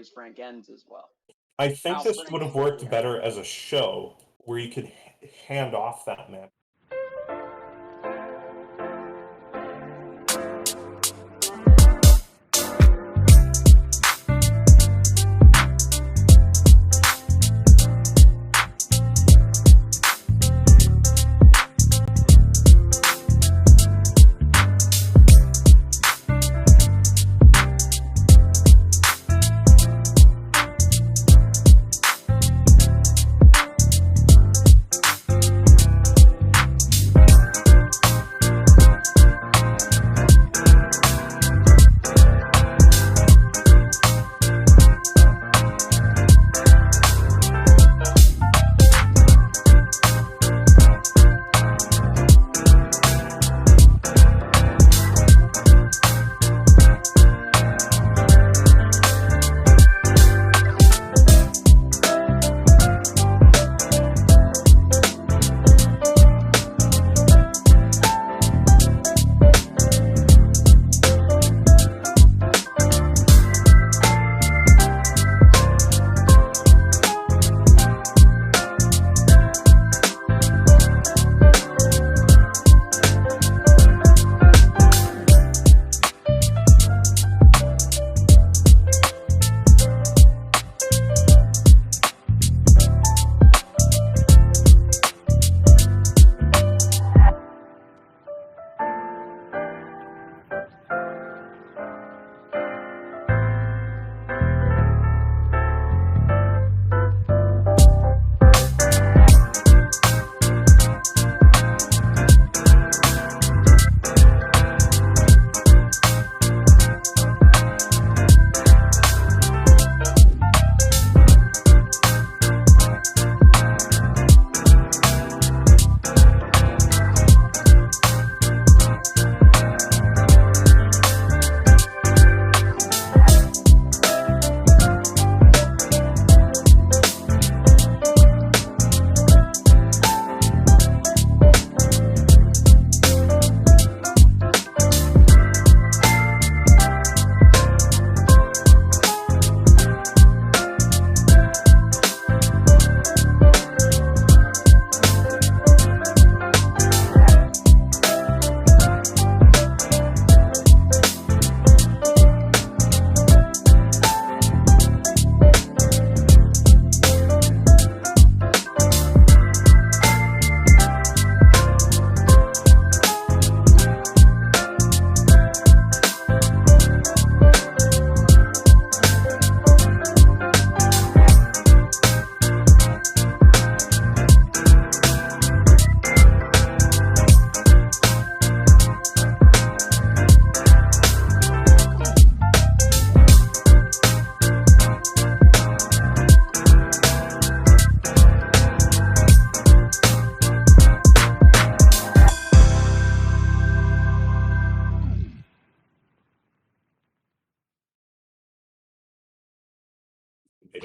Royce Frank ends as well. I think Al this Frank would have is worked really better as a show where you could hand off that man.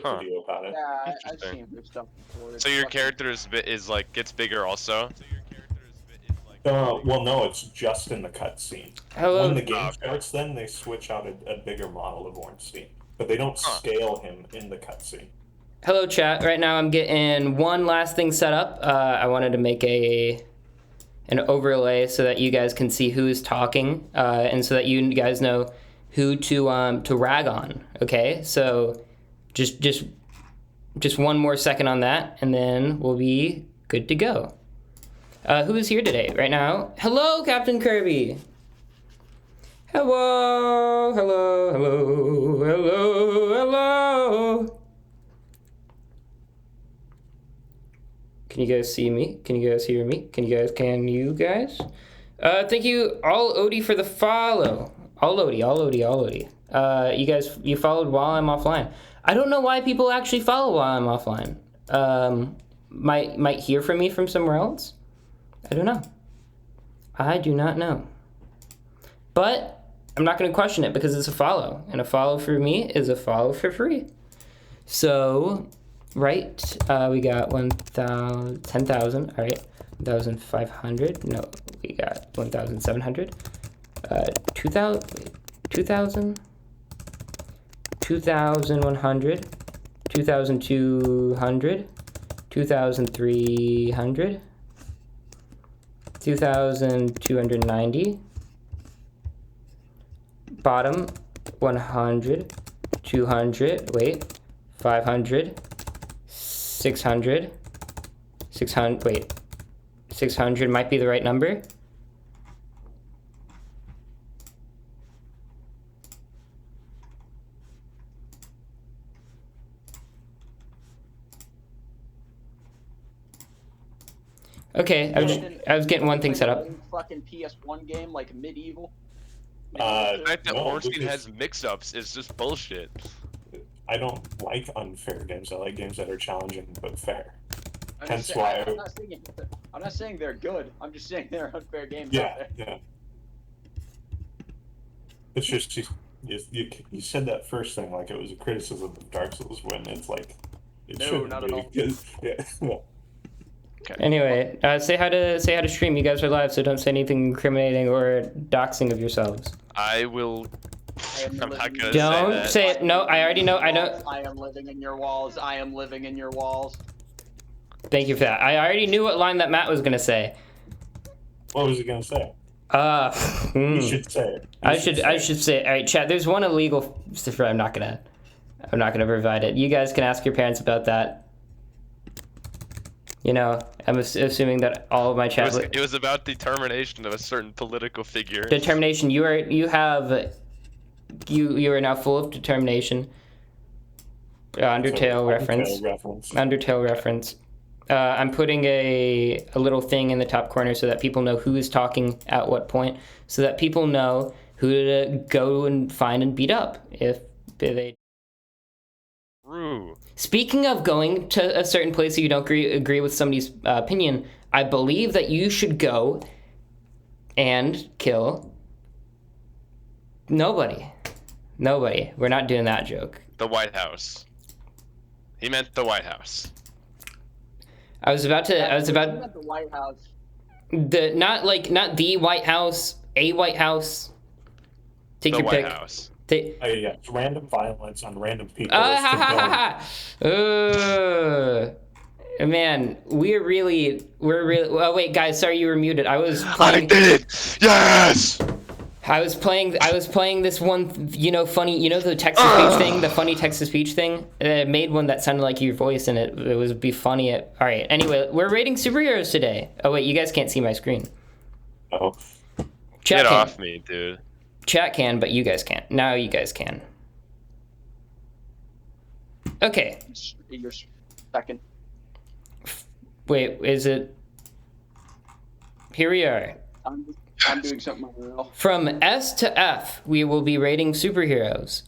Video about it. Yeah, I've seen this stuff before. So your character is like gets bigger also. Well, no, it's just in the cutscene. Hello. When the game starts, then they switch out a bigger model of Ornstein, but they don't scale him in the cutscene. Hello, chat. Right now, I'm getting one last thing set up. I wanted to make an overlay so that you guys can see who's talking, and so that you guys know who to rag on. Okay, so just one more second on that, and then we'll be good to go. Who is here today right now? Hello, Captain Kirby. Hello, hello, hello, hello, hello. Can you guys see me? Can you guys hear me? Can you guys? Thank you, all Odie, for the follow. All Odie. You guys, you followed while I'm offline. I don't know why people actually follow while I'm offline. Might hear from me from somewhere else. I don't know. I do not know. But I'm not going to question it because it's a follow. And a follow for me is a follow for free. So, right, we got 10,000. All right, 1,500. No, we got 1,700. 2,000. 2,100, 2,200, 2,300, 2,290, bottom 100, 200, wait, 500, 600, 600, wait, 600 might be the right number. Okay, I was getting one thing set up. Fucking PS1 game like Medieval. The fact that No, Ornstein because- has mix-ups is just bullshit. I don't like unfair games. I like games that are challenging but fair. I'm Hence just why saying, I'm not saying they're good. I'm just saying they're unfair games. out Yeah, there. yeah. It's just you said that first thing like it was a criticism of Dark Souls when it's like it No, shouldn't not be. at all. 'Cause- yeah. Anyway, say hi to stream. You guys are live, so don't say anything incriminating or doxing of yourselves. I will. I am I'm not living- gonna Don't say that. say it. No, I already know. I know. I am living in your walls. I am living in your walls. Thank you for that. I already knew what line that Matt was gonna say. What was he gonna say? Hmm. You should say it. I should say. All right, chat. There's one illegal. I'm not gonna provide it. You guys can ask your parents about that. You know, I'm assuming that all of my chat. It was about the termination of a certain political figure. Determination. You are now full of determination. Undertale reference. Undertale reference. I'm putting a little thing in the top corner so that people know who is talking at what point, so that people know who to go and find and beat up if they. True. Speaking of going to a certain place that you don't agree with somebody's opinion, I believe that you should go and kill nobody. Nobody. We're not doing that joke. The White House. He meant the White House. I was about. You meant the White House. Not the White House, a White House. Take The your White pick. House. Yeah, it's random violence on random people. Ha is ha ha ha! Man, we're really. Oh wait, guys, sorry you were muted. I was I playing. did it! Yes! I was playing this one, funny, the text-to-speech thing, the funny text-to-speech thing. It made one that sounded like your voice, and it would be funny. All right. Anyway, we're rating superheroes today. Oh wait, you guys can't see my screen. Oh, Chat Get can. off me, dude. Chat can, but you guys can't. Now you guys can. Okay. You're second. Wait, is it? Here we are. I'm doing something unreal. From S to F, we will be rating superheroes.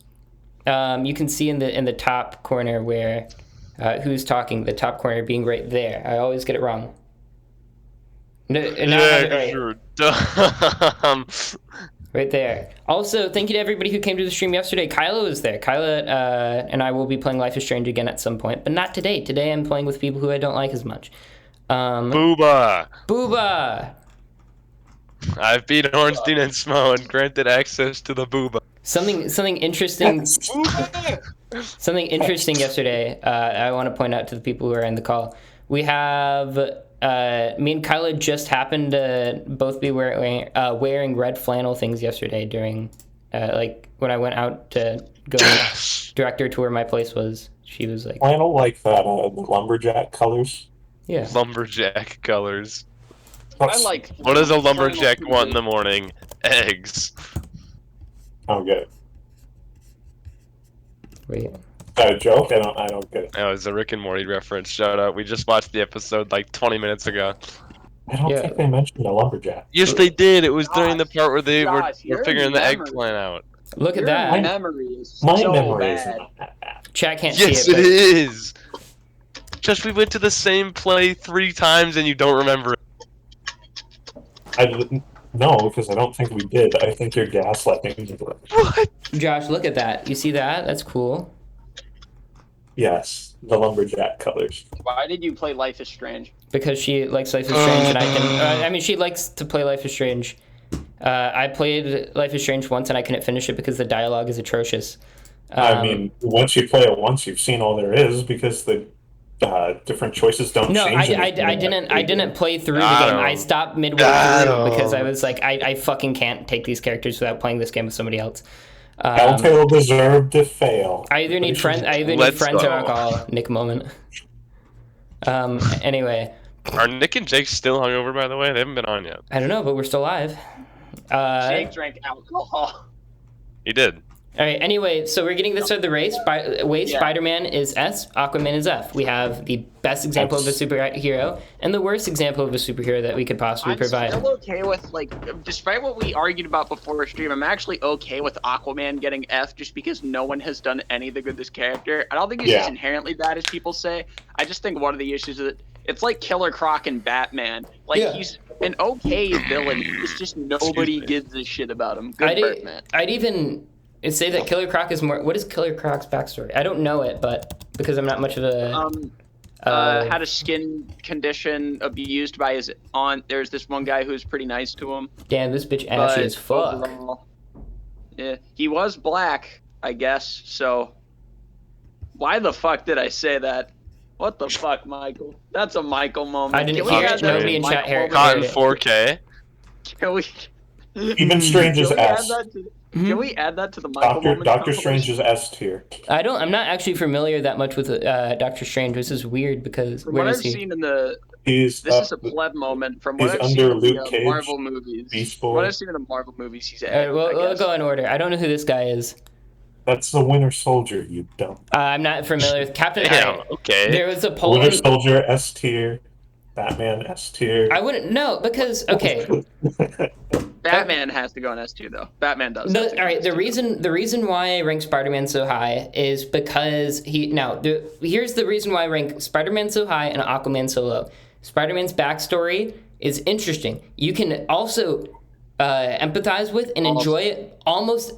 You can see in the top corner where who's talking. The top corner being right there. I always get it wrong. No, now I have it right. You're dumb. Right there. Also, thank you to everybody who came to the stream yesterday. Kyla was there. Kyla and I will be playing Life is Strange again at some point, but not today. Today I'm playing with people who I don't like as much. Booba. Booba! I've beat Ornstein and Smo and granted access to the Booba. Something interesting. Something interesting yesterday. I want to point out to the people who are in the call. We have me and Kyla just happened to both be wearing red flannel things yesterday during when I went out to go direct her to where my place was. She was like, I don't like that. The lumberjack colors. yeah. Lumberjack colors. I like. What does a lumberjack want in the morning? Eggs. Okay. Wait. Is that a joke? I don't get it. That was a Rick and Morty reference. Shout out. We just watched the episode like 20 minutes ago. I don't Yeah. think they mentioned a lumberjack. Yes, they did. It was during the part where they were Gosh, your figuring the memory. eggplant out. Look at Your that. memory is My so memory is bad. not that bad. Chat can't Yes, see it it. is. Just we went to the same play 3 times and you don't remember it. No, because I don't think we did. I think you're gaslighting me. What? But Josh, look at that. You see that? That's cool. Yes, the lumberjack colors. Why did you play Life is Strange? Because she likes Life is Strange, and I can. She likes to play Life is Strange. I played Life is Strange once, and I couldn't finish it because the dialogue is atrocious. I mean, once you play it once, you've seen all there is because the different choices don't no, change. I didn't play through the Got game. I him. stopped midway Got through because I him. was like, I fucking can't take these characters without playing this game with somebody else. Telltale deserved to fail. I either need friends. I either need Let's friends or go. alcohol. Nick moment. Anyway, Are Nick and Jake still hungover, by the way? They haven't been on yet. I don't know, but we're still live. Jake drank alcohol. He did. All right. Anyway, so we're getting this out of the race. Yeah. Spider-Man is S. Aquaman is F. We have the best example of a superhero and the worst example of a superhero that we could possibly I'm provide. still okay with, like, despite what we argued about before stream, I'm actually okay with Aquaman getting F just because no one has done anything with this character. I don't think he's Yeah. as inherently bad as people say. I just think one of the issues is that it's like Killer Croc and Batman. Like, Yeah. he's an okay villain. It's just nobody gives a shit about him. Good Batman. I'd even say that Killer Croc is more. What is Killer Croc's backstory? I don't know it, but because I'm not much of a. Had a skin condition, abused by his aunt. There's this one guy who's pretty nice to him. Damn, this bitch ashy But as fuck. overall, yeah, he was black, I guess. So, why the fuck did I say that? What the fuck, Michael? That's a Michael moment. I didn't Can we hear add it. that Nobody to in Michael chat here moment? Caught in it. 4K. Can we? Even Strange is Can we add S. that to? Mhm. Can we add that to the Michael moment? Doctor Strange compilation? is S tier. I'm not actually familiar that much with Doctor Strange. This is weird because From where what is I've he? seen in the, He's this is a pleb moment. From what he's I've seen under in the Luke Cage, Marvel movies, Beast from Boy. what I've seen in the Marvel movies, he's All right, A. we'll I guess. go in order. I don't know who this guy is. That's the Winter Soldier, you dumb. I'm not familiar with Captain. Damn. All right. Okay. There was a Winter Poland. Soldier S tier. Batman S tier. I wouldn't know because okay. Batman has to go on S2 though. Batman does. have to go All on right. The S2. reason why I rank Spider-Man so high is because here's the reason why I rank Spider-Man so high and Aquaman so low. Spider-Man's backstory is interesting. You can also empathize with and enjoy it almost.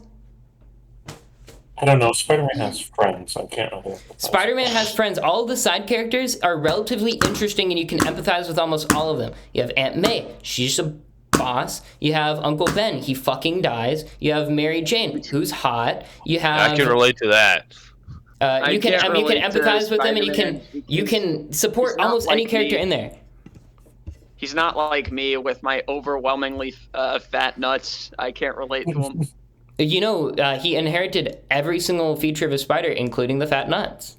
I don't know. Spider-Man has friends. I can't really. Spider-Man has friends. All of the side characters are relatively interesting, and you can empathize with almost all of them. You have Aunt May. She's a boss. You have Uncle Ben. He fucking dies. You have Mary Jane, who's hot. You have. I can relate to that. You can can't relate to empathize with them, and Spider-Man you can support he's not almost any like character me. in there. He's not like me with my overwhelmingly fat nuts. I can't relate to him. You know, he inherited every single feature of a spider, including the fat nuts.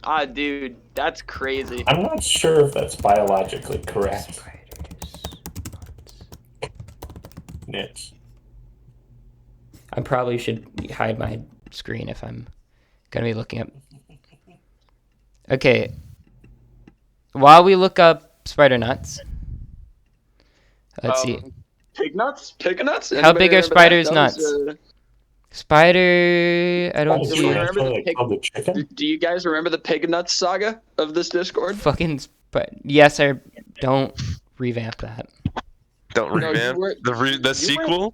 Ah, dude, that's crazy. I'm not sure if that's biologically correct. Nits. I probably should hide my screen if I'm gonna be looking up. Okay. While we look up spider nuts, let's see. Pig nuts? Pig nuts? How big are spiders' That was, nuts? Spider, I don't Oh, Do we see remember the they pig- called the chicken? do you guys remember the pig nuts saga of this Discord? fucking. Yes, I don't revamp that. Don't No, you revamp were- the sequel.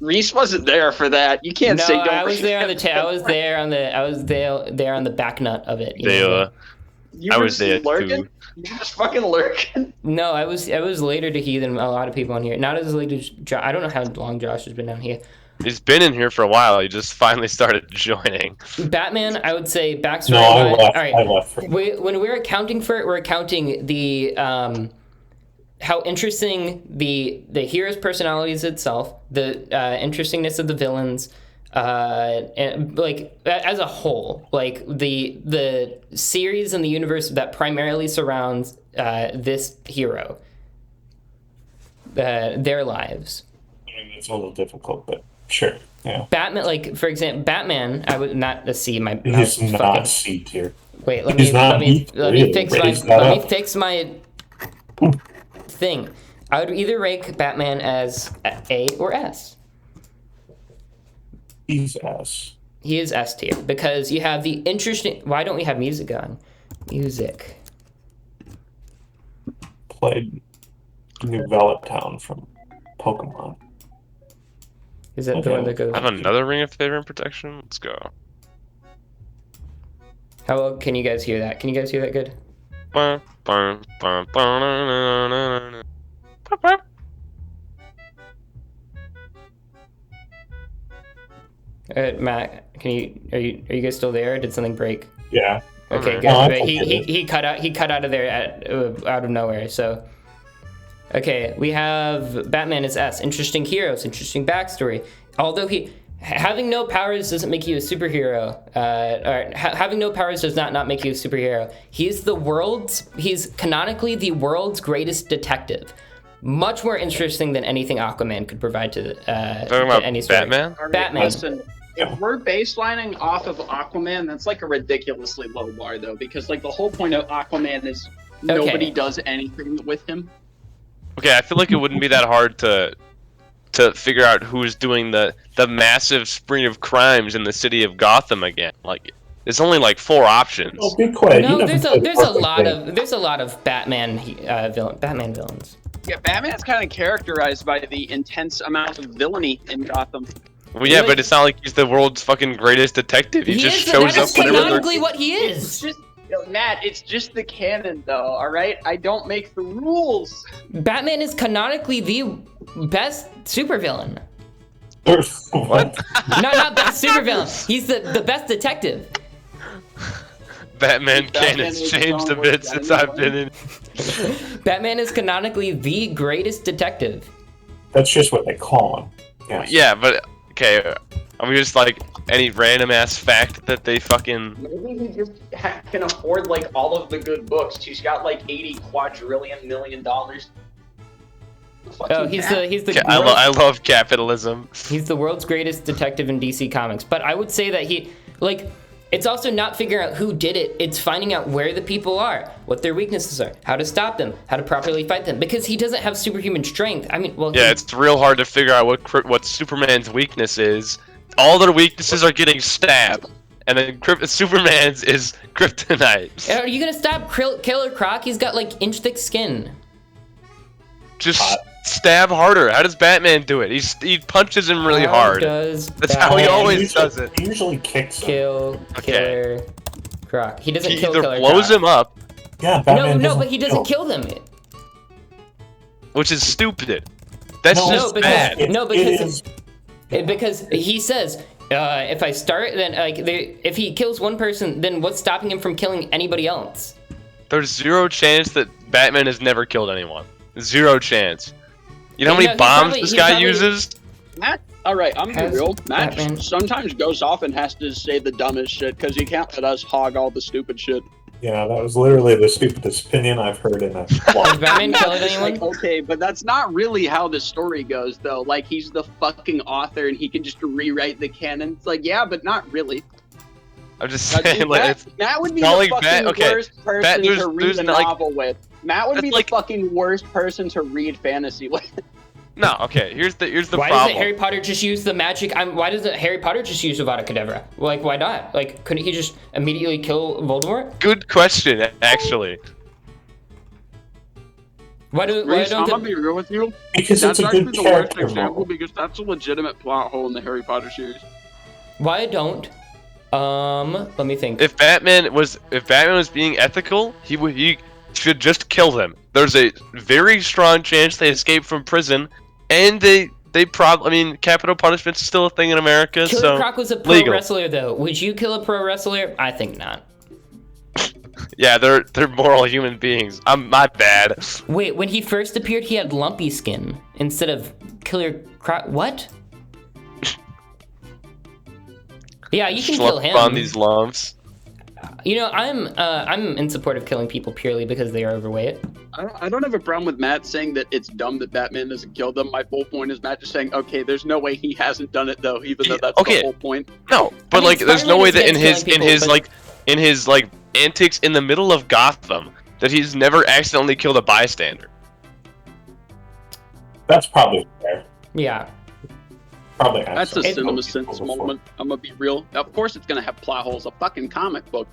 Reese wasn't there for that. You can't No, say don't. I was there on the. I was there on the back nut of it. you They, know? You I were was just there lurking? too. You were just fucking lurking. No, I was later to he than a lot of people on here. Not as late as Josh. I don't know how long Josh has been down here. He's been in here for a while. He just finally started joining. Batman, I would say backstory. No, I left. All right. I left for When we're accounting for it, we're accounting the how interesting the hero's personalities itself, the interestingness of the villains, and like as a whole, like the series and the universe that primarily surrounds this hero, their lives. I mean, it's a little difficult, but sure. Yeah. Batman, like for example, Batman. I would not see my He's mouse not fucking. C tier. Wait, let He's me not- let me let me really fix my raised that let me up. fix my thing. I would either rank Batman as A or S. He's S. He is S tier because you have the interesting. Why don't we have music on? Music. Played New Velvet Town from Pokemon. Is that the one that goes? I have another ring of favor and protection. Let's go. How well can you guys hear that? Can you guys hear that good? Bum, bum, bum, bum, na, na, na, na. Bum, bum. Matt, are you guys still there? Or did something break? Yeah. Okay, Okay. good. No, I But can hear he cut out of there out of nowhere. So, okay, we have Batman is S. Interesting heroes, interesting backstory. Although having no powers doesn't make you a superhero. Having no powers does not make you a superhero. He's canonically the world's greatest detective. Much more interesting than anything Aquaman could provide to Talking about any story. Batman? All right, Batman. Listen, if we're baselining off of Aquaman, that's like a ridiculously low bar, though, because like the whole point of Aquaman is nobody does anything with him. Okay, I feel like it wouldn't be that hard to figure out who's doing the massive spree of crimes in the city of Gotham again. Like, there's only like 4 options. Oh, be quiet. No, You there's never a said lot of Batman villains. Yeah, Batman's kind of characterized by the intense amount of villainy in Gotham. Well, yeah, Really? but it's not like he's the world's fucking greatest detective. He just shows that up is whenever they're... canonically what he It's is. just, Matt, it's just the canon, though. All right, I don't make the rules. Batman is canonically the best supervillain. What? Not best supervillain. He's the best detective. Batman Batman canon's is changed a John bit Wick, since I I've know. been in. Batman is canonically the greatest detective. That's just what they call him. Yes. Yeah, but okay, are we just like any random ass fact that they fucking? Maybe he just can afford like all of the good books. He's got like $80 quadrillion million. Oh, he's the Yeah, I love capitalism. He's the world's greatest detective in DC Comics. But I would say that it's also not figuring out who did it. It's finding out where the people are, what their weaknesses are, how to stop them, how to properly fight them. Because he doesn't have superhuman strength. I mean, well, Yeah, it's real hard to figure out what Superman's weakness is. All their weaknesses are getting stabbed, and then Superman's is kryptonite. Are you gonna stop Killer Croc? He's got like inch-thick skin. Just stab harder. How does Batman do it? He punches him really hard. Does That's how he Batman always does it. He usually kicks him. kill Killer Croc? He doesn't He kill either Killer blows Croc. him up, Yeah, No, Batman but he doesn't kill them. which is stupid. That's No, just because- bad. Because he says, if I start, then if he kills one person, then what's stopping him from killing anybody else? There's 0 chance that Batman has never killed anyone. 0 chance. You know how Yeah, many he bombs probably- this he guy probably- uses? Matt, all right, I'm gonna be Has real. Matt Batman- sometimes goes off and has to say the dumbest shit because he can't let us hog all the stupid shit. Yeah, that was literally the stupidest opinion I've heard in a Has long Batman Matt's killed just anyone? like, okay, but that's not really how the story goes, though. Like, he's the fucking author and he can just rewrite the canon. It's like, yeah, but not really. I'm just Like, saying, like, it's, Matt would be the calling fucking Bat- okay, worst person Bat- there's- to read there's a not, like- novel with. Matt would That's be like- the fucking worst person to read fantasy with. no, okay. Here's the Why problem. doesn't Harry Potter just use the magic? Why doesn't Harry Potter just use Avada Kedavra? Like, why not? Like, couldn't he just immediately kill Voldemort? Good question, actually. Why I'm don't gonna the, be real with you. because That's it's a actually good the worst character example model. because that's a legitimate plot hole in the Harry Potter series. why don't let me think. If Batman was being ethical, he should just kill them. There's a very strong chance they escape from prison, and capital punishment is still a thing in America. Killer so Croc was a pro legal. wrestler, though. Would you kill a pro wrestler? I think not. Yeah, they're moral human beings. My bad. Wait, when he first appeared, he had lumpy skin instead of Killer Croc. What? Yeah, you can kill Schluck him. on these lumps. You know, I'm in support of killing people purely because they are overweight. I don't have a problem with Matt saying that it's dumb that Batman doesn't kill them. My full point is Matt just saying, okay, there's no way he hasn't done it though, even though that's Okay. the whole point. No, but mean, like, there's no Spider-Man way is that in against killing people, in his antics in the middle of Gotham that he's never accidentally killed a bystander. That's probably fair. Yeah. Probably has That's a some cinema people sense before. moment. I'm gonna be real. Of course it's gonna have plot holes. A fucking comic book.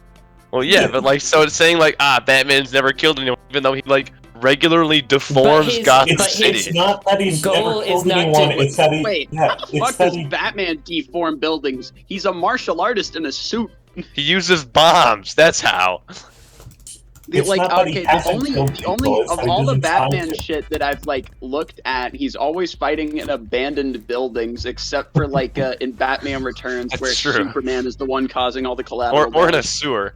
Well, yeah, but like, so it's saying like, Batman's never killed anyone, even though he like regularly deforms his- Gotham but City. It's not that he's Goal never is killed not anyone. to- It's that he. Wait, yeah, how the it's fuck that does he. Batman deform buildings? He's a martial artist in a suit. He uses bombs. That's how. It's like not that he okay, hasn't killed the people, only it's of that he all the doesn't try Batman to. shit that I've like looked at, he's always fighting in abandoned buildings, except for like in Batman Returns, That's where true. Superman is the one causing all the collateral Or in a damage. sewer.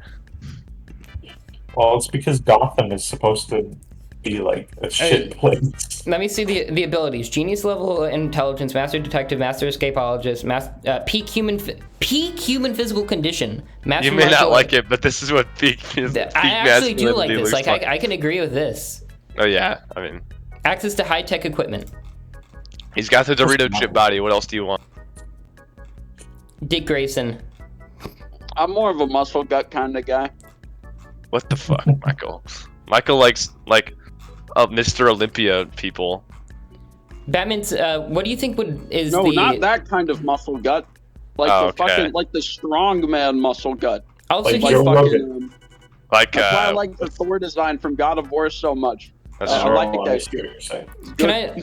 Well, it's because Gotham is supposed to be like a shit place. Let me see the abilities: genius level intelligence, master detective, master escapologist, peak human physical condition. Master You may not martial like it, but this is what peak I actually do like this. Like like. I can agree with this. Oh yeah, I mean, Access to high tech equipment. he's got the Dorito chip body. What else do you want? Dick Grayson. I'm more of a muscle gut kind of guy. What the fuck, Michael? Michael likes Mr. Olympia people. Batman's. What do you think is No, the? not that kind of muscle gut. Like Oh, the okay. fucking like the strongman muscle gut. Also, Like he's Joe Fucking, Rogan. Like that's why I like the Thor design from God of War so much. that's I true. like Oh, that I see what you're saying. It's Can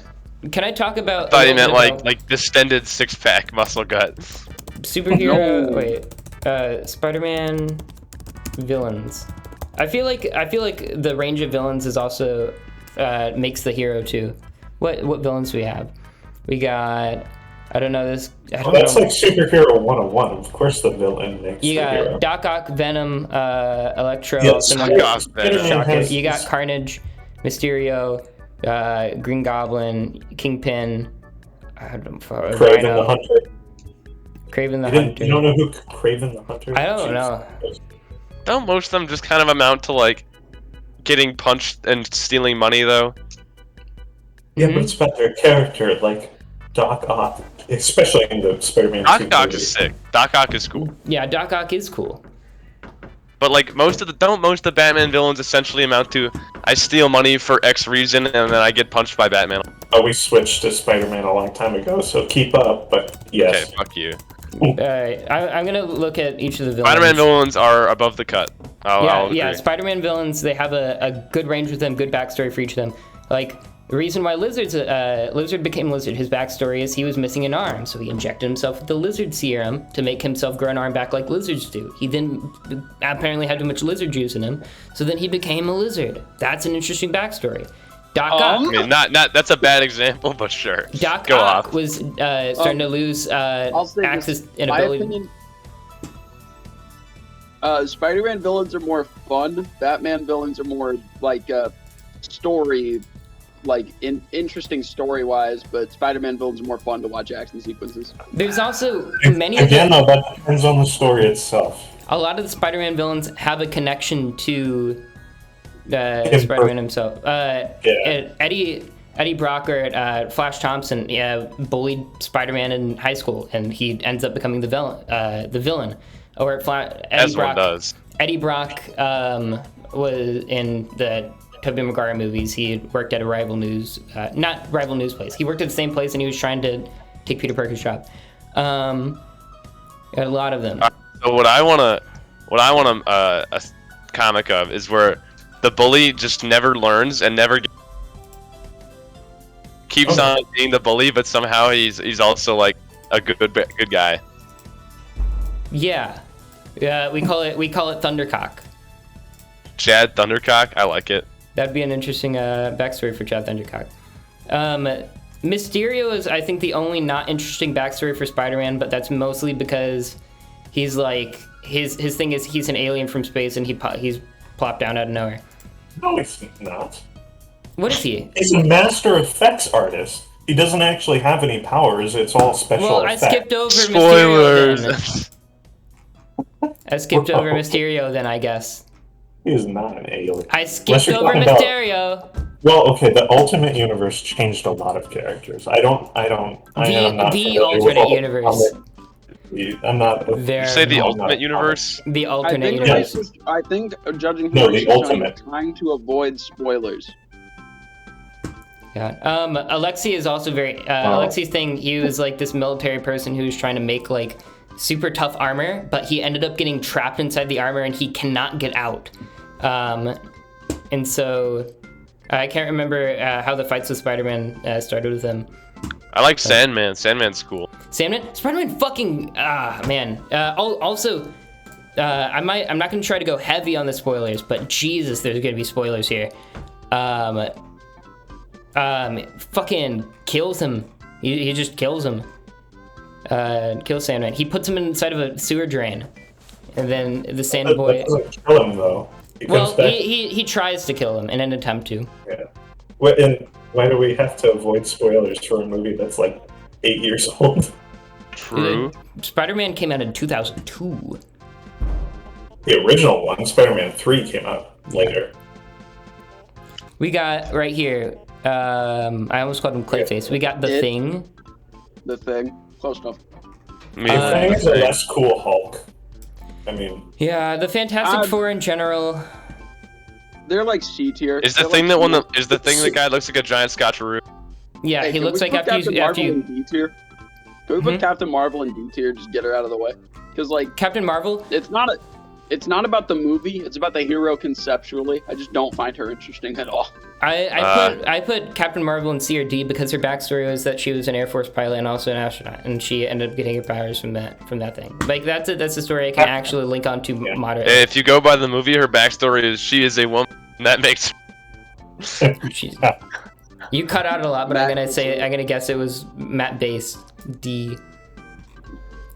good. Can I talk about? I thought a you little meant bit about like distended six-pack muscle gut. superhero. No. Wait, Spider-Man villains. I feel like the range of villains is also makes the hero too. What villains do we have? We got I don't know this. I Well, don't that's know. like superhero 101. Of course, the villain makes You the got hero. Doc Ock, Venom, Electro, Yes, and then Doc Ock, Venom. Spider-Man Shocker. has- You got Carnage, Mysterio, Green Goblin, Kingpin, Kraven Rhino, the Hunter. Kraven the You don't Hunter. know who Kraven the Hunter is? I don't Jeez. know. Don't most of them just kind of amount to like getting punched and stealing money though? Yeah, Mhm. but it's about their character, like Doc Ock, especially in the Spider-Man 2 Doc Ock movie. is sick. Doc Ock is cool. Yeah, Doc Ock is cool. But like most of the Batman villains essentially amount to I steal money for X reason and then I get punched by Batman. Oh, we switched to Spider-Man a long time ago, so keep up, but yes. Okay, fuck you. Alright, I'm gonna look at each of the villains. Spider-Man villains are above the cut. I'll Yeah, agree. Spider-Man villains, they have a good range with them, good backstory for each of them. Like, the reason why Lizard became Lizard, his backstory is he was missing an arm, so he injected himself with the Lizard serum to make himself grow an arm back like lizards do. He then apparently had too much lizard juice in him, so then he became a lizard. That's an interesting backstory. Doc Ock. I mean, not that's a bad example, but sure. Doc Go Ock off. was starting to lose I'll say access this, and my ability. opinion, Spider-Man villains are more fun. Batman villains are more like story, like interesting story-wise. But Spider-Man villains are more fun to watch action sequences. There's also many of Again, them, though, that depends on the story itself. a lot of the Spider-Man villains have a connection to Spider-Man himself. Eddie Brock or Flash Thompson bullied Spider-Man in high school, and he ends up becoming the villain. Or As one does. Eddie Brock was in the Tobey Maguire movies. He had worked at a not rival news place. He worked at the same place, and he was trying to take Peter Parker's job. A lot of them. So what I want a comic of is where the bully just never learns and never keeps on being the bully, but somehow he's also like a good guy. Yeah, we call it Thundercock. Chad Thundercock, I like it. That'd be an interesting backstory for Chad Thundercock. Mysterio is, I think, the only not interesting backstory for Spider-Man, but that's mostly because he's like his thing is he's an alien from space and he's plopped down out of nowhere. No, he's not. What is he? He's a master effects artist. He doesn't actually have any powers. It's all special Well, I effects. skipped over Mysterio. Then. Spoilers. I skipped over Mysterio. Then I guess He is not an alien. I skipped Unless you're over talking about- Mysterio. Well, okay, the Ultimate Universe changed a lot of characters. I am not The familiar with alternate all the universe. comic- I'm not. There. You say the No, Ultimate not- Universe? The I alternate think, universe. I think judging No, from the what ultimate. trying to avoid spoilers. Yeah. Alexi is also very Alexi's thing. He was like this military person who was trying to make like super tough armor, but he ended up getting trapped inside the armor and he cannot get out. And so I can't remember how the fights with Spider-Man started with him. I like Sandman. Sandman's cool. Spider-Man fucking man. Also, I'm not gonna try to go heavy on the spoilers, but Jesus, there's gonna be spoilers here. Fucking kills him. He just kills him. Kills Sandman. He puts him inside of a sewer drain, and then the Sand Boy. That doesn't kill him though. Well, he tries to kill him in an attempt to. Yeah. And why do we have to avoid spoilers for a movie that's like 8 years old? True. Spider-Man came out in 2002. The original one, Spider-Man 3, came out later. We got right here. I almost called him Clayface. We got the Thing. The Thing. Close enough. The Thing is a less cool Hulk. I mean, yeah, the Fantastic Four in general. They're like C tier. Is the thing the guy looks like a giant Scotcheroo? Yeah, he looks like after you. D tier. Can we put Captain Marvel in D tier? Just get her out of the way. Because like Captain Marvel, it's not about the movie. It's about the hero conceptually. I just don't find her interesting at all. I put Captain Marvel in C or D because her backstory was that she was an Air Force pilot and also an astronaut, and she ended up getting her powers from that thing. Like that's a story I can actually link on to moderately. If you go by the movie, her backstory is she is a woman. And that makes. You cut out a lot, but I'm gonna guess it was Matt based D.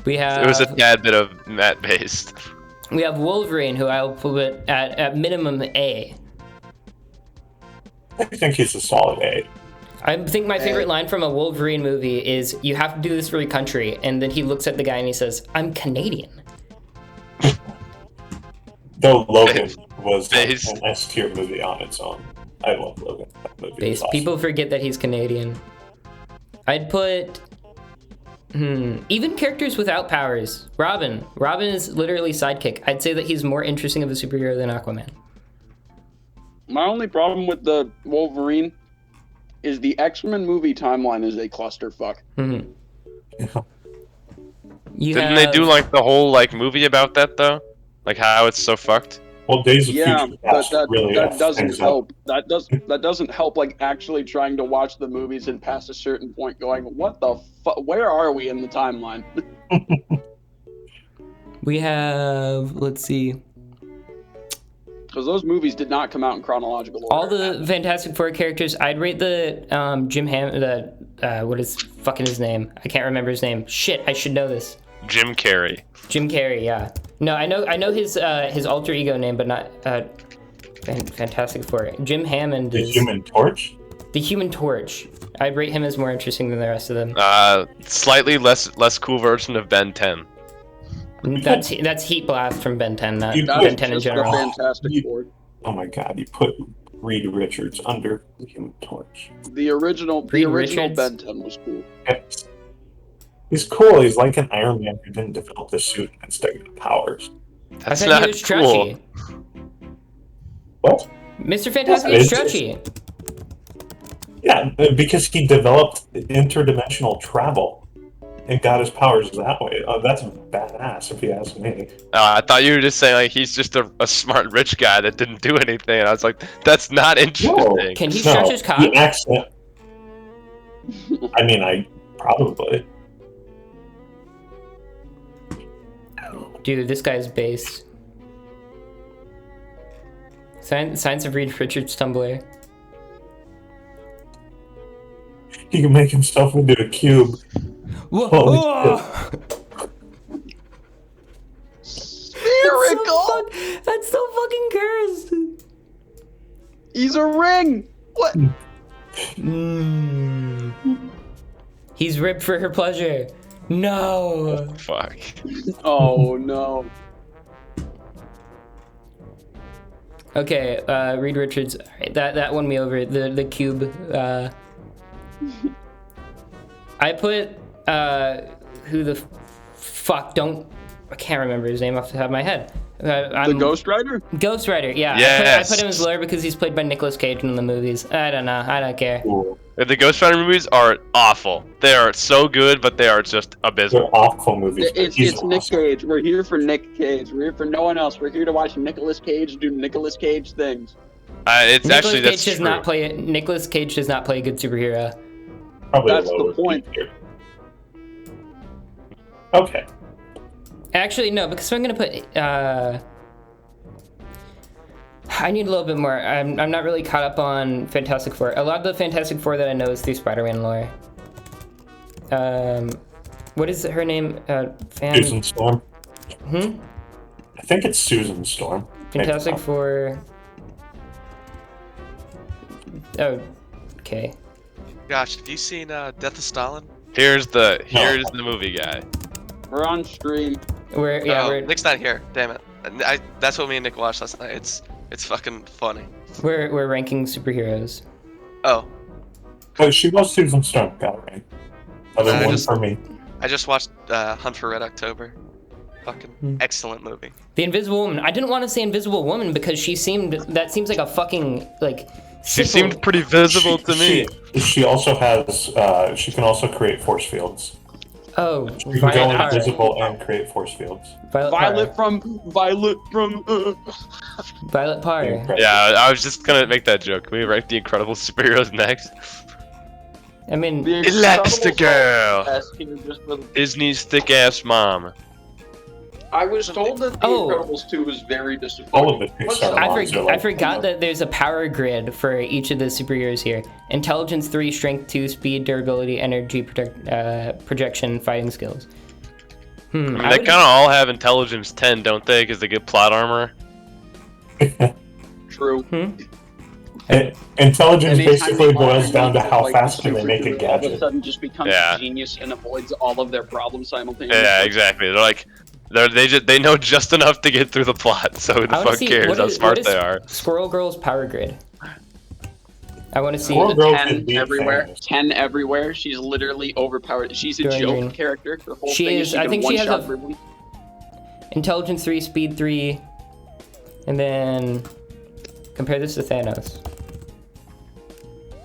We have. It was a tad bit of Matt based. We have Wolverine, who I'll put at minimum A. I think he's a solid A. I think my favorite line from a Wolverine movie is, "You have to do this for your country," and then he looks at the guy and he says, "I'm Canadian." Though Logan was an S tier movie on its own. I love Logan. That movie was awesome. People forget that he's Canadian. I'd put even characters without powers. Robin is literally sidekick. I'd say that he's more interesting of a superhero than Aquaman. My only problem with the Wolverine is the X-Men movie timeline is a clusterfuck. Mm-hmm. Didn't they do like the whole like movie about that though? Like how it's so fucked? Well, Days of Yeah, Future but Past really that doesn't things help. That doesn't help. Like actually trying to watch the movies and past a certain point, going, "What the fuck? Where are we in the timeline?" We have, let's see, Because those movies did not come out in chronological order. all the Fantastic Four characters. I'd rate the Jim Hammond. What is fucking his name? I can't remember his name. Shit, I should know this. Jim Carrey. Jim Carrey, yeah. No, I know his alter ego name, but not Fantastic Four. Jim Hammond The is Human Torch? the Human Torch. I'd rate him as more interesting than the rest of them. Slightly less cool version of Ben 10. That's Heat Blast from Ben 10, not You- Ben 10 in just the general. Fantastic Four. Oh my god, you put Reed Richards under the Human Torch. The original Richards? Ben 10 was cool. Yes. He's cool. He's like an Iron Man who didn't develop the suit and instead got powers. I That's thought not he was cool. stretchy. What? Mr. Fantastic Yeah, is it's- stretchy. Yeah, because he developed interdimensional travel and got his powers that way. Oh, that's badass, if you ask me. I thought you were just saying like he's just a smart rich guy that didn't do anything. And I was like, that's not interesting. Can he stretch his cock? The accent. I mean, I probably. Dude, this guy's base. Science of Reed Richards Tumblr. He can make himself into a cube. Whoa! Holy Whoa! Miracle! That's so fucking cursed. He's a ring! What? He's ripped for her pleasure. No. Fuck. Oh no. Okay, Reed Richards. Alright, that won me over. The cube. I put who the fuck I can't remember his name off the top of my head. The Ghost Rider? Ghost Rider, yeah. Yes. I put him as lower because he's played by Nicolas Cage in the movies. I don't know. I don't care. Cool. The Ghost Rider movies are awful. They are so good, but they are just abysmal. They're awful movies. but he's It's Nick awesome. Cage. We're here for Nick Cage. We're here for no one else. We're here to watch Nicolas Cage do Nicolas Cage things. It's actually that's Cage does true. not play. Nicolas Cage does not play a good superhero. Probably That's the lower point. tier. Okay. Actually, no, because I'm gonna put. I need a little bit more. I'm not really caught up on Fantastic Four. A lot of the Fantastic Four that I know is through Spider-Man lore. What is her name? Susan Storm. Hmm? I think it's Susan Storm. Fantastic Four. Oh, okay. Gosh, have you seen Death of Stalin? Here's the movie guy. We're on stream. Oh, Nick's not here. Damn it. That's what me and Nick watched last night. It's fucking funny. We're ranking superheroes. Oh. Oh, she was Susan Storm. Got it right. Other I one just- for me. I just watched Hunt for Red October. Fucking excellent movie. The Invisible Woman. I didn't want to say Invisible Woman because that seems like a fucking like. She sickle. seemed pretty visible to me. She also has. She can also create force fields. Oh, She can go Violet Power. invisible and create force fields. Violet Power. Violet from. Violet Power. Incredible. Yeah, I was just gonna make that joke. Can we rank the Incredible superheroes next? I mean, The Elastigirl! S tier just with- Disney's thick ass mom. I was told that The Oh. Incredibles 2 was very All disappointing. of the What's Pixar that? ones are I like- forgot that there's a power grid for each of the superheroes here. Intelligence 3, Strength 2, Speed, Durability, Energy, Projection, Fighting Skills. I mean, they kind of all have intelligence 10, don't they? Because they get plot armor. True. Intelligence Anytime basically you boils find down to like, how the fast can they make a superhero all of a gadget. sudden just becomes Yeah. a genius and avoids all of their problems simultaneously. Yeah, exactly. They're like, they know just enough to get through the plot. So who the I wanna fuck see- cares what how is- smart what is they are? Squirrel Girl's power grid. I want to see. Squirrel Girl 10 could be everywhere. famous. 10 everywhere. She's literally overpowered. She's a Dorian joke Green. character. Her whole She thing is- she I can think she has one-shot a- everyone. Intelligence 3, Speed 3, and then compare this to Thanos.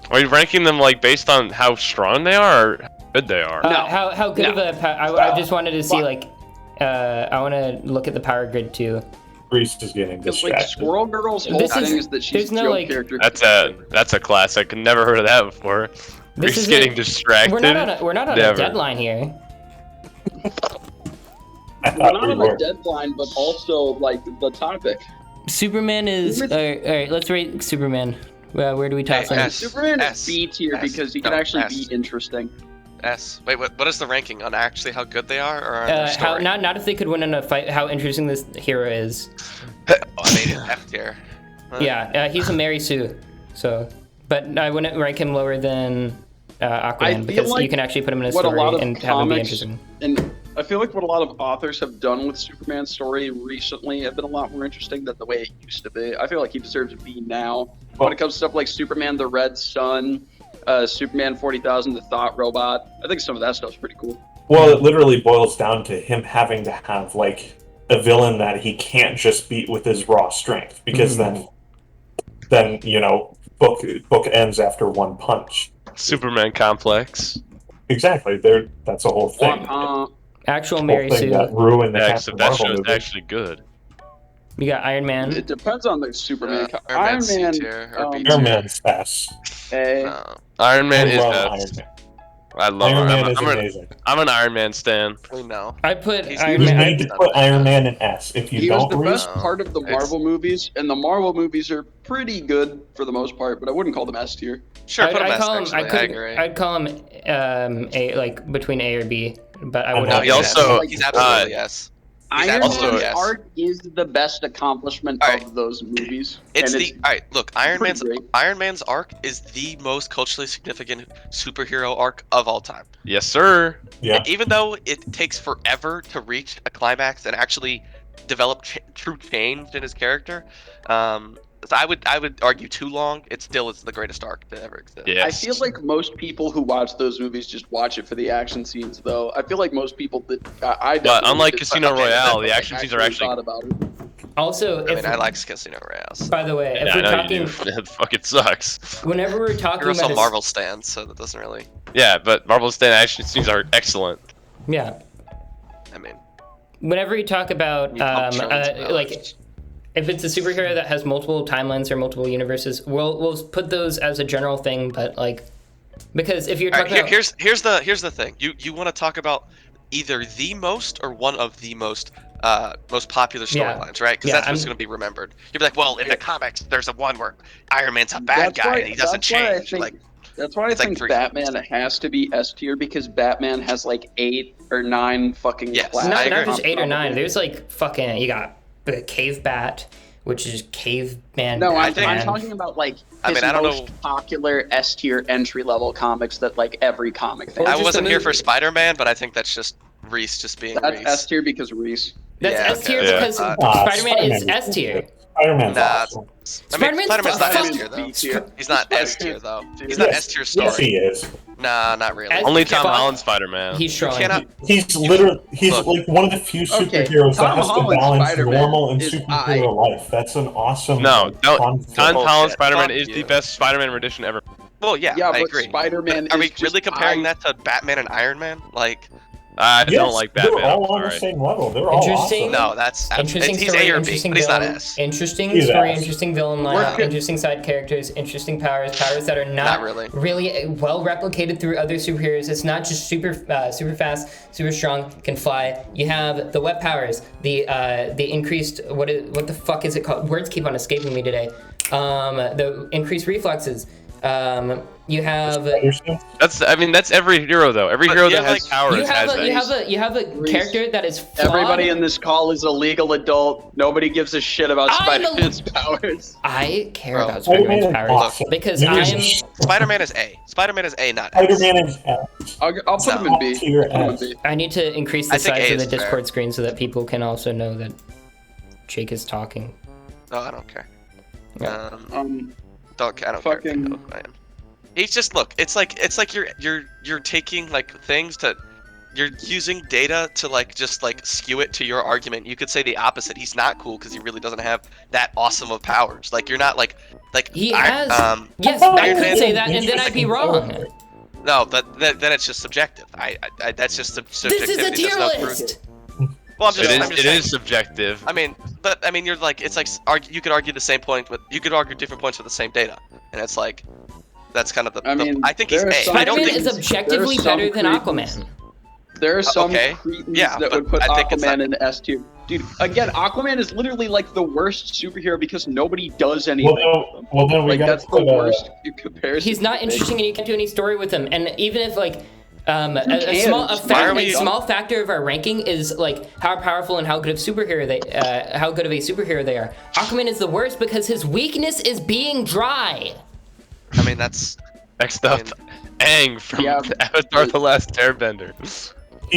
Are you ranking them like based on how strong they are or how good they are? No. How good No. of a I just wanted to see Fuck. like I want to look at the power grid too. Reese is getting Because like distracted. Squirrel Girl's whole This thing is- is that she's there's a no, joke like- character. That's a classic. Never heard of that before. This Reese is getting a- distracted. We're not on a Never. deadline here. I We're thought not we on were. a deadline, but also like the topic. Superman is all right. Let's rate Superman. Where do we toss Hey, him? S. Superman S. is B tier S. because he No, can actually S. be interesting. S. Wait, what is the ranking on actually how good they are, or on their How story? not if they could win in a fight. How interesting this hero is. Oh, I made it F tier. Yeah, he's a Mary Sue. So, but I wouldn't rank him lower than I Aquaman feel because like you can actually put him in a what a story lot of and have him be comics- interesting. And I feel like what a lot of authors have done with Superman's story recently have been a lot more interesting than the way it used to be. I feel like he deserves a B now. When it comes to stuff like Superman the Red Sun, Superman 40,000, the Thought Robot, I think some of that stuff's pretty cool. Well, it literally boils down to him having to have like a villain that he can't just beat with his raw strength, because then you know book ends after one punch. Superman complex. Exactly. That's a whole thing. Actual Whole Mary thing Sue. that ruined the Yeah, Captain except that Marvel show's movie. actually good. You got Iron Man. It depends on the Superman. Iron Iron Man C Man, tier or B um, tier? Iron Man's ass. A. No, Iron Man I is love best. Iron Man. I love Iron Man I'm, is I'm, an, amazing. I'm an Iron Man stan. we know. I put He's- Iron You Iron Man. need to put Iron Man in S. If you He was don't, the Reese, best part of the It's- Marvel movies, and the Marvel movies are pretty good for the most part, but I wouldn't call them S tier. Sure, put him I'd S, call him. actually. I agree. I'd call him A, like between A or B, but I I would. know, No, he also he's absolutely yes. He's Iron also- Man's yes. arc is the best accomplishment Alright. of those movies. It's and the alright. Look, pretty great. Iron Man's arc is the most culturally significant superhero arc of all time. Yes, sir. yeah, And even though it takes forever to reach a climax and actually develop true change in his character, so I would argue too long. It still is the greatest arc to ever exist. Yes. I feel like most people who watch those movies just watch it for the action scenes, though. I feel like most people that I But definitely unlike did, Casino okay, Royale, but the action scenes are actually. thought about it. Also, I if mean, I like Casino Royale. So. by the way, if Yeah, I we're know talking, you do. It fucking sucks. whenever we're talking You're also about Marvel stands, so that doesn't really. Yeah, but Marvel's stand action scenes are excellent. yeah, I mean, whenever you talk about you pump trillions of dollars. like if it's a superhero that has multiple timelines or multiple universes, we'll put those as a general thing, but like because if you're All right, talking about here's the thing. You want to talk about either the most or one of the most popular Yeah. storylines, right? Because Yeah, that's what's going to be remembered. You'll be like, well, in the comics, there's a one where Iron Man's a bad guy and he doesn't change. That's why I It's like think 3 Batman has to be S tier because Batman has like 8 or 9 fucking Yes, classic I Not agree. just 8 or 9. There's like fucking. You got the Cave Bat, which is Caveman. No, I'm Batman. talking about like I his mean, I don't most know. popular S tier entry level comics that like every comic fan. Or I just wasn't the here for movie. Spider-Man, but I think that's just Reese just being That's Reese. S tier because Reese. That's Yeah, S tier okay. because Yeah. Spider-Man is Spider-Man S tier. Spider-Man's Nah, awesome. Spider-Man's Spider-Man's not fucking- S tier though. B tier. He's not S tier though. He's not S tier story. Yes, he is. Nah, not really. S- Only you Tom can't- Holland Spider-Man. He's strong. cannot- He's literally Look. like one of the few Okay, superheroes Tom that has to Holland's balance Spider-Man normal and is superhero life. That's an awesome. No, like, don't- concept. Tom Bullshit. Holland Spider-Man Fuck is you. the best Spider-Man rendition ever. Well, yeah, Yeah, I but agree. Spider-Man But are we is really just comparing that to Batman and Iron Man? Like, I Yes, don't like Batman. They're all on I'm the sorry. same level. They're all Interesting. awesome. no, that's Interesting he's story, A or B, interesting but he's not villain, S. interesting He's story, S. interesting villain We're lineup, good. interesting side characters, interesting powers that are Not not, really. well replicated through other superheroes. It's not just super fast, super strong, can fly. You have the web powers, the increased what the fuck is it called? Words keep on escaping me today. The increased reflexes. You have. That's every hero though. Every But hero yeah, that has like- powers You have has that. you have a Reese. character that is flawed. Everybody in this call is a legal adult. Nobody gives a shit about I'm a- Spider-Man's powers. I care Bro. about Spider-Man Spider-Man's is powers awesome. because You're I'm. just- Spider-Man is A. Spider-Man is A, not S. Spider-Man is S. I'll put him in B. Top tier I'll put him in S. B. I need to increase the I think size A of the is fair. Discord screen so that people can also know that Jake is talking. No, I don't care. Yeah. I don't Fucking- care who I am. He's just look. It's like you're taking like things to. You're using data to like just like skew it to your argument. You could say the opposite. He's not cool because he really doesn't have that awesome of powers. Like you're not like He I- has. Yes, Oh, I Iron could Man say is that, and then I'd be wrong. no, then it's just subjective. I that's just This subjectivity. is a There's tier no proof. list. Well, I'm just, It I'm is. just It saying. is subjective. I mean, you're like it's like you could argue the same point with you could argue different points with the same data, and it's like that's kind of the. I mean, I think he's there are A. some- I don't Spider-Man think is objectively there are some better than cretins. Aquaman. There are some Okay, cretins yeah, that but would put I think it's Aquaman not- in S tier. Dude, again, Aquaman is literally like the worst superhero because nobody does anything. Well, then we Like gotta that's the put worst comparison. He's not interesting, and you can't do any story with him. And even if like. A can? small, Why are we- small factor of our ranking is like how powerful and how good of superhero how good of a superhero they are. Aquaman is the worst because his weakness is being dry. I mean, that's. Next up, Aang from Yeah. Avatar: The Last Airbender.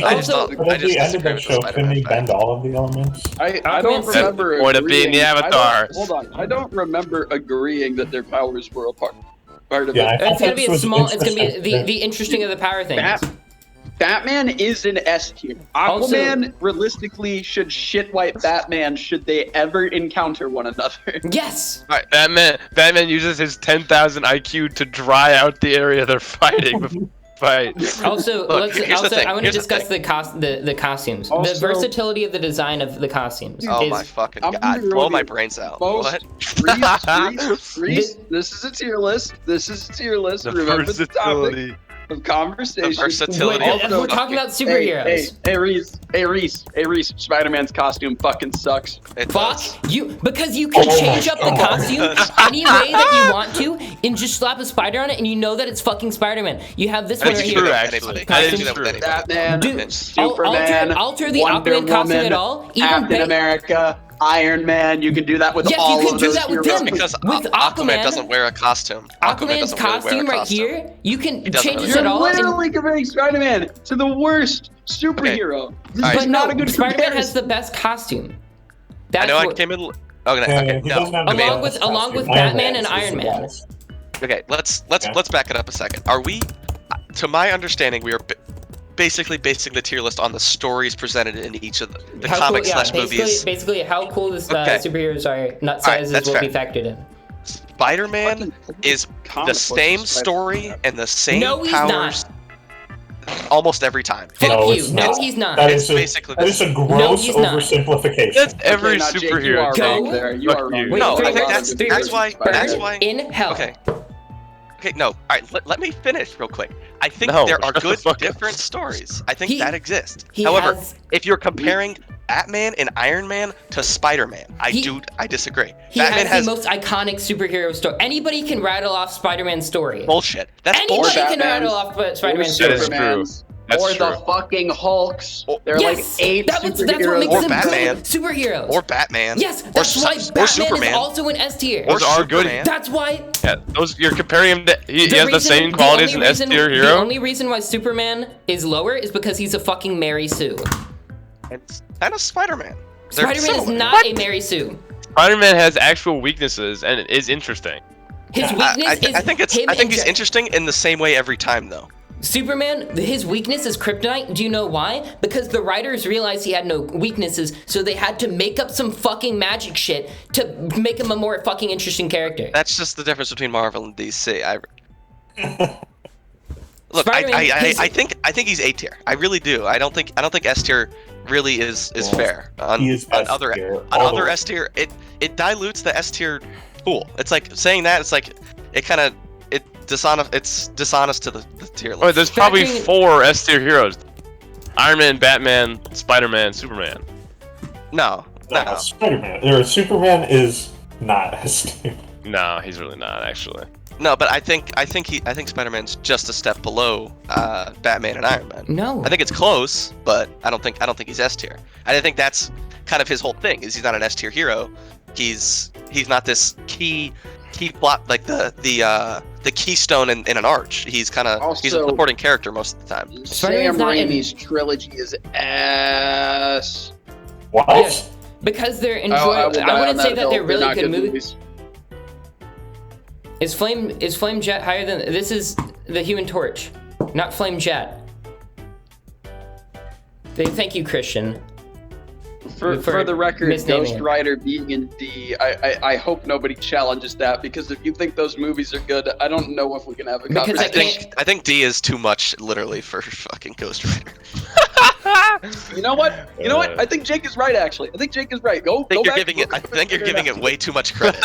I just Also- don't- But I at just the end of disagree the with show, the couldn't he Spider-Man bend all of the elements? I don't Aquaman's- remember. Point of being the agreeing- I don't- Avatar. Hold on, I don't remember agreeing that their powers were a part of Yeah, I it. thought It's gonna be this a was small. It's gonna be interesting. the interesting of the power things. Batman is an S tier. Also- Aquaman realistically should shitwipe Batman should they ever encounter one another. Yes. Alright, Batman uses his 10,000 IQ to dry out the area they're fighting before they fight. Also, Look, here's the thing, I want to here's the discuss the costumes. The Also- versatility of the design of the costumes Oh is my fucking I'm god! gonna be Blow real my with you. brains out. Most- What? Reese, this is a tier list. This is a tier list. The Remember the topic versatility. of conversation. The versatility Wait, of we're talking about superheroes. Hey Reese, Spider-Man's costume fucking sucks. It Fuck does. you, because you can Oh change my up the God. costume any way that you want to, and just slap a spider on it, and you know that it's fucking Spider-Man. You have this one That's right true, here. actually. I That didn't is do that with true. anybody. Batman, Dude, Superman, alter the Wonder Aquaman costume Woman, at all. Even Captain America, Iron Man. You can do that with Yes, all you can of do those that with heroes. them. Because With Aquaman Aquaman- doesn't wear a costume. Aquaman's doesn't really wear a costume right costume. here, you can doesn't change really this You're at all. and- literally comparing Spider-Man to the worst superhero. This Alright. is But not no, a good Spider-Man comparison. has the best costume. I That's know I what, came in. Okay, Yeah, okay, he no. doesn't have the Along best with costume. Batman and is Iron the Man. best. Okay, let's Yeah. back it up a second. Are we? To my understanding, we are basically basing the tier list on the stories presented in each of the how comics cool, slash movies. Basically, how cool the Okay. superheroes are, not Alright, sizes, that's will be fair. factored in. Spider-Man is Comic the books same is Spider-Man. story and the same No, he's powers almost every time. Fuck No, you. it's No, not. he's not. That It's is a, basically that the is a same. gross he's not. oversimplification. That's every Okay, now, Jake, you superhero. are Go. wrong there. You Fuck are wrong. you. There's No, a I think lot of that's good that's versions why of Spider-Man. that's why. In hell. Okay. Okay, no. All right, let me finish real quick. I think No, there are shut the good fuck up. different stories. I think He- that exists. he However, has- if you're comparing Batman and Iron Man to Spider-Man, I disagree. He Batman has the most iconic superhero story. Anybody can rattle off Spider-Man's story. bullshit. That's Anybody bullshit. can rattle off Spider-Man's That story. is true. Supermans, That's or true. the fucking Hulks. There are Yes, like 8 that's what superheroes. makes Or them Batman. good superheroes. Or Batman. Yes, Or that's why Batman Superman. is also an S tier. Or Those are good. Superman. That's why Yeah, those you're comparing him to. He has the reason- same qualities as only an S reason- tier The hero. only reason why Superman is lower is because he's a fucking Mary Sue. And a Spider-Man. They're Spider-Man is similar. not a Mary Sue. Spider-Man has actual weaknesses and it is interesting. His I, weakness I, is I think it's. him I think and he's Jack- interesting in the same way every time, though. Superman, his weakness is kryptonite. Do you know why? Because the writers realized he had no weaknesses, so they had to make up some fucking magic shit to make him a more fucking interesting character. That's just the difference between Marvel and DC. Look, Spider-Man, I think he's A tier. I really do. I don't think S tier really is Well, fair. On, he is on S other tier, on although- other S tier, it dilutes the S tier pool. It's like saying that. It's like it kind of it's dishonest to the tier list. Oh, there's probably Factoring- 4 S tier heroes: Iron Man, Batman, Spider-Man, Superman. No. Spider-Man or Superman is not S tier. No, he's really not actually. No, but I think Spider-Man's just a step below Batman and Iron Man. No. I think it's close, but I don't think he's S tier. I think that's kind of his whole thing. Is he's not an S tier hero. He's not this key plot like the keystone in an arch. He's kind of he's a Also- supporting character most of the time. Sam Spider-Man's not in- Raimi's trilogy is ass. What? Yes. Because they're I enjoyable. will die I on wouldn't say that hill. they're really not good movies. Is Flame Jet higher than this? Is the Human Torch, not Flame Jet. Thank you, Christian. For the record, misnaming Ghost it. Rider being in D, I hope nobody challenges that, because if you think those movies are good, I don't know if we can have a Because conversation. I think D is too much literally for fucking Ghost Rider. You know what? I think Jake is right. Actually, I think Jake is right. I think you're giving it way too much credit.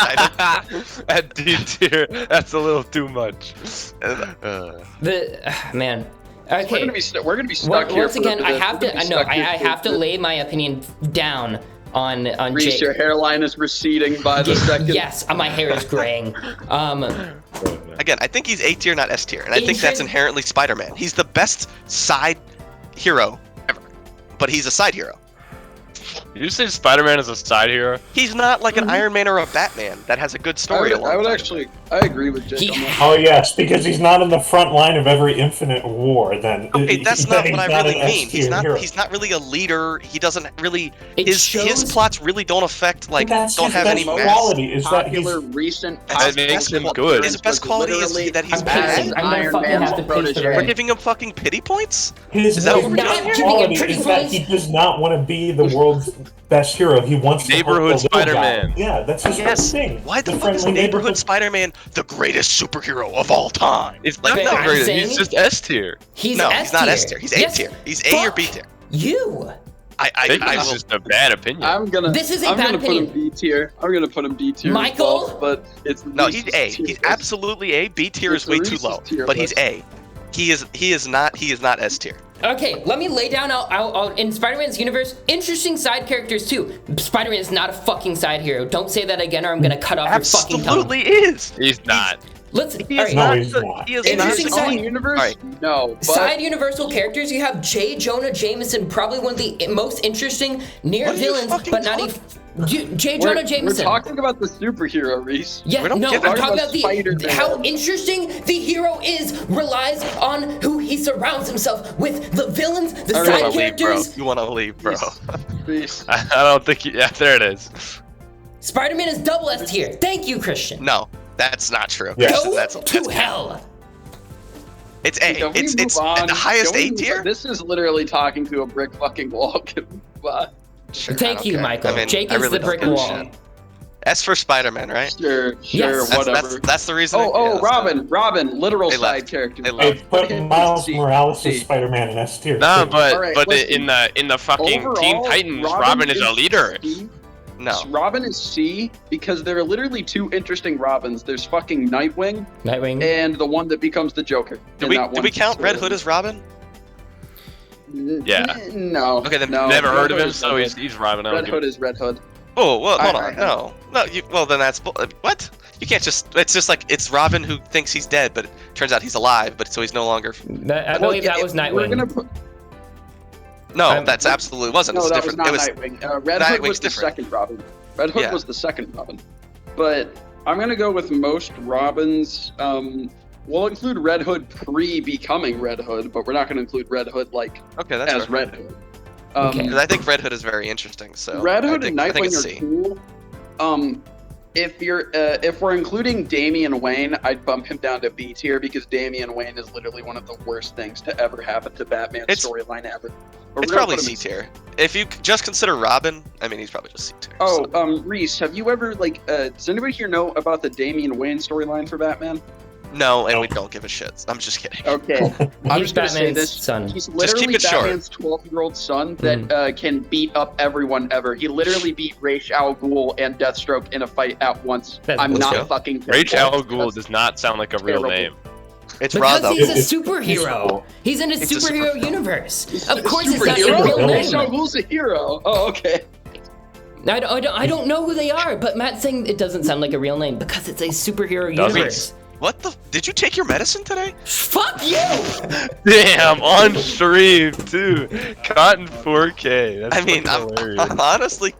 At D tier, that's a little too much. Man. We're Okay. gonna be stuck here. Once again, for I the- have we're to. gonna be No, stuck here I for have to the- lay my opinion down on Reese, Jake. your hairline is receding by the second. Yes, my hair is graying. Again, I think he's A tier, not S tier, and I think that's Intrin- inherently Spider-Man. He's the best side hero ever, but he's a side hero. You say Spider-Man is a side hero? He's not like an Iron Man or a Batman that has a good story. I would actually. I agree with Jake He- on that. Oh yes, because he's not in the front line of every Infinite War. Then Okay, that's not he's what I not really an mean. S-tier hero. He's not really a leader. He doesn't really. It His shows- plots really don't affect like That's don't his have best any quality. Is that he's Popular recent. That makes him good. His best quality is that he's I'm bad. pacing. I'm gonna Iron fucking Man's have to pace protege. the We're right. giving him fucking pity points. his Is that best what we're not doing here? giving him quality pretty is that points? he does not want to be the world's best hero. He wants to help Neighborhood the little guy. Spider-Man. Yeah, that's his Yes. thing. Why the fuck friendly is Neighborhood Spider-Man the greatest superhero of all time? It's Like, not no, that I'm great. saying- He's just S tier. He's no, S he's not tier. S tier. He's A Yes, tier. He's A or fuck B tier. You. I think I it's will. just a bad opinion. I'm gonna. This is a I'm bad gonna put him opinion. B tier. I'm gonna put him B tier. as Michael? well, but it's No, he's Reese's A. tier He's list. absolutely A. B tier It's is way too Reese's low, tier but he's list. A. He is not S tier. Okay, let me lay down. I'll in Spider-Man's universe, interesting side characters too. Spider-Man is not a fucking side hero. Don't say that again, or I'm gonna cut off your fucking tongue. Absolutely is. He's not. Let's. He all is right. No, not. he's not. He is In not. his Interesting own side- universe, Alright. no. But Side universal characters, you have J. Jonah Jameson, probably one of the most interesting near What are you villains, fucking but not talking- even. J. we're, Jonah Jameson. we're talking about the superhero, Reese. Yeah, We don't no, give I'm a- talking about Spider-Man. how interesting the hero is relies on who he surrounds himself with. The villains, the I You side wanna leave, bro. characters. You wanna leave, bro. Reese. I don't think. Yeah, there it is. Spider-Man is double S tier. Thank you, Christian. No, that's not true. Yeah. Go That's to hell. It's A. Can we It's move on? at the highest Can we A move tier. on? This is literally talking to a brick fucking wall. Can we move on? Sure, I Thank don't you, care. Michael. I mean, Jake I is really the don't brick give a wall. shit. S for Spider-Man, right? Sure, Yes. whatever. That's the reason. Oh, Robin, literal They side left. character. They They left. put Miles See, Morales as see. Spider-Man in S tier. No, too. but Alright, but listen. in the fucking Teen Overall, Titans, Robin is a leader. C. No. Robin is C because there are literally two interesting Robins. There's fucking Nightwing Nightwing. and the one that becomes the Joker. Do we count Red Hood as Robin? Yeah. No. Okay, then no. Never heard of Red him, Hood so is he's Robin. I Red don't give Hood is Red Hood. Oh, well, hold I- on. No. Well, then that's what? You can't just. It's just like it's Robin who thinks he's dead, but it turns out he's alive. But so he's no longer. I believe that was We're Nightwing. gonna put. No, that's absolutely wasn't. No, It's that was different. not It was. Nightwing. Red Hood Nightwing's was the different. second Robin. Red Hood Yeah. was the second Robin. But I'm gonna go with most Robins. We'll include Red Hood pre-becoming Red Hood, but we're not gonna include Red Hood like Okay, that's as fair. Red Hood. Okay. Because I think Red Hood is very interesting. So Red Hood I and think Nightwing it's are C. cool. If we're including Damian Wayne, I'd bump him down to B tier because Damian Wayne is literally one of the worst things to ever happen to Batman's It's- storyline ever. But It's we're gonna probably put him C in tier. If you just consider Robin, I mean, he's probably just C tier. Oh, so. Reese, have you ever does anybody here know about the Damian Wayne storyline for Batman? No, and we don't give a shit. I'm just kidding. Okay, I'm He's just gonna say Batman's this. son. He's keep literally it short. Batman's 12-year-old son that can beat up everyone ever. He literally beat Ra's al Ghul and Deathstroke in a fight at once. That's I'm bullshit. not fucking kidding. Rach Al Ghul That's- does not sound like a real terrible. name. It's Because Rob. he's a It's- superhero. He's in a It's a superhero superhero. universe. Of course, it's not a Superhero? real Ra's al name. Ghul's a hero. Oh, okay. I don't know who they are, but Matt's saying it doesn't sound like a real name because it's a superhero Doesn't. universe. What the? Did you take your medicine today? Fuck you! Damn, on stream too. Cotton 4K. That's I mean, fucking hilarious. I'm honestly,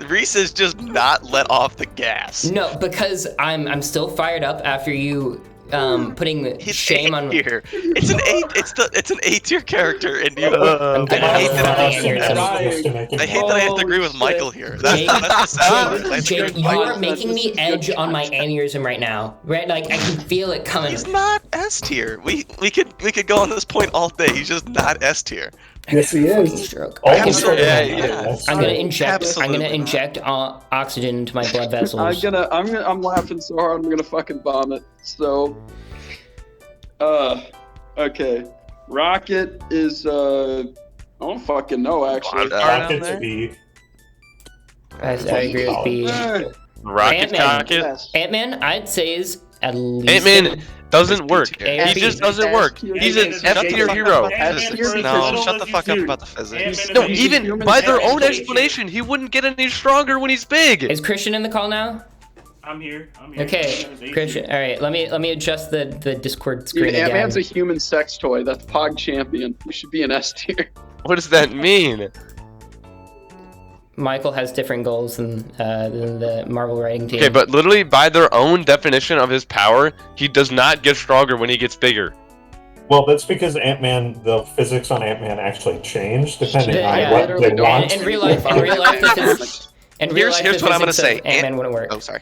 Reese is just not let off the gas. No, because I'm still fired up after you putting He's shame A on. tier. It's an A. It's an A tier character, and you. I'm I hate that I gonna I hate that I have to agree with Holy Michael here. That's, Jake, that's the sad part. I have to agree Jake, with you Michael. are making me edge on my aneurysm right now. Right, like I can feel it coming. He's not S tier. We could go on this point all day. He's just not S tier. Yes, he Fucking is. stroke. Almost Yeah, everyone yeah. has. I'm gonna inject. Absolutely not. Oxygen into my blood vessels. I'm laughing so hard I'm gonna fucking vomit. So, okay, Rocket is I don't fucking know actually. Rocket's B. I agree with B. Rocket Ant-Man. Cocket. Yes. Ant-Man, I'd say is at least. Ant-Man doesn't work. A He B. just doesn't work. He's an Shut F the tier fuck hero. up. No, shut the fuck up about the physics. No, He's a even human by their being. own explanation, he wouldn't get any stronger when he's big. Is Christian in the call now? I'm here. Okay, Christian. All right, let me adjust the Discord screen Dude, again. Ant-Man's a human sex toy. That's Pog Champion. We should be an S tier. What does that mean? Michael has different goals than the Marvel writing team. Okay, but literally by their own definition of his power, he does not get stronger when he gets bigger. Well, that's because Ant-Man, the physics on Ant-Man actually changed depending Yeah, on yeah. what Literally they don't. want. in real life, Here's what I'm gonna say. Ant-Man wouldn't work. Oh, sorry.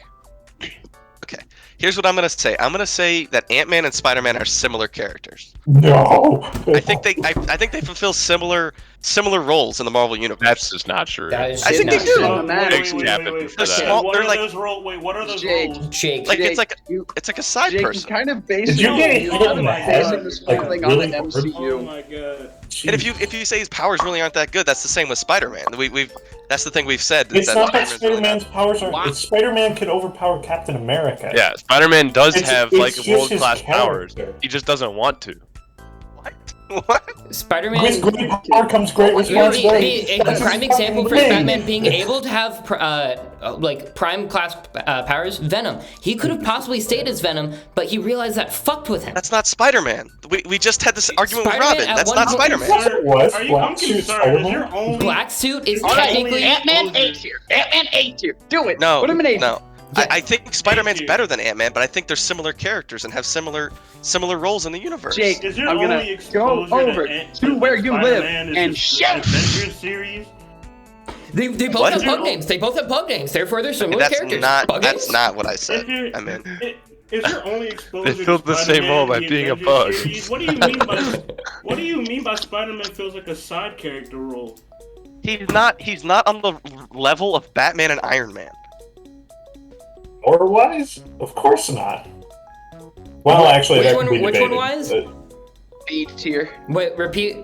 Okay. Here's what I'm gonna say. I'm gonna say that Ant-Man and Spider-Man are similar characters. No. I think they fulfill similar roles in the Marvel universe. That's just not true. That is I think they not do. true. Thanks, Captain, for They're that. small- What they're are like- those roles? Wait, what are those Jake. roles? Jake, Like Jake, it's like you, it's like a side Jake, you person. kind of based Did you get you hit kind in of the head? basing this whole Like, thing really on the hard? Oh MCU. my god. And if you say his powers really aren't that good, that's the same with Spider-Man. We've that's the thing we've said. It's not that Spider-Man's really Spider-Man's powers are. Wow. It's Spider-Man could overpower Captain America. Yeah, Spider-Man does It's- have it's like just world-class his powers. character. He just doesn't want to. What? What? Spider-Man. With great power comes great You know, responsibility. a That's prime his example for fucking Batman thing. being able to have like prime class powers. Venom. He could have possibly stayed as Venom, but he realized that fucked with him. That's not Spider-Man. We just had this argument with Spider-Man Robin. at That's one not point- Spider-Man. Yes, it was. Are you? Black I'm suit confused. Sorry, Spider-Man. is your only Black suit is Alright, technically. Ant-Man A tier. Ant-Man A tier. Do it. No, Put him in A. no. Yeah. I think Spider-Man's Thank you. better than Ant-Man, but I think they're similar characters and have similar roles in the universe. Jake, Is your I'm gonna only go exposure over Ant- to where you live Spider-Man is and just shout. the Avengers series? They both What? have pug names. They both have pug names. Therefore, they're similar That's characters. not Pug that's names? not what I Is said. your, I mean, is your only exposure They filled to the same Spider-Man role by in the being a Avengers bug. series? What do you mean by what do you mean by Spider-Man feels like a side character role? he's not on the level of Batman and Iron Man. Or wise? Of course not. Well, actually, Which that one- could be which one debated, wise? but B tier. Wait, repeat.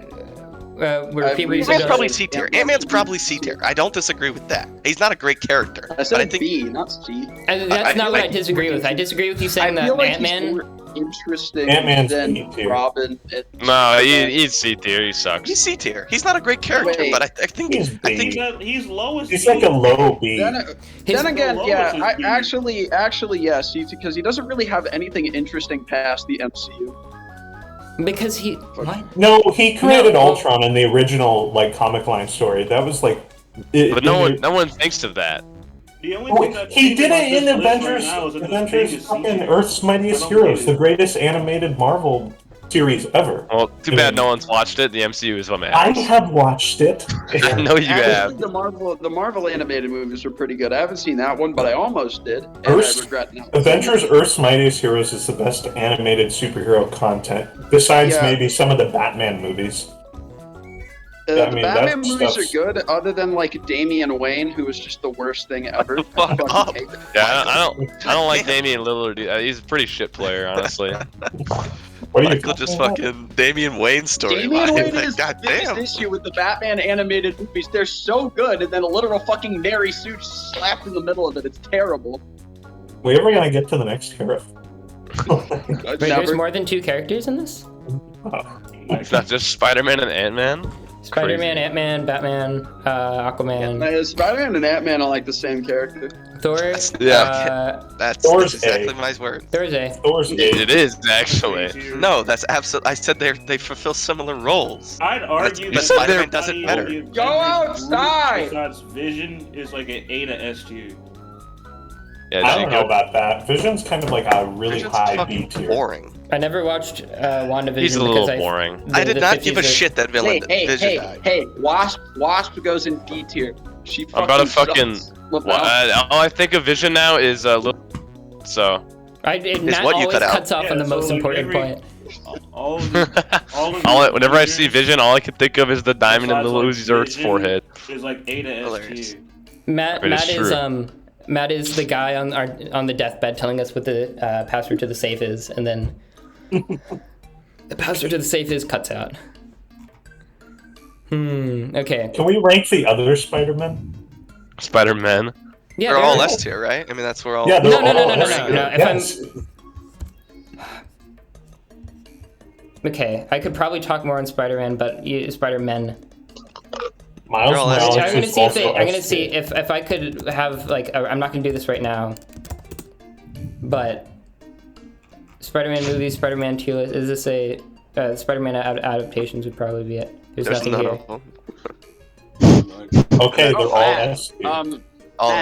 repeat what you Ant-Man's said. probably Josh. C tier. Ant-Man's probably C tier. I don't disagree with that. He's not a great character. I said but I think B, not C. That's I not feel what I like- disagree with. I disagree with you saying I that feel like Ant-Man. he's more interesting Ant-Man's than B tier. Robin. No, he's C tier. He sucks. he's C tier. He's not a great character, Wait. but I think He's I think B. He's lowest. He's like a low B. His- Then again, lowest yeah, is I B. actually, yes, because he doesn't really have anything interesting past the MCU. Because he what? No, he created No. Ultron in the original like comic line story. That was like. But no one thinks of that. The only thing that He did about it in this list Avengers. right now is that this Avengers, thing is fucking C-tier. Earth's Mightiest I don't Heroes, get the it. greatest animated Marvel series ever. Well, too bad no one's watched it. The MCU is what I matters. have watched it. I know you Actually, have. the Marvel animated movies are pretty good. I haven't seen that one, but I almost did, and Earth's- I regret now. Avengers Earth's Mightiest Heroes is the best animated superhero content, besides Yeah. maybe some of the Batman movies. I The mean, Batman that movies stuff's- are good, other than like Damian Wayne, who was just the worst thing ever. the fuck I fucking up. hate it. Yeah, I don't like Damian Lillard. He's a pretty shit player, honestly. What are you Michael just talking about? fucking Damian Wayne Damian storyline. Wayne Like, is God the biggest damn. issue with the Batman animated movies. They're so good, and then a literal fucking Mary Sue slapped in the middle of it. It's terrible. We ever gonna get to the next hero? Wait, there's more than 2 characters in this? It's not just Spider-Man and Ant-Man. Spider-Man, Crazy. Ant-Man, Batman, Aquaman, Spider-Man and Ant-Man are like the same character. Thor. Yeah. That's Thor's exactly A. my words. There is a. Thor's It is actually. No, that's absolute. I said they fulfill similar roles. I'd argue But that Spider-Man does it better. everybody Go outside! Besides Vision is like an A to S tier. Yeah, I don't know Jacob. about that. Vision's kind of like a really Vision's high B fucking tier. boring. I never watched WandaVision He's a because little boring. I did not 50s give a are- shit that villain Hey, Vision died. hey, Wasp goes in D tier. She I'm about to fucking fucking- sucks. Look Well, out. all I think of Vision now is Lil. So. Matt what you always cut out. cuts off Yeah, on the so, most like, important every- point. All of the, Whenever I see Vision, all I can think of is the diamond in Besides, Lil like, Uzi Vert's Vision forehead. is like A to S Hilarious. tier. Matt It is true. is the guy on the deathbed telling us what the password to the safe is, and then the password to the safe is cuts out. Okay. Can we rank the other Spider-Man? Spider-Man. Yeah. They're all they're- S tier, right? I mean, that's where all. Yeah, they're No, no, no, all no, no, S no, tier. no. If Yes. Okay, I could probably talk more on Spider-Man, but Spider-Man. Miles They're all S Morales tier. I'm gonna is see if also I'm gonna S see tier. if I could have like I'm not gonna do this right now, but Spider-Man movies, Spider-Man tier list. Is this a Spider-Man adaptations would probably be it. There's nothing none here. of them. Okay, they're Oh, all Matt, S tier. All Matt,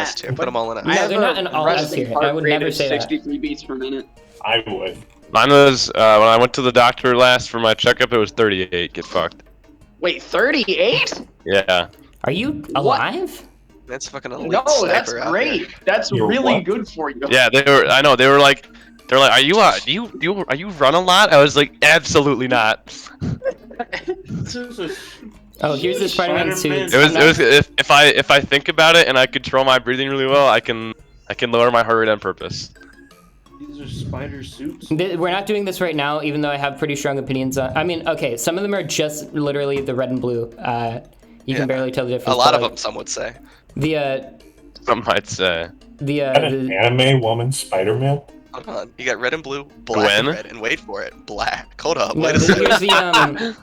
S tier. Put them all in No, it. they're not an all S tier. I would never say that. 63 beats per minute. I would. Mine was when I went to the doctor last for my checkup. It was 38. Get fucked. Wait, 38? Yeah. Are you alive? That's fucking elite No, that's sniper out great. there. That's You're really what? good for you. Yeah, they were. I know they were like, are you are you run a lot? I was like, absolutely not. This is a Oh, here's the Spider-Man suit. It was if I think about it and I control my breathing really well, I can lower my heart rate on purpose. These are spider suits. We're not doing this right now, even though I have pretty strong opinions on. I mean, okay, some of them are just literally the red and blue. You Yeah. can barely tell the difference. A lot but, of like, them, some would say. The Some might say. An anime woman Spider-Man? Hold on. You got red and blue, black and Gwen? red, and wait for it, black. Hold up. no, Wait a here's second. the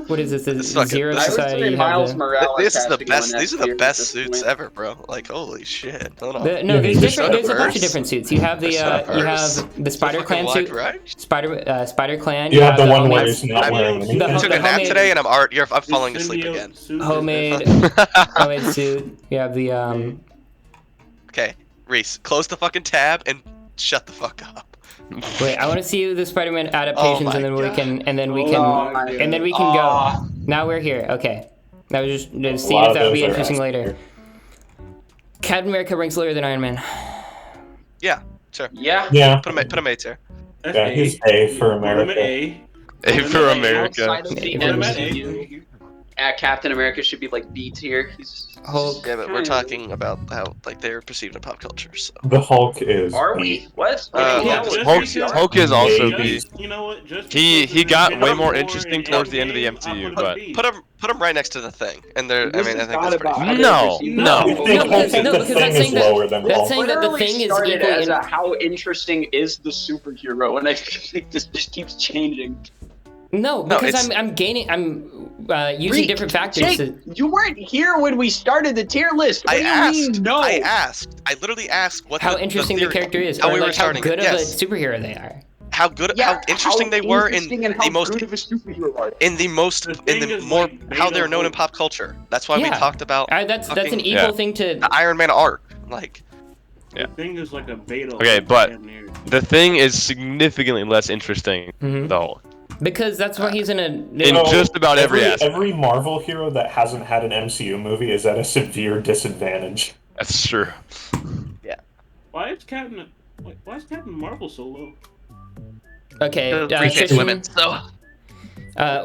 what is this? This The fucking- Zero I I would Society. say you have Miles the- Morales. This is has the to go in best. S These are tier the at best this suits point. ever, bro. Like holy shit. Hold on. No, Yeah, there's he's different. There's a bunch of diverse. different suits. You have the They're you diverse. have the Spider Clan Fucking suit. wide variety. Spider Clan. You have the one homemade- where he's not I'm- wearing anything. I took a nap homemade- today and I'm falling asleep Symbiote again. suit is homemade homemade suit. You have the Okay, Reese, close the fucking tab and shut the fuck up. Wait, I want to see the Spider-Man adaptations, my and then we God. can Oh my and then we can go. Now we're here. Okay. Now we're just A see lot if of that would be those are interesting S later. tier. Captain America ranks lower than Iron Man. Yeah, sure. Yeah. Yeah, Put him A tier. That's yeah, he's A for Put him at America. A. A for America. Outside of the Put him at MCU, Captain America should be like B tier. He's Hulk. Yeah, but we're talking about how like they're perceived in pop culture. So The Hulk is. Are B. we? What? Yeah, just Hulk is also Maybe. B. You know what? Just He because got there's way been more more interesting in towards the end of the Endgame, MCU, I'll but B. put them right next to the Thing, and they're. I This mean, I is think not that's pretty. about Good. other No, issues. no. I think No, Hulk because- is no, the because Thing that's is saying that- lower than that's Hulk. saying that the Literally Thing is started equally as in- how interesting is the superhero, and I feel like this just keeps changing. No, No, because it's- I'm using Reek, different factors. Jake, to, you weren't here when we started the tier list. What I do you asked. mean, no? I asked. I literally asked what how the interesting the theory- character is, how or we were like how starting. good of Yes. a superhero they are. How good, Yeah, how interesting they were in interesting and how the most good of a superhero are. in the most The in thing the is, more like, how Beta they're known in Hulk- pop culture. That's why we Yeah. talked about That's an fucking- equal Yeah. thing to. the Iron Man arc. Like The Thing is like a beta. Okay, Hulk, but- damn near. The Thing is significantly less interesting Mhm. than Hulk. Because that's why he's in a. In No, just about every aspect. Every Marvel hero that hasn't had an MCU movie is at a severe disadvantage. That's true. Why is Captain Marvel so low? Okay, appreciate Tristan, women. So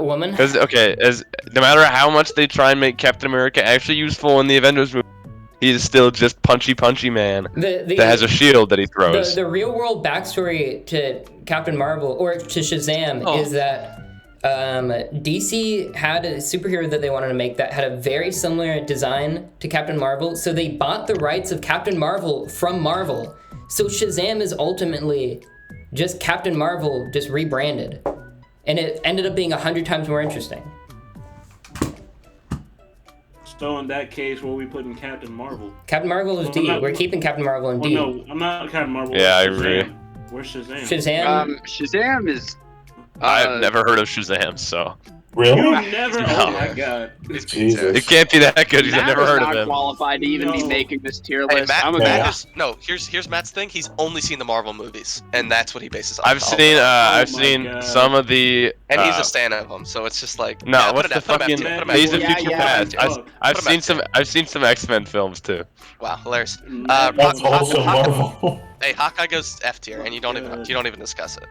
woman. Because as no matter how much they try and make Captain America actually useful in the Avengers movie, he is still just punchy man The that has a shield that he throws. the real world backstory to Captain Marvel or to Shazam Oh. is that DC had a superhero that they wanted to make that had a very similar design to Captain Marvel, so they bought the rights of Captain Marvel from Marvel. So Shazam is ultimately just Captain Marvel, just rebranded, and it ended up being 100 times more interesting. So in that case, where we putting Captain Marvel? Captain Marvel is Well, D. I'm not- We're keeping Captain Marvel in Well, D. no, I'm not Captain Marvel. Yeah, I Shazam. agree. Where's Shazam? Shazam. Shazam is. I've never heard of Shazam, so Really? You've never. No. Oh my god. Jesus. it can't be that good because I've Matt never is heard not of him. qualified to even be No. making this tier hey, list. Matt, I'm a Yeah. Matt is no. Here's Matt's thing. He's only seen the Marvel movies, and that's what he bases off. I've of. seen I've my seen God. some of the and he's uh, a stan of them. So it's just like no, yeah, what's the put him at fucking two, put him at Days two. of Yeah, Future yeah, Past? yeah. I've Put 'em seen at I've seen some X-Men films too. Wow, hilarious. That's also Marvel. Hey, Hawkeye goes F tier, and you don't even discuss it.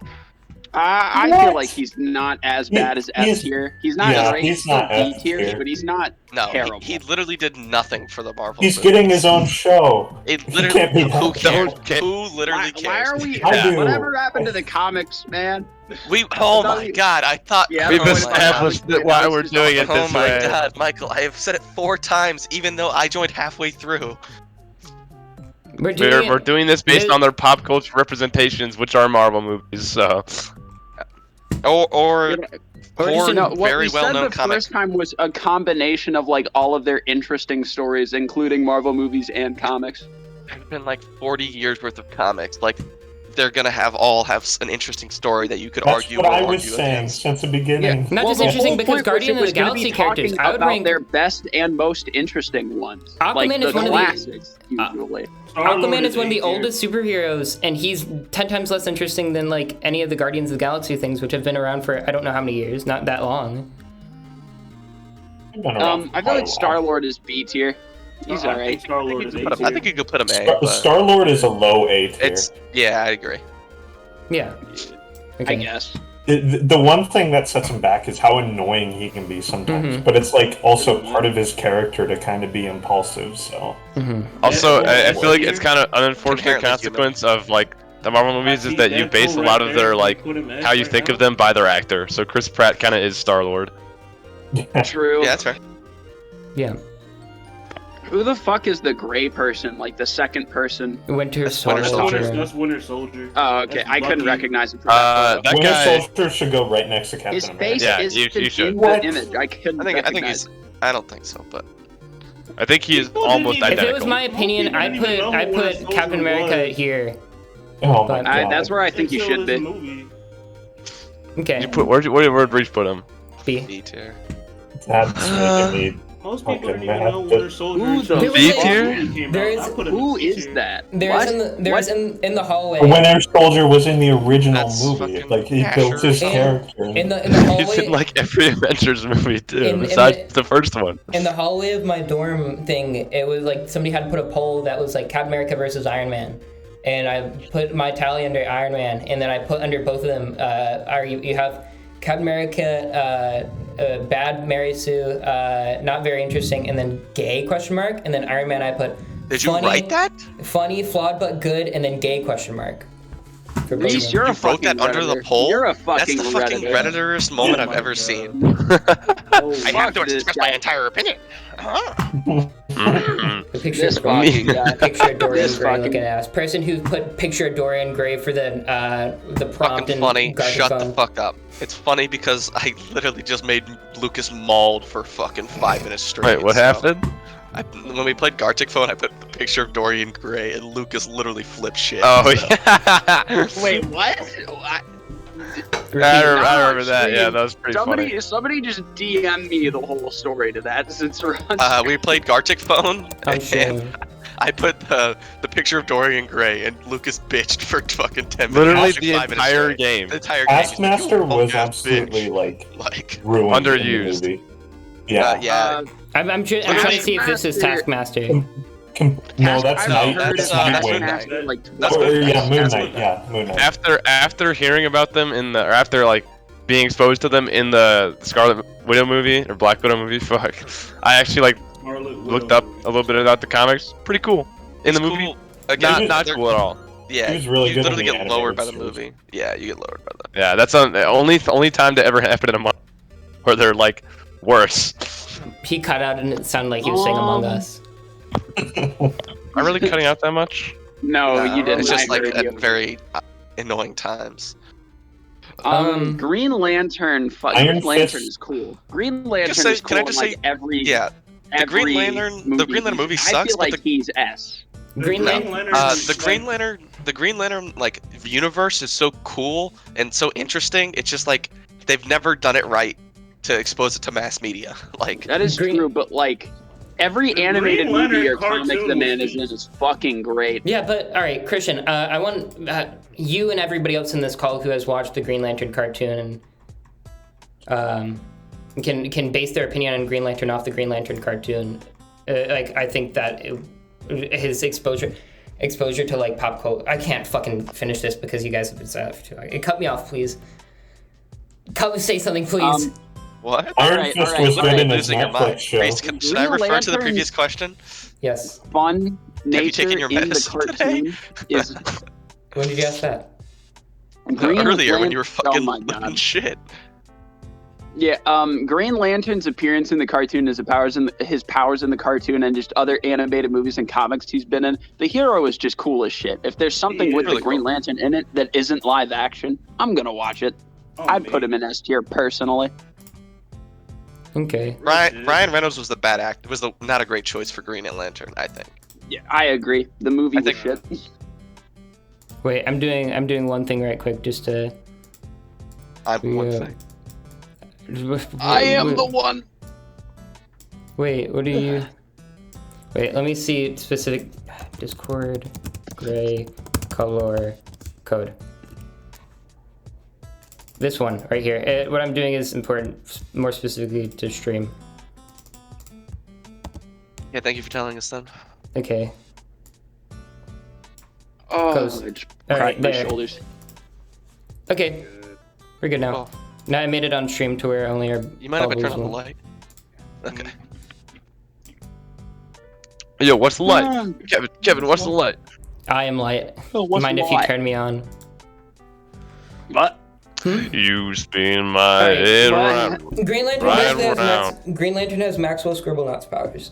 I What? feel like he's not as bad as F He's- tier. He's not yeah, great. he's not B F tier, tier. but he's not No, terrible. he literally did nothing for the Marvel. He's movies. getting his own show. It He literally. can't be Who that cares? bad. Who literally Why cares? are we? I do. Whatever happened to the comics, man? We. Oh my God! I thought. Yeah, We've oh my established God. that why we're doing it Oh this my way. God, Michael! I have said it 4 times, even though I joined halfway through. We're doing We're doing this based on their pop culture representations, which are Marvel movies. So Or Or just No, what very we said well-known the comic. first time was a combination of like all of their interesting stories, including Marvel movies and comics. There's been like 40 years worth of comics. Like, they're gonna all have an interesting story that you could That's argue what or I argue was saying against. since the beginning. Not just the interesting whole because point Guardian of was the it was gonna be Galaxy characters, talking I would about rank their best and most interesting ones. Aquaman like is the one of the- classics, usually. Star-Lord Aquaman is one of the A tier. oldest superheroes, and he's 10 times less interesting than like any of the Guardians of the Galaxy things, which have been around for I don't know how many years, not that long. I feel like Star Lord is B tier. He's I alright. think Star-Lord is A I think tier. you could put him A. But Star Lord is a low A tier. it's yeah, I agree. Yeah. I Okay. guess. The one thing that sets him back is how annoying he can be sometimes. Mhm. But it's like also part of his character to kind of be impulsive. So also, Yeah, I feel like it's kind of an unfortunate Inherently consequence of like the Marvel movies is that you base a lot of their like how you think of them by their actor. So Chris Pratt kind of is Star Lord. True. Yeah, that's fair. Yeah. Who the fuck is the gray person? Like the second person? Winter That's Winter Soldier. Soldier. That's Winter Soldier. Oh, okay. That's I couldn't Bucky. recognize him from that photo. That Winter guy. Soldier should go right next to Captain His America. face Yeah, is you should. in What? the image. I couldn't I think recognize he's. I don't think so, but I think he is People almost didn't even- If it was identical. my opinion, People I didn't even know put who Winter Soldier Captain America was. here. Oh my But- god. That's where I think you Until should this be. movie. Okay. You put where'd Reach put him? B. B tier. That's making me. Most people Okay, didn't even man. know Winter Soldier. Who until the the fuck? movie came There out. is- I put him Who in C is tier. that? There's What? in the hallway. Winter Soldier was in the original That's movie. fucking Like he Asher built his or character. in the He's hallway in like every Avengers movie too, In besides the first one. in the hallway of my dorm thing, it was like somebody had put a poll that was like Captain America versus Iron Man, and I put my tally under Iron Man, and then I put under both of them. You have Captain America bad Mary Sue, not very interesting, and then gay question mark, and then Iron Man I put Did you funny, write that? funny, flawed but good, and then gay question mark. For both of Reese, them. you're a You wrote fucking that under the Redditor. poll? You're a That's fucking the fucking Redditor. Redditorest moment Oh I've my ever God. seen. Oh, I have to fuck this express guy. my entire opinion. The picture This of Dorian, fucking guy. picture of Dorian This Gray fucking- looking ass. Person who put picture of Dorian Gray for the prompt Fucking and funny. Garden Shut phone. the fuck up. It's funny because I literally just made Lucas mauled for fucking 5 minutes straight. Wait, what so happened? when we played Gartic Phone, I put the picture of Dorian Gray, and Lucas literally flipped shit. Oh so. yeah. Wait, what? I remember that. Yeah, that was pretty funny. Somebody just DM me the whole story to that since we're on. We played Gartic Phone, I'm and sure. I put the picture of Dorian Gray, and Lucas bitched for fucking 10 minutes. Literally like the 5 minutes entire straight. game. The entire game. He's like, Taskmaster "You was punk-ass absolutely bitch." like like, ruined Underused. in the movie. Yeah. yeah. I'm trying to see if this is Taskmaster. No, that's I've Night. heard That's that's Nightwing. Moon Knight. Taskmaster, like, That's Or, Moon Knight. yeah, Moon That's Knight. Moon Knight. Yeah, Moon Knight. After hearing about them in the, or after like being exposed to them in the Scarlet Widow movie or Black Widow movie, fuck, I actually like Scarlet looked Widow up movie. a little bit about the comics. Pretty cool in It's the movie. cool. Again, Not they're- cool at all. Yeah, He was really you good in literally the get lowered by the animated movie. Yeah, you get lowered by the. Yeah, that's the only time to ever happen in a month where they're like worse. He cut out and it sounded like he was saying Among Us. Am I really cutting out that much? No, Nah, you didn't. It's just I like heard at you. very annoying times. Green Lantern. Iron Green Lantern Fist. is cool. Green Lantern say- is can I cool just in, like, say- every. Yeah, the Green every Lantern- the Green Lantern movie I sucks, feel but like the- he's S. Green Lantern. The Green Lantern like universe is so cool and so interesting. It's just like they've never done it right to expose it to mass media. Like That is Green- true, but like every The animated Green Lantern movie or comic cartoon the man was- is in is fucking great. Yeah, but all right, Christian. I want you and everybody else in this call who has watched the Green Lantern cartoon and can base their opinion on Green Lantern off the Green Lantern cartoon. Like I think that his exposure to like pop culture. I can't fucking finish this because you guys have been silent for too long. Cut me off, please. Say something, please. what? Iron Alright, Fist alright, was good alright. in his Losing your Netflix mind. show. Reese, should I Green refer to the Lantern- previous question? Yes. Fun nature taken your in the medicine cartoon is When did you ask that? Green Earlier when you were Lantern- fucking oh my looking God. shit. Yeah, Green Lantern's appearance in the cartoon is his powers in the cartoon and just other animated movies and comics he's been in. The hero is just cool as shit. If there's something Yeah, with really the Green cool. Lantern in it that isn't live action, I'm gonna watch it. Oh, I'd man. put him in S tier personally. Okay. Ryan Reynolds was the bad act. Was not a great choice for Green Lantern, I think. Yeah, I agree. The movie I was think- shit. Wait, I'm doing one thing right quick just to. I'm one Yeah. thing. I am the one. Wait, what do you? Wait, let me see specific. Discord, gray, color, code. This one right here. What I'm doing is important, more specifically to stream. Yeah, thank you for telling us then. Okay. Oh, Close. I just All cracked right, my there. shoulders. Okay. We're good now. Cool. Now I made it on stream to where only our. You mind if I turn on the followers will- light? Okay. Yo, what's the light? Kevin, what's the light? I am light. Oh, what's Mind if light? you turn me on? What? You spin my Alright, head what? around. Green Lantern Right basically has around. Green Lantern has Maxwell Scribblenauts powers.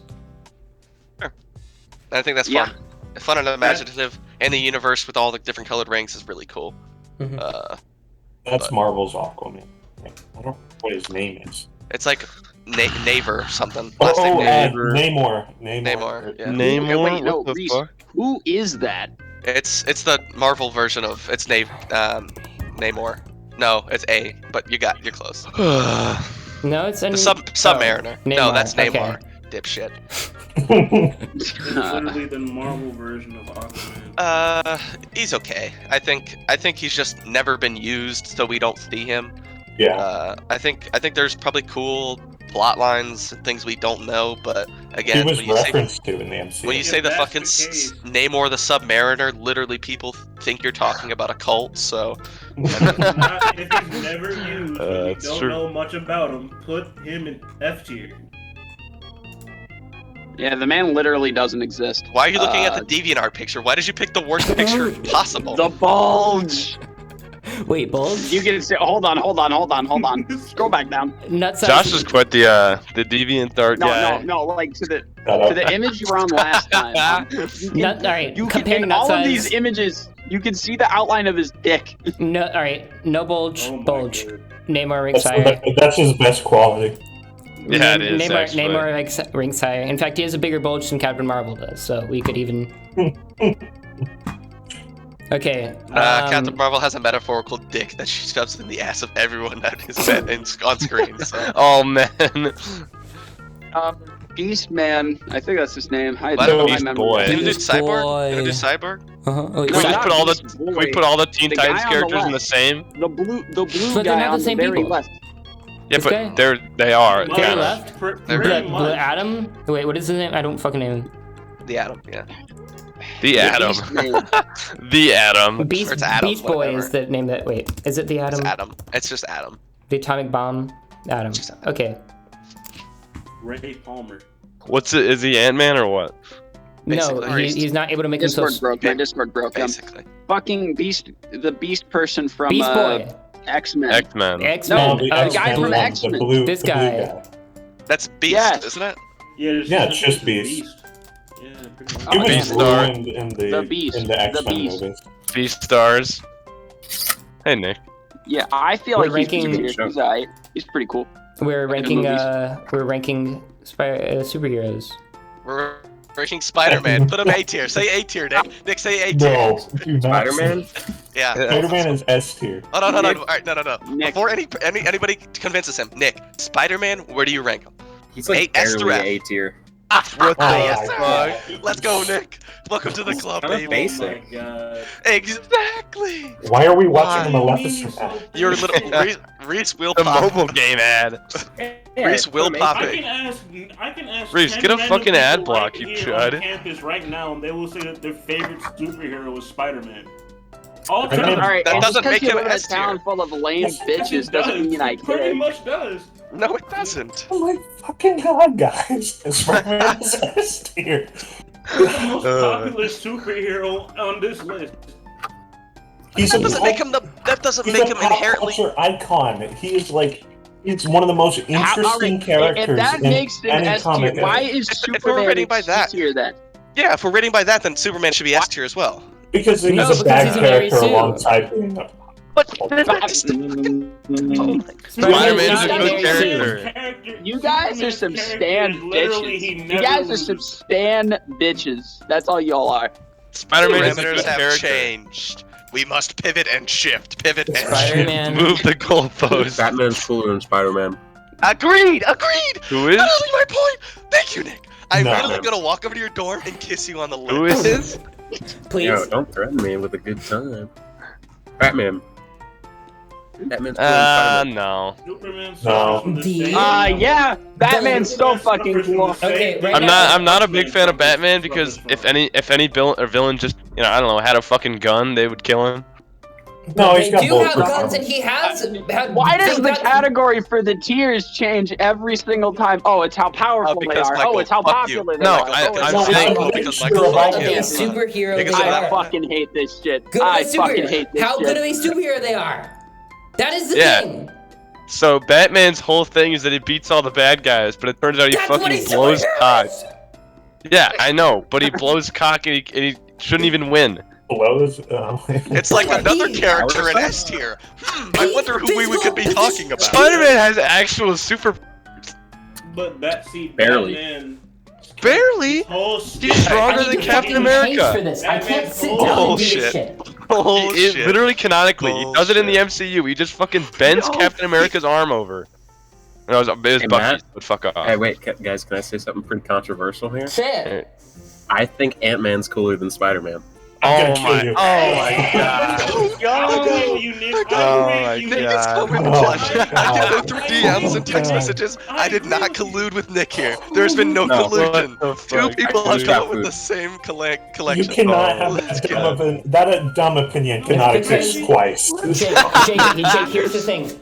I think that's Yeah. fun. Fun and imaginative, and the universe with all the different colored rings is really cool. Mhm. That's Marvel's Aquaman. I don't know what his name is. It's like Naver or something. Last name Namor. Namor. Namor. Yeah. Namor? Okay, wait, no, what the Reese. fuck? Who is that? It's the Marvel version of it's Namor. No, it's A, but you're close. No, it's The Submariner. No, Namor, that's okay. Namor. Dipshit. Literally the Marvel version of Aquaman. He's okay. I think he's just never been used, so we don't see him. Yeah. I think there's probably cool plot lines and things we don't know, but He again, was when you say referenced to in the MCU. when you Yeah, say the that's fucking the case. Namor the Submariner, literally people think you're talking about a cult. So If he's never used, and you That's don't true. know much about him, put him in F tier. Yeah, the man literally doesn't exist. Why are you looking at the DeviantArt picture? Why did you pick the worst picture possible? The bulge. Wait, bulge? You can say, hold on. Scroll back down. Nut size. Josh just quit the DeviantArt guy. No, like to the image you were on last time. Nut, all right, You can, comparing in nut all size. of these images, you can see the outline of his dick. No, all right, no bulge, Oh my bulge. God. Neymar ranks That's, higher. that's his best quality. Yeah, it is, Neymar, actually. Neymar ranks higher. In fact, he has a bigger bulge than Captain Marvel does, so we could even. Okay. Captain Marvel has a metaphorical dick that she shoves in the ass of everyone that is on screen. So. Oh man. Beast Man, I think that's his name. I What? don't Beast remember. Boy. Can we do Beast Cyborg? Boy. Can we do Cyborg? Uh-huh. Oh, wait, No, We wait, just not put all the Beast Boy. we put all the Teen The guy Titans on the characters in the left. same. The blue But they're guy not the on same the very people. left. Yeah, This but guy? they are. Well, Very Yeah. left? Pretty Blue much. Adam? Wait, what is his name? I don't fucking know him. The Atom, yeah. The Atom. Beast Man. The Atom. Beast, it's Adam, Beast Boy whatever. is the name that. Wait, is it the It's Atom? Atom. It's just Atom. The atomic bomb? Atom. Just Atom. Okay. Ray Palmer. What's it? Is he Ant-Man or what? No, Basically. he's not able to make Discord himself. broke. My Discord broke. Basically. Fucking Beast, the Beast person from Beast Boy. X-Men. X-Men. X-Men. the Oh, guy from X-Men one, X-Men. the blue, This the blue guy. That's Beast, Yes. isn't it? Yeah, it's just Beast. Yeah, pretty much. Oh, He was Beast blue Star. in the The Beast. in The the X-Men Beast. movies. Beast Stars. Hey Nick. Yeah, I feel We're like he's ranking- pretty, he's alright. He's pretty cool. We're Like the ranking. movies. We're ranking superheroes. We're ranking Spider-Man. Put him A tier. Say A tier, Nick. Nick, say A tier. No, do not. Spider-Man? Yeah. Spider-Man is S tier. Oh, no. Nick. All right, no. Nick. Before anybody convinces him, Nick, Spider-Man, where do you rank him? He's like A- S through barely F. A tier. What the yes, fuck? sir. Let's go, Nick. Welcome to the club, Kinda baby. basic. Oh my God. Exactly. Why are we watching Why? Maleficent now? Your little Reese will The pop. mobile game ad. Reese will put him A pop tier. it. I can ask Reese, 10 get a random fucking ad people block, right you here chud. on campus right now, and they will say that their favorite superhero is Spider-Man. All That time. Alright, That and just doesn't 'cause make you him live in a S tier. town full of lame Yes, bitches it doesn't mean I It pretty care. much does. No, it doesn't. Oh my fucking god, guys! Spider-Man is S tier. He's the most popular superhero on this list. He's That doesn't make him he's make a him pop inherently. culture icon. He is like, he's one of the most interesting If characters that in makes him any S tier, comic. why ever. is If we're Superman rating by that- S tier then? Yeah, if we're rating by that, then Superman should be S tier as well. Because he's No, a because bad he's a Mary character Sue. alongside being a But Spider-Man is a not good Mary Sue. character. You guys are some stan bitches. You You guys are some stan bitches. That's all y'all are. Spider-Man is a good Parameters have character. changed. We must pivot and shift. Pivot and shift. Spider-Man. Move the goalpost. Batman's cooler than Spider-Man. Agreed. Who is? Literally my point. Thank you, Nick. I'm No. literally gonna walk over to your dorm and kiss you on the lips. Who is? Please. Yo, don't threaten me with a good time. Batman. Batman's cooler than Spider-Man. No. Superman No. from the D- same- Yeah, Batman's so fucking cool. Okay, right I'm not a big fan of Batman because if any villain just I don't know had a fucking gun, they would kill him. No, he's They got do have bulletproof guns, armor. and he has. Had, Why does they've the got- category for the tiers change every single time? Oh, it's how powerful they because are. Michael, Oh, it's how fuck you. popular they No, are. I- Oh, it's I'm how saying- powerful- because Sure, Michael why Good of a Yeah. superhero Because they of I that. are. fucking hate this shit. Good of I a fucking superhero. hate this How shit. good of a superhero they are. That is the Yeah. thing. So Batman's whole thing is that he beats all the bad guys, but it turns out he That's what fucking a blows superhero cock. is. Yeah, I know, but he blows cock and he shouldn't even win. Blows. It's like another He- character in S tier. I wonder who we could be talking about. Spider-Man has actual super. But Barely. Batman, Barely. whole He's stronger I than need to Captain fucking pay America. For this. I can't sit down and do Bullshit. this shit. Bullshit. Literally canonically, he does it in the Bullshit. MCU. He just fucking bends No. Captain America's arm over. No, it was Hey, Bucky, Matt. but fuck off. Hey, wait, guys, can I say something pretty controversial here? Shit. I think Ant-Man's cooler than Spider-Man. I'm Oh gonna kill my! you. Oh my god! I don't care what you you, Nick. Oh I my agree with you, God. Nick. Nick is coming Oh clutch. my I can go God. through Oh DMs my and text God. messages. I did not collude with Nick here. There's been no No. collusion. What the Two fuck, people have dude? come up with the same collection. You cannot have Let's that go. dumb opinion. That dumb opinion No, cannot it's exist because- twice. Jake, here's the thing.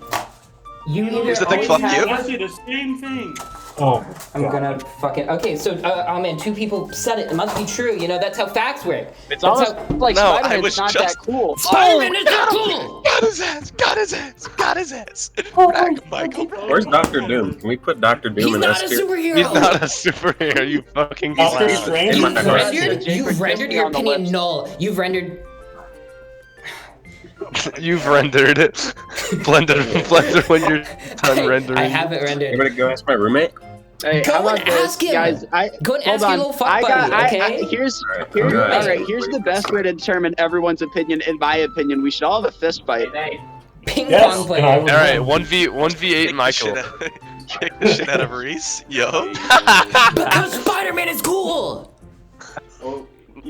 You either Here's the thing, always fuck you. I have- say the same thing. Oh, I'm God. gonna fucking okay. So, oh man, two people said it. It must be true. You know that's how facts work. It's That's almost how like No, I Spider-Man's was not just- that cool. Spider-Man is not cool. Got his ass! Got his ass! Got his ass! Back, Michael. Where's Doctor Doom? Can we put Doctor Doom He's in not S a tier? superhero. He's not a superhero, you fucking Doctor clown. Strange In is my not- heart. You've rendered your on the opinion lips. null. You've rendered. You've rendered it. Blender when you're done rendering. I haven't rendered. Anybody go ask my roommate? Hey, Go how about and this, ask him. guys? Go and Hold ask your on. little fuck I got. buddy, okay? Here's Alright, here's the best way to determine everyone's opinion. In my opinion, we should all have a fist fight. Ping Yes, pong and I player. would- Alright, 1v8 Michael. Kick the shit out of Reese. Yo. Because Spider-Man is cool.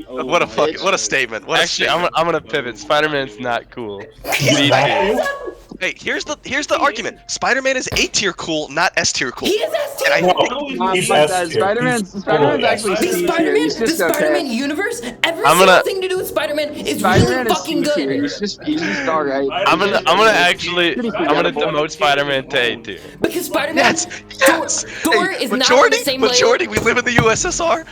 What a fucking, what a statement. What a Actually, statement. I'm gonna pivot. Spider-Man's not cool. He's Me not too. cool. Hey, here's the argument. Spider-Man is A tier cool, not S tier cool. He is S And I tier. think No, he's But, S tier. Spider-Man's He's Spider-Man's cool, actually yes. The C tier. Spider-Man, He's the just Spider-Man okay. universe, every I'm single gonna- thing to do with Spider-Man is Spider-Man really is fucking C tier. good. He's just alright. I'm gonna actually demote Spider-Man to A tier. Because Spider-Man, Yes, yes. Thor Hey, is not on majority, the same majority. We live in the USSR.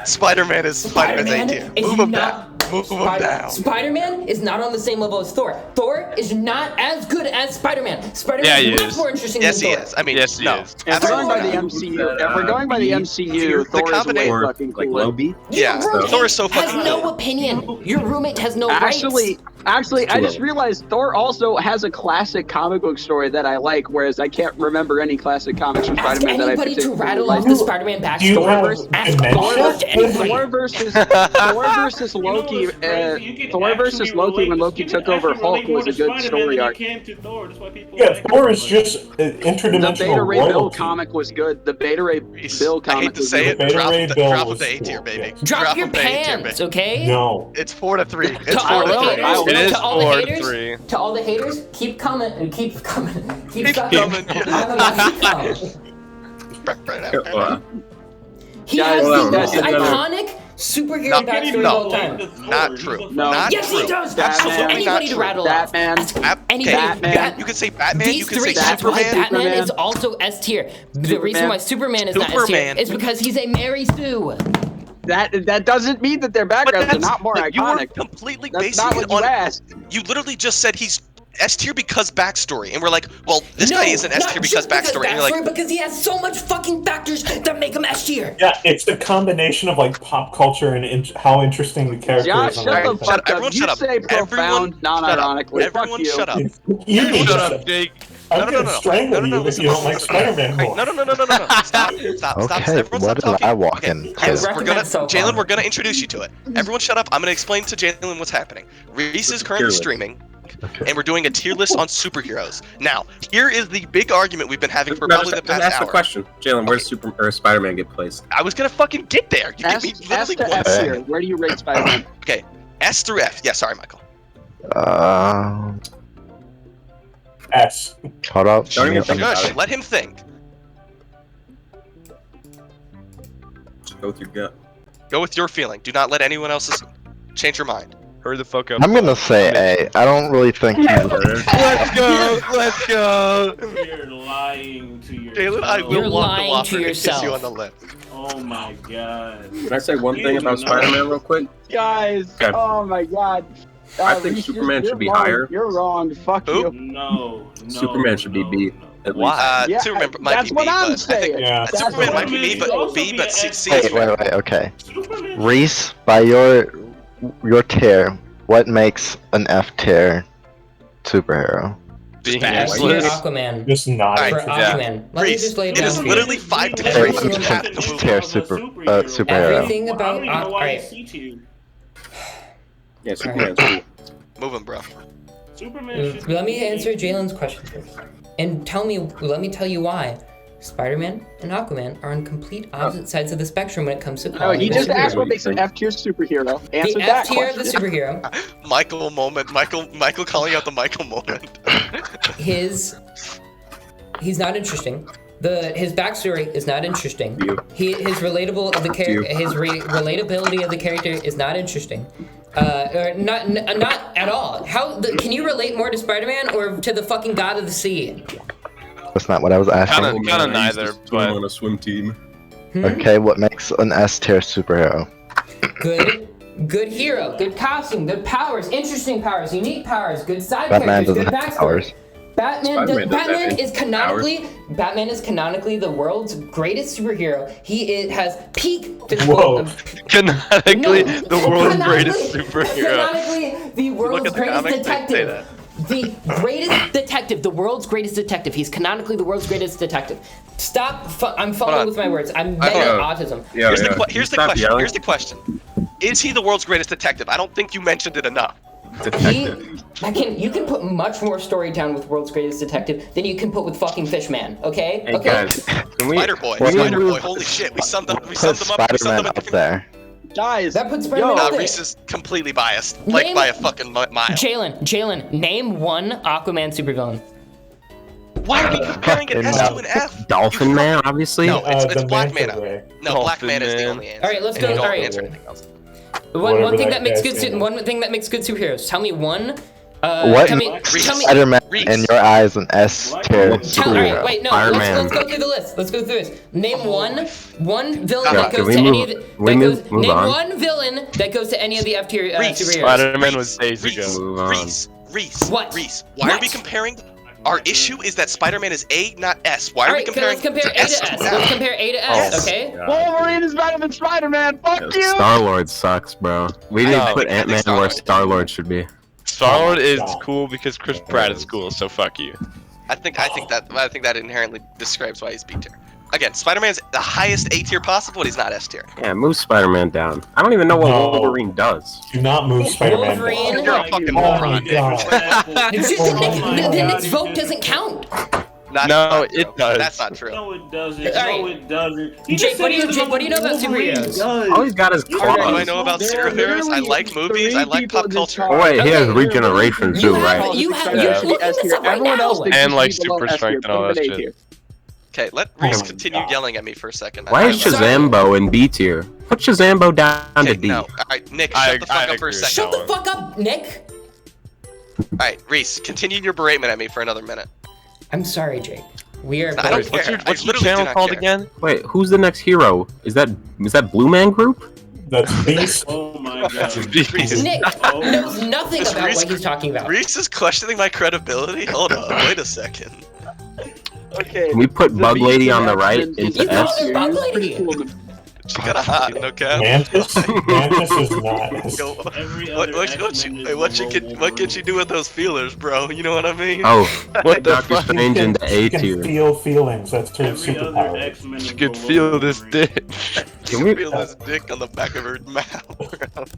Spider-Man is Spider-Man's A tier. is Move him not. down. Move him down. Spider-Man is not on the same level as Thor. Thor is not as good as Spider-Man. Yeah, Spider-Man he is much is. more interesting Yes, than he Thor. is. I mean, Yes, he no. is. If we're going by the Absolutely. MCU, if we're going by the MCU, Thor is way combination- fucking Like cooler. low B? Yeah, Your roommate Thor is so has fucking no cool. opinion. Your roommate has no Actually, rights. I just realized Thor also has a classic comic book story that I like, whereas I can't remember any classic comics from Ask Spider-Man that I anybody to particularly rattle like. off the Spider-Man Do you have backstory. Ask dementia? anybody. Thor versus Loki. what's crazy? You can Thor versus actually Loki when relate- Loki you took can over actually Hulk relate more was a to good Spider-Man story than arc. you can to Thor. That's why people Yeah, like Thor him. is just The interdimensional Beta Ray Bill royalty. comic was good. The Beta Ray Reese, Bill I comic hate to was say good. it. Beta Drop Ray him to Bill drop him was to A tier, cool, baby. yes. Drop your him to A tier, pants, baby. okay? No. It's 4-3. It's To all the 4-3. haters, It is to all the 4-3. haters, to all the haters, keep coming and keep coming, keep Keep sucking. coming. I'm about to come. Uh, He Guys, has hold the on, most hold on. iconic superhero No, backstory no. of all time. Not true. No. Not Yes, true. he does. Batman. Ask anybody to Not rattle off. Batman. Ask Okay, anybody. Batman. You can say Batman. These You can three. say That's why Superman. Batman Superman. is also S tier. The Superman. reason why Superman is not S tier Superman. is because he's a Mary Sue. That doesn't mean that their But backgrounds are that's not more but you were iconic. completely That's basing not it what you on. asked. You literally just said he's S tier because backstory, and we're like, well, this No, guy isn't S not tier just because backstory. And you're like, because he has so much fucking factors that make him S tier. Yeah, it's a combination of like pop culture and how interesting the character Josh, is. and shut the everything. fuck everyone up. You shut up. say Everyone profound, shut up. non-ironically. Fuck Everyone you. shut up. You Shut shut up, Jake. I'm No, no, gonna no, no. strangle No, no, no, you if listen, you don't like listen. Spider-Man Okay, more. no. Stop. Okay, Everyone what stop did talking. I walk Okay, in? Yes, I we're recommend gonna, Soap Jalen, Opera. we're gonna introduce you to it. Everyone shut up. I'm gonna explain to Jalen what's happening. Reese is currently list. streaming, Okay. and we're doing a tier list on superheroes. Now, here is the big argument we've been having for No, probably the just past ask the hour. question. Jalen, where does Spider-Man get placed? I was gonna fucking get there. You give Ask, me ask literally to one. F tier. Where do you rate Spider-Man? Okay, S through F. Yeah, sorry, Michael. S. Hold up. Don't even think about Shush, it. let him think. Just go with your gut. Go with your feeling. Do not let anyone else's change your mind. Hurry the fuck up. I'm gonna say A. I don't really think he's. Let's go. Let's go. You're lying to yourself. Jalen, I will You're walk lying the whopper to and kiss yourself. you on the lip. Oh my god. Can I say one You thing do about not. Spider-Man real quick? Guys, Okay. oh my god. I think Reese, Superman you're should be wrong. higher. You're wrong. Fuck Who? you. No. Superman should be B. At least. Yeah, Superman might that's be what B, I'm but I think saying. Yeah. That's Superman what might I'm be B, saying. but also B, be but an C, S C tier. is Wait. Okay. Superman. Reese, by your tier, what makes an F tier superhero? Being Bad. S useless. tier Aquaman. Just not Alright, For interesting. yeah. Aquaman. Let me Reese, just lay it it down is for you. literally 5 to Every 3. single You have to move tier on. superhero. Everything I don't about even know why alright. he's C tier. Yeah, Superman's cool. Move him, bro. Superman should Let me be answer Jalen's question first. And let me tell you why. Spider-Man and Aquaman are on complete opposite sides of the spectrum when it comes to No, quality. he just of asked what superhero. makes an F tier superhero. Answer The that F tier of question. the superhero. Michael moment. Michael calling out the Michael moment. He's not interesting. His backstory is not interesting. His relatable of the character, relatability of the character is not interesting. Or not at all. Can you relate more to Spider-Man or to the fucking god of the sea? That's not what I was asking. Kinda neither, but on a swim team. Okay, what makes an S tier superhero? Good hero, good costume, good powers, interesting powers, unique powers, good side Batman characters, doesn't good have backstory. powers. Batman is canonically the world's greatest superhero. He has peak physical. Whoa. canonically No, the world's canonically- greatest superhero. Canonically, the world's at the greatest comics, they say detective. that. The greatest detective, the world's greatest detective. He's canonically the world's greatest detective. Stop! I'm fumbling on. with my words. I'm Hold mega on. autism. Yeah, Here's the Stop question. yelling. Here's the question. Is he the world's greatest detective? I don't think you mentioned it enough. Detective. You can put much more story down with World's Greatest Detective than you can put with fucking Fishman. Okay? Hey Okay. guys, can we? Spider Boy. Well, Spider we- Boy. Holy shit. We summed them up. We Put summed them up. We summed Spider-Man them up up. there. Guys, That puts Spider-Man yo, up there. Reese is completely biased, like Name- by a fucking mile. Jalen, name one Aquaman supervillain. Why are we comparing an S to an F? Dolphin You Man, obviously. No, it's the Black Manta Mana. Ray. No, Black Dolphin Man is the Man. only answer. All right, let's And go- you don't all right. answer anything else. One Whatever thing that that makes guy's good name one thing that makes good superheroes. Tell me one. What tell me. makes Tell me. Spider-Man Reese. in your eyes an S tier All superhero? right, wait, no. Fireman. Let's go through the list. Let's go through this. Name one villain Yeah, that can goes we to any move- of the. we That move- goes, move name on? one villain that goes to any of the F tier Reese. superheroes. Spider-Man was days ago. Move on. Reese. What? Reese. Why are we What? comparing? Our issue is that Spider-Man is A, not S. Why All are we right, comparing let's compare A to S. F? Let's compare A to S. Okay. Wolverine is better than Spider-Man. Fuck you. Star Lord sucks, bro. We didn't No. put Ant Man where Star Lord should be. Star-Lord is God. cool because Chris Pratt is cool, so fuck you. I think that inherently describes why he's B tier. Again, Spider-Man's the highest A tier possible, but he's not S tier. Yeah, move Spider Man down. I don't even know what No. Wolverine does. Do not move Spider-Man. Wolverine. You're a fucking Oh my moron. god. It's just Oh that my the God. Nick's vote doesn't count. No, Not true. it does. That's not true. No, it doesn't. All right. No, it doesn't. He Jake, just what do said you- Jake, what do you know about Wolverine superheroes? does. All he's got is What do I claws. know about There are superheroes? I literally like movies. I three like people pop in this culture. talk. Oh wait, he has Okay. regeneration You too, have- right? you have- you're looking this up right Everyone now. else thinks And, he like, should be below super S tier. strength and all Put him that in A shit. tier. Okay, let Oh Reese my continue God. yelling at me for a second. Why is I'm sorry. Shazambo in B tier? Put Shazambo down Okay, to D. no. All right, Nick, I shut the fuck up agree for a with second. Shut the Noah. fuck up, Nick. All right, Reese, continue your beratement at me for another minute. I'm sorry, Jake. We are. I don't both- What's your, I what's your literally do channel not called care. again? Wait, who's the next hero? Is that Blue Man Group? That's Beast. Oh my god. Reese, Nick Oh. knows nothing Is about Reese- what he's talking about. Reese is questioning my credibility. Hold on, wait a second. Okay. Can we put The Bug Beast Lady in on the X-Men right is into You S called her tier. Bug He's Lady. pretty cool. She got a hot, no cap. Mantis? Mantis is not. Go. Every What, other what, X-Men is what below can you do with those feelers, bro? You know what I mean? Oh, What the Doctor fuck? Strange into A She can tier. feel feelings. That's her Every other superpower. X-Men is You could below feel this Wolverine. dick. Can we? Feel his dick on the back of her mouth.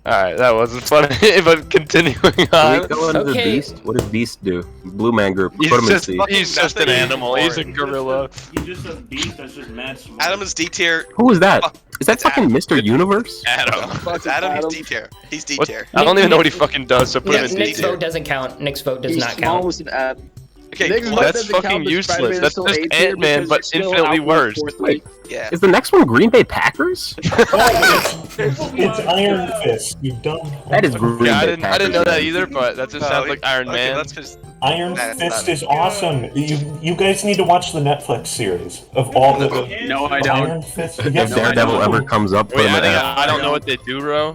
Alright, that wasn't funny, but continuing Can we on. go into the Okay. Beast? What does Beast do? Blue Man Group. He's Put him in just, C. he's just an Nothing. animal. He's a He's gorilla. He's just a beast that's just mad smart. Adam is D tier. Who is that? Is that It's fucking Adam. Mr. Universe? Adam. It's Adam. He's D tier. He's D What? tier. I don't even know what he fucking does, so put him Nick's, in D Nick's tier. vote doesn't count. Nick's vote does He's not small count. as an Adam. Okay, Nick's what? vote That's doesn't count, fucking but useless. Spider-Man is That's still just A tier Ant-Man, because but you're still infinitely outward worse. fourthly. Yeah. Is the next one Green Bay Packers? It's Iron Fist, you dumb. That is Green Yeah, I Bay didn't know that Packers. either, but that just sounds like Iron Okay, Man. let's just. Iron That's Fist not- is awesome. You guys need to watch the Netflix series of all the. No, I don't. Iron Fist. If Yes, Daredevil I ever do. comes up, put Wait, him in F. I don't know what they do, bro.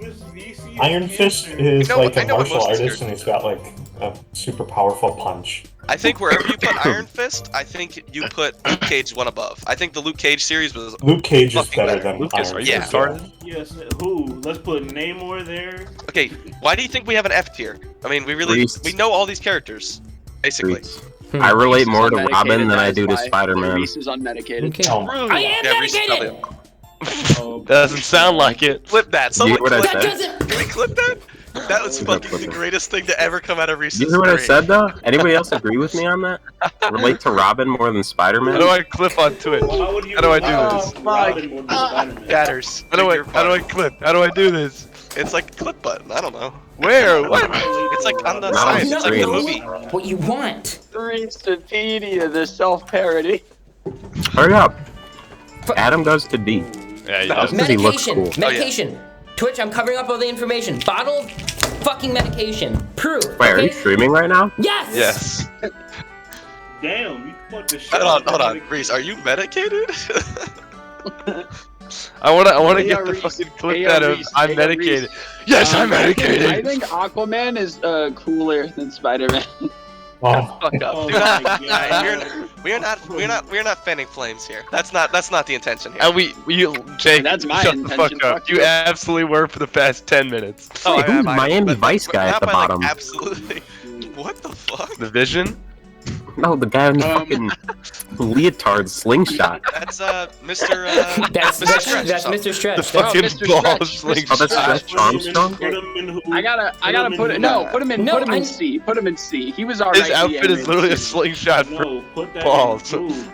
Iron Fist is like I a know what martial most of artist, yours and he's got like a super powerful punch. I think wherever you put Iron Fist, I think you put Luke Cage one above. I think the Luke Cage series was. Luke Cage is Fucking better better. than Lucas, Iron are you Yeah. Fist. retarded? Yes, who? Let's put Namor there. Okay, why do you think we have an F tier? I mean, Reese. we know all these characters, basically. Reese. I relate Reese is more to unmedicated, Robin than I that's do to why. Spider-Man. Reese is unmedicated. Okay. Oh, True. I am Yeah, Reese is dedicated. probably- Oh, Doesn't sound like it. Clip that. You hear Someone what I clip said? That that. doesn't. Can we clip that? That was fucking the greatest thing to ever come out of Reese's. You hear what I brain. said though? Anybody else agree with me on that? Relate to Robin more than How Spider-Man? do I clip on Twitch? Why would you How do I do relate this? to Robin more than Spider-Man? Gatters. How do I clip? How do I do this? It's like a clip button. I don't know. Where? What? It's like on the No, side. it's It's like the green. movie. What you want? Reesepedia, the self-parody. Hurry up. Adam goes to D. Yeah, he That's does. 'cause he looks Medication. cool. Medication. Twitch, I'm covering up all the information. Bottled fucking medication. Proof. Wait, are you okay? streaming right now? Yes. Yes. Damn, you fucked the shit. Hold out on, of Reese. Are you medicated? I wanna Hey, get the Reese. fucking clip Hey, that of Reese. I'm Hey, medicated. Reese. Yes, I'm I medicated. think Aquaman is cooler than Spider-Man. Oh, Fuck up. Oh Do my not. God. We're not fanning flames here. That's not the intention here. And Jake, That's my shut the intention, fuck up. fuck You you. absolutely were for the past 10 minutes. Wait, who's Miami but- Vice but guy at not the by, like, bottom? absolutely. What the fuck? The Vision? No, the guy in the fucking leotard slingshot. That's Mr. That's Mr. Stretch or that's something. Mr. Stretch. The fucking Mr. ball Stretch. slingshot. Oh, that's Stretch Armstrong? Put him in who? I gotta put it. No, put him in. No, put him in I- C. Put him in C. He was alright. His outfit is literally a slingshot for No, put that balls. in who?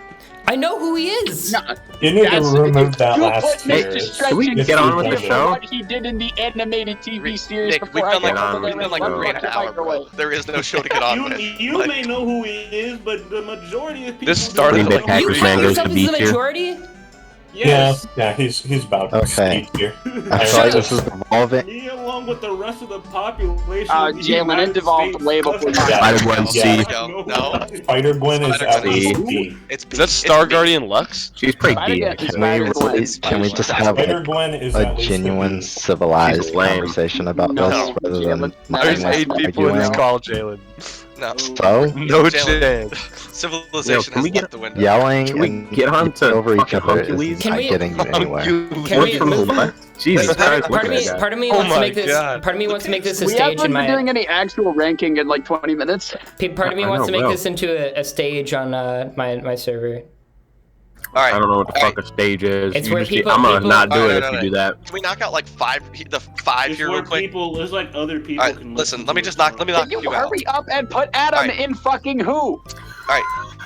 I know who he is. No, you need to That's- remove that you last put tier. Mr. Can Stretch we in get on with the C show? for what he did in the animated TV series Nick, before we've I done got like over there we've done and like fucking three and fucked an the hour, bro. microwave. There is no show to get on with. You Like, may know who he is, but the majority of people. This started don't Green like Bay know You who Packers he man count is. goes yourself to as B the tier. majority? Yes. Yeah, he's about Okay. here. I feel like this is evolving. Me along with the rest of the population. of the Jalen, it United devolved States way before doesn't you. Yeah. Spider-Gwen Yeah. C. No. Spider-Gwen is at least D. It's Is that Star Guardian Lux? She's pretty Spider-Man D, is actually. Spider-Gwen. Can we just have like, Spider-Gwen is a at least genuine, D. civilized She's lame. conversation about No. this rather than Jalen, There's mindless 8 people in this arguing? call, Jalen. no. So, No Jalen. chance. Civilization Yo, can is we get- out the window. yelling Can we and get on to over each fucking other Hercules? is Can not we- getting you anywhere. Can Look we from the move? left. Jesus Wait, Christ, look Part of at me, that guy. part of me Oh wants to my make this. God. Part of me wants to make this a We stage haven't in been doing my. any actual ranking in like 20 minutes. Part of me I wants know, to make well. this into a stage on my server. All right. I don't know what the All fuck a stage is. It's You where just people- I'm gonna people- not do Alright, it if alright, you do that. Can we knock out like the It's five here real where quick? people, it's like other people Alright, can listen. to Let me it, just knock. so- Let me Can knock you you out. hurry up and put Adam Alright. in fucking who? All right.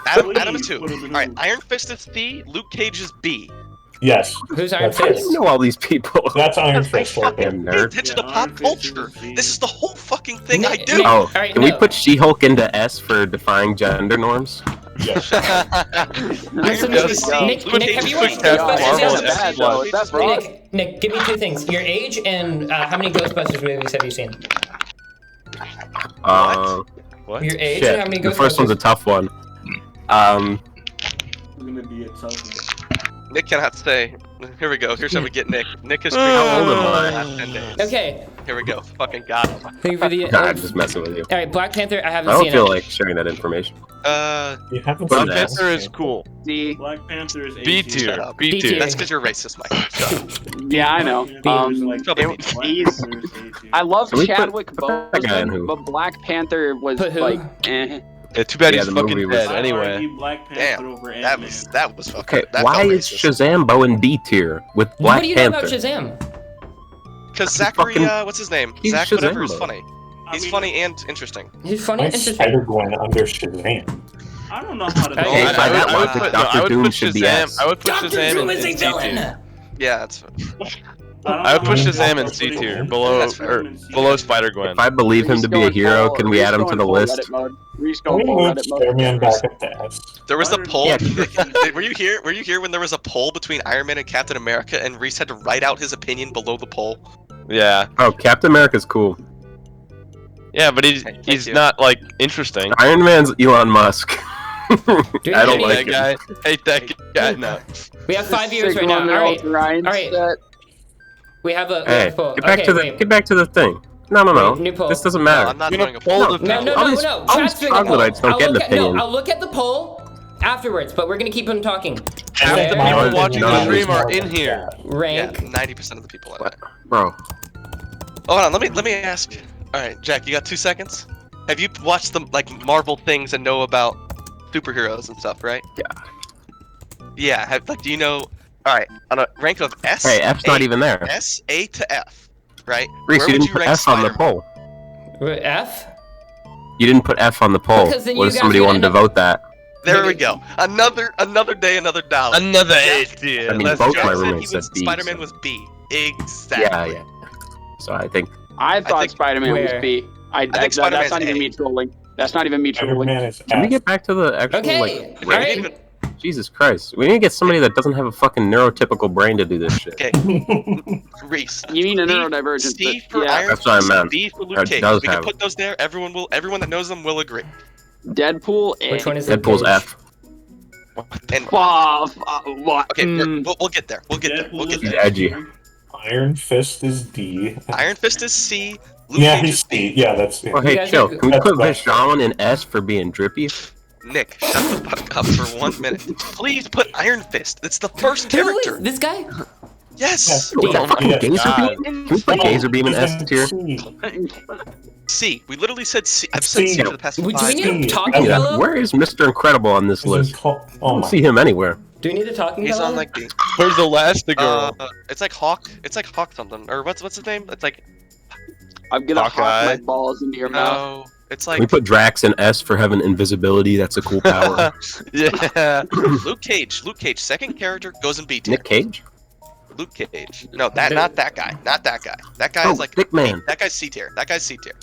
Adam is Please, 2. put him in All right. who? Iron Fist is C. Luke Cage is B. Yes, Who's Iron That's How do Fist? you know all these people? that's Iron Because I Fist right there. fucking pay nerd. attention Yeah, to pop Iron Fist is culture. C. This is the whole fucking thing I Nick- do. Nick- Oh, Alright, can we no. put She-Hulk into S for defying gender norms? Yes. Listen, Iron Nick, Fist is C. Nick, Luke Nick, Cage have is you C. watched Captain Ghostbusters Marvel yet? is Bad, though. That's wrong. Nick, give me 2 things. Your age and how many Ghostbusters movies have you seen? What? Your age Shit. and how many The Ghostbusters? first one's a tough one. It's gonna be a tough one. Nick cannot stay. Here we go. Here's how we get Nick. Nick is How old am the I? last 10 days. Okay, Here we go. Fucking got him. thank you for the. Nah, I'm just messing with you. All right, Black Panther. I I haven't don't seen feel it. like sharing that information. You haven't Black seen Black that. Panther is cool. D. Black Panther is B A tier. Shut up. B B tier. tier. That's because you're racist, Mike. Shut up. Yeah, I know. Shut up, it- B. he's- I love Can we put Chadwick that guy in Boseman, who? but Black Panther was Put who? like, eh. Yeah, too bad Yeah, he's the movie fucking was- dead. I'd Anyway. argue Black Panther Damn, over that Ant-Man. was fucking. Okay, that why felt is racist. Shazambo in D tier with What Black do you know Panther? about Shazam? Because Zachary, fucking- what's his name? he's Zach, whatever, is Shazambo. funny. I He's mean, funny and interesting. He's funny and Why's interesting. Spider-Gwen under Shazam? I don't know how to. Okay, by that I would logic, put- Dr. I would Doom put should be Shazam. S. I would put Doctor Shazam Doom in is a C tier. villain. Yeah, that's. I would put Shazam in C tier, below Spider-Gwen. If I believe him Reese to be a going hero, full- can we Reese add him to going the full list? Reddit mode. Reese Can going we full move Reddit mode. Spider-Man back up to S? There was the poll. Yeah. Were you here? Were you here when there was a poll between Iron Man and Captain America, and Reese had to write out his opinion below the poll? Yeah. Oh, Captain America's cool. Yeah, but he's Thank he's you. not like interesting. Iron Man's Elon Musk. Dude, I don't hate like that him. guy. Hate that guy. No. We have 5 viewers Sick right now. one, All right, Ryan all right. set. we have a Hey, poll. get back Okay, to the wait. get back to the thing. No, Wait, new poll. this doesn't No, matter. I'm not We're doing gonna a poll poll. the No, no, All no, these- no. all Chat's these doing a poll. troglodytes don't get an opinion. I'll look at the poll afterwards, but we're gonna keep them talking. Half the Fair. people watching no, the no, stream no, are no, in no, here. Yeah, Rank. 90% of the people in it. Bro, Hold on, let me ask. All right, Jack, you got 2 seconds? Have you watched the like Marvel things and know about superheroes and stuff, right? Yeah. Yeah. Do you know? All right, on a rank of S. hey, F's not even there. S, A to F. right? Reese, Where you would didn't you put rank F on the Spider-Man? poll. Wait, F? You didn't put F on the poll. Because then What you if guys somebody are gonna wanted to end up- vote that? There we go. Another day, another dollar. Another A tier. I mean, Let's both go. my Jack said roommates he was said B, Spider-Man so- was B. Exactly. Yeah. So I think I thought think- Spider-Man was Where? B. think That's Spider-Man's not even A. me trolling. That's not even me trolling. Spider-Man is can we F. get back to the actual Okay, like all right. Even- Jesus Christ. We need to get somebody that doesn't have a fucking neurotypical brain to do this shit. Okay, Reese. You mean a C- neurodivergent? C but for yeah. Iron That's what I Fist, meant. B for Luke That Cage. does We can have- put those there. Everyone that knows them will agree. Deadpool. A. Which one is Deadpool's the F. And What? okay, we'll get there. We'll get there. We'll get Deadpool is there. edgy. Iron Fist is D. Iron Fist is C. Luke Yeah, Cage he's is B. D. Yeah, that's Oh, You hey, guys chill. are- Can we put That's Vishon in S for being drippy? Nick, shut the fuck up for 1 minute. Please put Iron Fist. It's the first Who character. is this guy? Yes. What's that fucking Yes. Gazer God. Beam? Can we put Gazer Beam in He's S tier? C. C. We literally said C. I've said C C. for the past Do we 5 need a minutes. talking Yeah, fellow? Where is Mr. Incredible on this He's in list? I oh don't my. see him anywhere. Do we need a talking He's fellow? on like B. Where's Elastigirl? It's like Hawk. It's like Hawk something. Or what's his name? It's like I'm gonna hawk Hawkeye. my balls into your mouth. no. It's Can we like put Drax in S for having invisibility? That's a cool power. Yeah. Luke Cage. Luke Cage. Second character goes in B tier. Nick Cage? Luke Cage. No, not that guy. Not that guy. That guy Oh, is like Dick Man. that guy's C tier. That guy's C tier.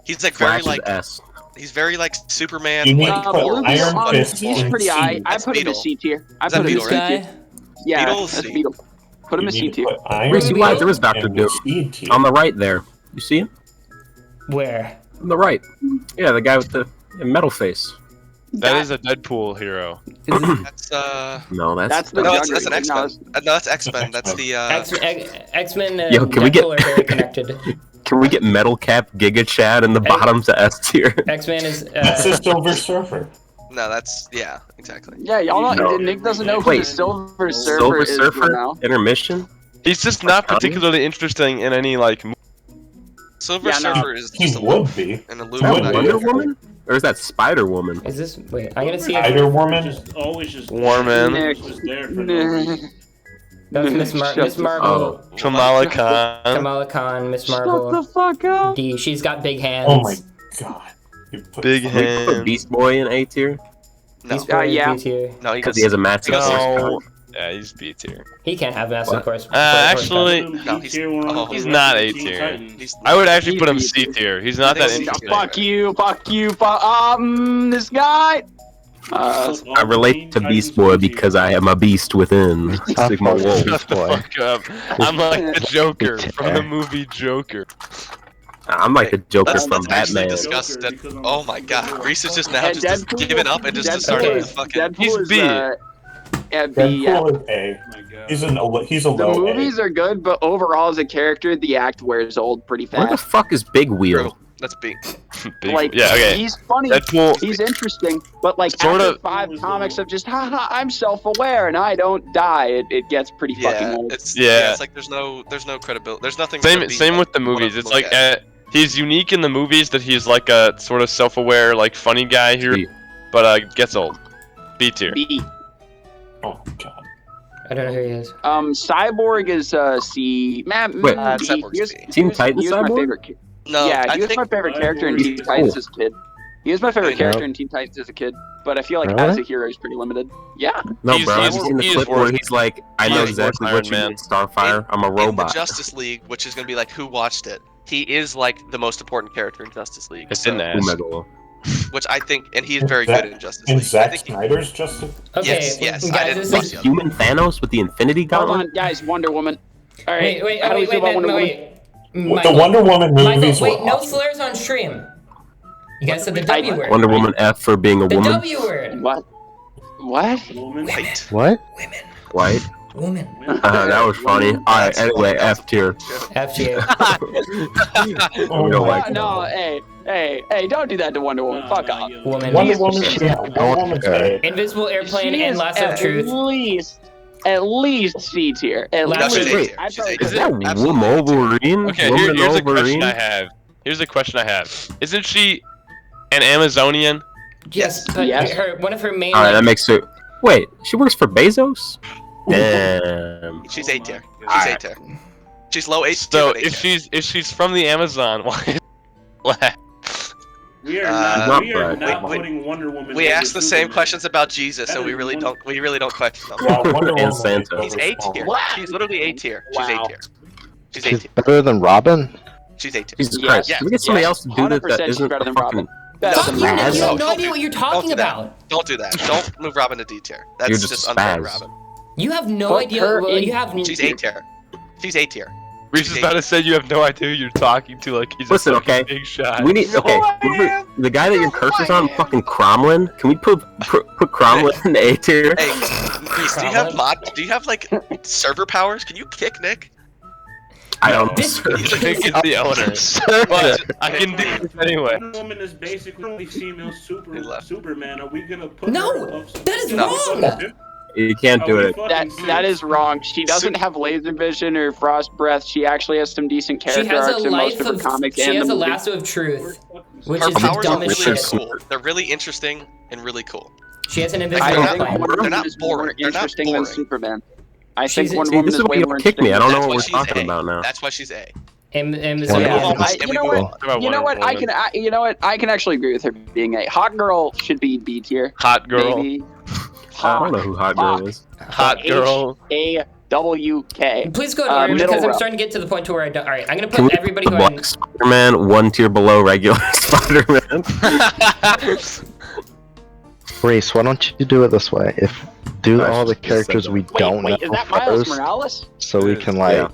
He's like very Flash is like S. he's very like Superman. You need like, to put force. Iron Fist He's in pretty C. high. I That's put him in Beetle. C tier. I Is that put him in Beetle, C right? tier. Yeah, Beetle that's C. Beetle. Put him You in C need to tier. put Iron Reese, you lied. There is Fist Dr. in Doom. C tier. On the right there. You see him? Where? On the right. Yeah, the guy with the metal face. That is a Deadpool hero. That's No, That's the no, Juggernaut. that's an X Men. No, that's X Men. That's the X-Men and Yo, can we Deadpool get- are very connected. Can we get Metal Cap Giga Chad in the bottom to S tier? X-Men is That's a Silver Surfer. no, that's yeah, exactly. Yeah, y'all know. No. Nick doesn't know who Wait. the Silver Surfer Silver is Surfer now. intermission? He's just not particularly interesting in any like. Silver Yeah, no. Surfer is He just a would look be. and a Is that Illuminati. Wonder Woman? Or is that Spider Woman? Is this? Wait, I'm gonna see if Spider Woman. Just always just Warman. Nick. Just there for no reason. that's Miss Shut Marvel, Kamala Khan. Kamala Khan, Miss Shut the Marvel. fuck up. D. She's got big hands. Oh my god. You put Big Can we put hand. Beast Boy in A tier? No, Beast Boy is yeah. B tier. no, he Because goes. he has a massive No. horsepower. Yeah, he's B tier. He can't have massive What? horse. Actually, No, he's- oh, he's not A tier. He's, I would actually He's put him B C tier. tier. He's not that He's- interesting. Fuck you. Fuck you. Fuck. This guy. I relate to Beast Boy because I am a beast within. Sigma Wolf. Shut the fuck up. I'm like the Joker from the movie Joker. I'm like the Joker let's from actually Batman. discuss that. Oh my god, Reese is just now And just Deadpool- giving up and just Deadpool started Okay. is- fucking. Deadpool He's is, B. Yeah, B. Yeah. Deadpool is A. Oh my god. He's a The low movies are good, but overall as a character, the act wears old pretty Where the fast. fuck is Big Wheel? That's B. Big- Like, yeah, okay. he's funny. Deadpool. He's interesting, but like Sort after of- 5 comics of just haha, I'm self-aware and I don't die, it gets pretty fucking Yeah, old. it's Yeah. It's like there's no credibility. There's nothing. Same to be, same with the wanna movies. It's look like at. he's unique in the movies that he's like a sort of self-aware, like funny guy here, B. but gets old. B tier. B. Oh god. I don't know who he is. Cyborg is C. Man, Wait. Cyborg's he was, B. Teen he was, Titans he was my Cyborg? favorite. No, Yeah, I he was think my favorite character in Cyborg Teen is Titans cool. as a kid. He was my favorite Yeah. character in Teen Titans as a kid, but I feel like Really? as a hero he's pretty limited. Yeah. No, He's- bro. Have he's- you seen the he is clip where worse- he's like, I he know is exactly worse what Iron you Man. mean, Starfire. I'm a in the robot. Justice League, which is gonna be like who watched it. He is like the most important character in Justice League. It's so- in there. Omega. Which I think, and he's Is very that- good in Justice And League. I Zack think he- Snyder's Justice. Okay, yes, I guys, didn't this watch is. the other Human Thanos with the Infinity Hold Gauntlet? on, guys. Wonder Woman. All right. Wait, how do we feel about Wonder Woman? wait. The Michael, Wonder Woman movies Michael, wait, were no awesome. slurs on stream. You guys said the I- W word. Wonder Woman F for being a The woman. W word. What? What? Woman. White. What? Women. White. Woman. That was funny. Alright, anyway, F tier. F tier. Oh We don't my like No, hey, don't do that to Wonder Woman. Fuck off. Woman. Wonder Woman. Yeah, Wonder Woman's A. Invisible Airplane She and is Lasso of Truth. At least C tier. At No, No, she's least. A Wait, tier. I'd She's A probably- Is tier. that Absolutely A tier. Wolverine? Okay, Woman here's a question Wolverine? I have. Here's a question I have. Isn't she an Amazonian? Yes, but Yes. one of her main. Alright, that like, makes it. Wait, she works for Bezos? Damn. She's A tier. She's A Alright. tier. She's low A tier. So not A tier. if she's from the Amazon, why is it black? We are Uh, not, we are wait, not wait. voting Wonder Woman. We over asked the same Superman. questions about Jesus, That and we is really one- don't question them. Yeah, Wonder Woman is Santa. He's A tier. What? She's literally A tier. She's Wow. A tier. She's A She's tier. better than Robin? She's A tier. Jesus Yes, Christ. yes, Can we get somebody yes. else to do that 100% that she's isn't better a than fucking... Robin. Better Fuck than you, Nick. Robin. You have no Don't idea do- what you're don't talking do that. about. Don't do that. Don't move Robin to D tier. That's You're just just unfair, spaz. Robin. You have no Put idea. her Well, in- you have. She's A tier. She's A tier. Reese is about to say you have no idea who you're talking to, like he's Listen, a fucking okay? big shot. We need... Okay, the guy that your cursor's on, fucking Cromlin, can we put Cromlin in A tier? Hey, Reese, do you have like server powers? Can you kick Nick? I don't know. This- I think it's the owner. But I can do this anyway. Wonder Woman is basically female He left. Superman. Are we gonna put No, her up? that is No. wrong. You can't do it. That is wrong. She doesn't have laser vision or frost breath. She actually has some decent She character has arcs a in most life of her of. comics She and has the a movie. lasso of truth, which Her is the powers are dumbest really shit. cool. They're really interesting and really cool. She has an I invisible They're think not- plan. Wonder they're Woman not is more boring. They're not interesting than boring. Superman. I She's- think Wonder see, Woman This is is why way you more don't kick me. I interesting. don't know That's what why we're she's talking A. about now. That's why she's A. Amazon. Yeah, Wonder Woman. you know what? You know what? You know what? I can actually agree with her being a hot girl. Should be B tier. Hot girl. Maybe. I don't know who Hot Girl is. Hot girl. HAWK. Please go in order middle because I'm row. starting to get to the point to where I don't. All right, I'm gonna Can we put everybody put who I. Black Spider-Man 1 tier below regular Spider-Man? Reese, why don't you do it this way? Do I all the should just say characters that. we don't Wait, know is that Miles first, Morales? so we can like Yeah.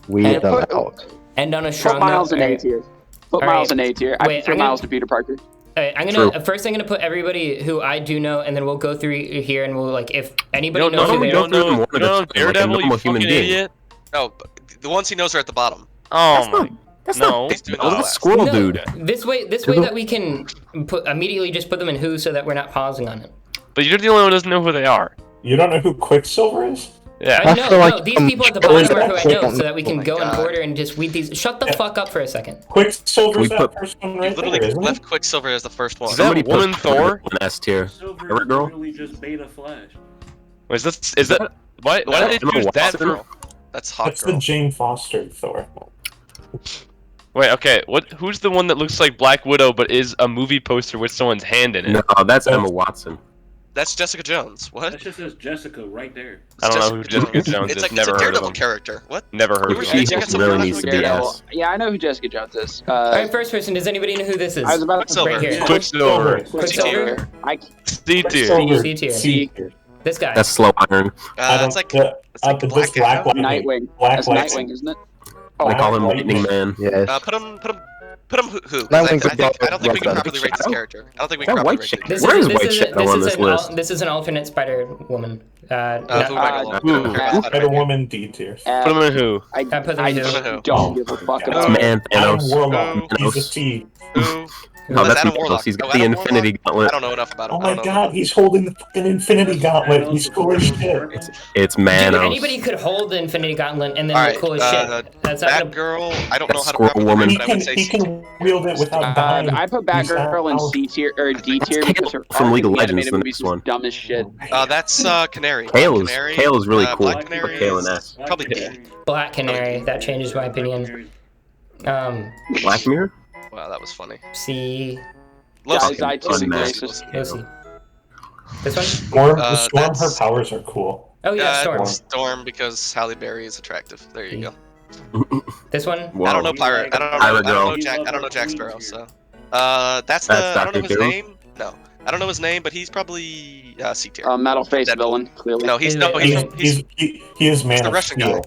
weed Hey, them put- out. End on a Put strong Miles note. in A Alright. tier. Put All Miles right. in A tier. I Wait, prefer I'm gonna- Miles to Peter Parker. Alright, I'm True. gonna first. I'm gonna put everybody who I do know, and then we'll go through here, and we'll like if anybody No, knows no, who they no, are. through them no, one at a no, time, like a Daredevil, you normal human fucking being. idiot. No, but the ones he knows are at the bottom. Oh my. That's No. not... He's doing Oh, the that's last. Squirrel No, Dude. This way that we can put immediately just put them in who, so that we're not pausing on it. But you're the only one who doesn't know who they are. You don't know who Quicksilver is? Yeah. I I know, feel like no, these some people at the trailers bottom are who I don't know, click so that we Oh can my go in God. order and just weed these. Shut the fuck up for a second. Quicksilver's We that put- first one You right literally there, isn't left it? Quicksilver as the first one. Is that Somebody woman put Thor? an S tier. Silver Alright, girl. literally just Beta Flash. Is that? Why did they Emma choose that Watson? for? That's Hot That's the Girl. Jane Foster Thor. Wait, okay. Who's the one that looks like Black Widow but is a movie poster with someone's hand in it? No, that's Emma Watson. That's Jessica Jones. What? That just says Jessica right there. I don't know who Jessica Jones It's is. like Never it's a heard of Daredevil him. character. What? Never heard of were him. you got some really Daredevil needs to be Daredevil. S. Yeah, I know who Jessica Jones is. All right, first person. Does anybody know who this is? I was about to Quicksilver. Right here. Yeah. Quicksilver. Quicksilver. C tier. Quicksilver. C tier. C tier. This guy. That's Slow Iron. It's like like this Black Black Arrow? Lightning. Nightwing. Black That's Lightning. Nightwing, isn't it? They call him Lightning. Lightning Man. Yes. put him who? 'Cause Nightwing's I don't think we can above properly rate this Shadow? character. I don't think we That can White properly rate Shadow. this. Where is White Shadow on this list? This is an alternate Spider-Woman. Who am I Uh, gonna who? look at? Spider-Woman D tier. Put him in who? I put them I in just who? don't give a fuck Oh. about it. Man, Adam Thanos. Warlock. He's a Thanos. C. Who? Oh, that's Adam Thanos. Warlock. He's got Oh, the Adam Infinity Warlock? Gauntlet. I don't know enough about him. Oh I my don't know. god, he's holding the fucking Infinity Gauntlet. He's cool as shit. It's Dude, Manos. anybody could hold the Infinity Gauntlet and then All look right, cool as shit. That's not gonna. Batgirl. I don't know That's how to Squirrel properly Woman. rate He it, but I can, would say he C. can wield it without dying. I put Batgirl in C tier or D tier Kale because her from arc League in of the Legends, animated the movies next was one. dumb as shit. That's Canary. Kale is Canary, really cool. Black Canary Kale is and S. probably D. Black Canary. That changes my opinion. Black Mirror? Wow, that was funny. C. Guys, I Fucking too unmasked. racist. Go C. This one? Storm, her that's- powers are cool. Oh yeah, Storm. Storm because Halle Berry is attractive. There you go. This one? Wow. I don't know Pirate. I don't know. Pirate I don't know Girl. Jack. I don't know Jack Sparrow. So, that's the. That's I don't know Dr. his Doom? name. No, I don't know his name, but he's probably C tier. Metal face Deadpool. villain, clearly. No, he's no. He's He is Man the of Russian Steel.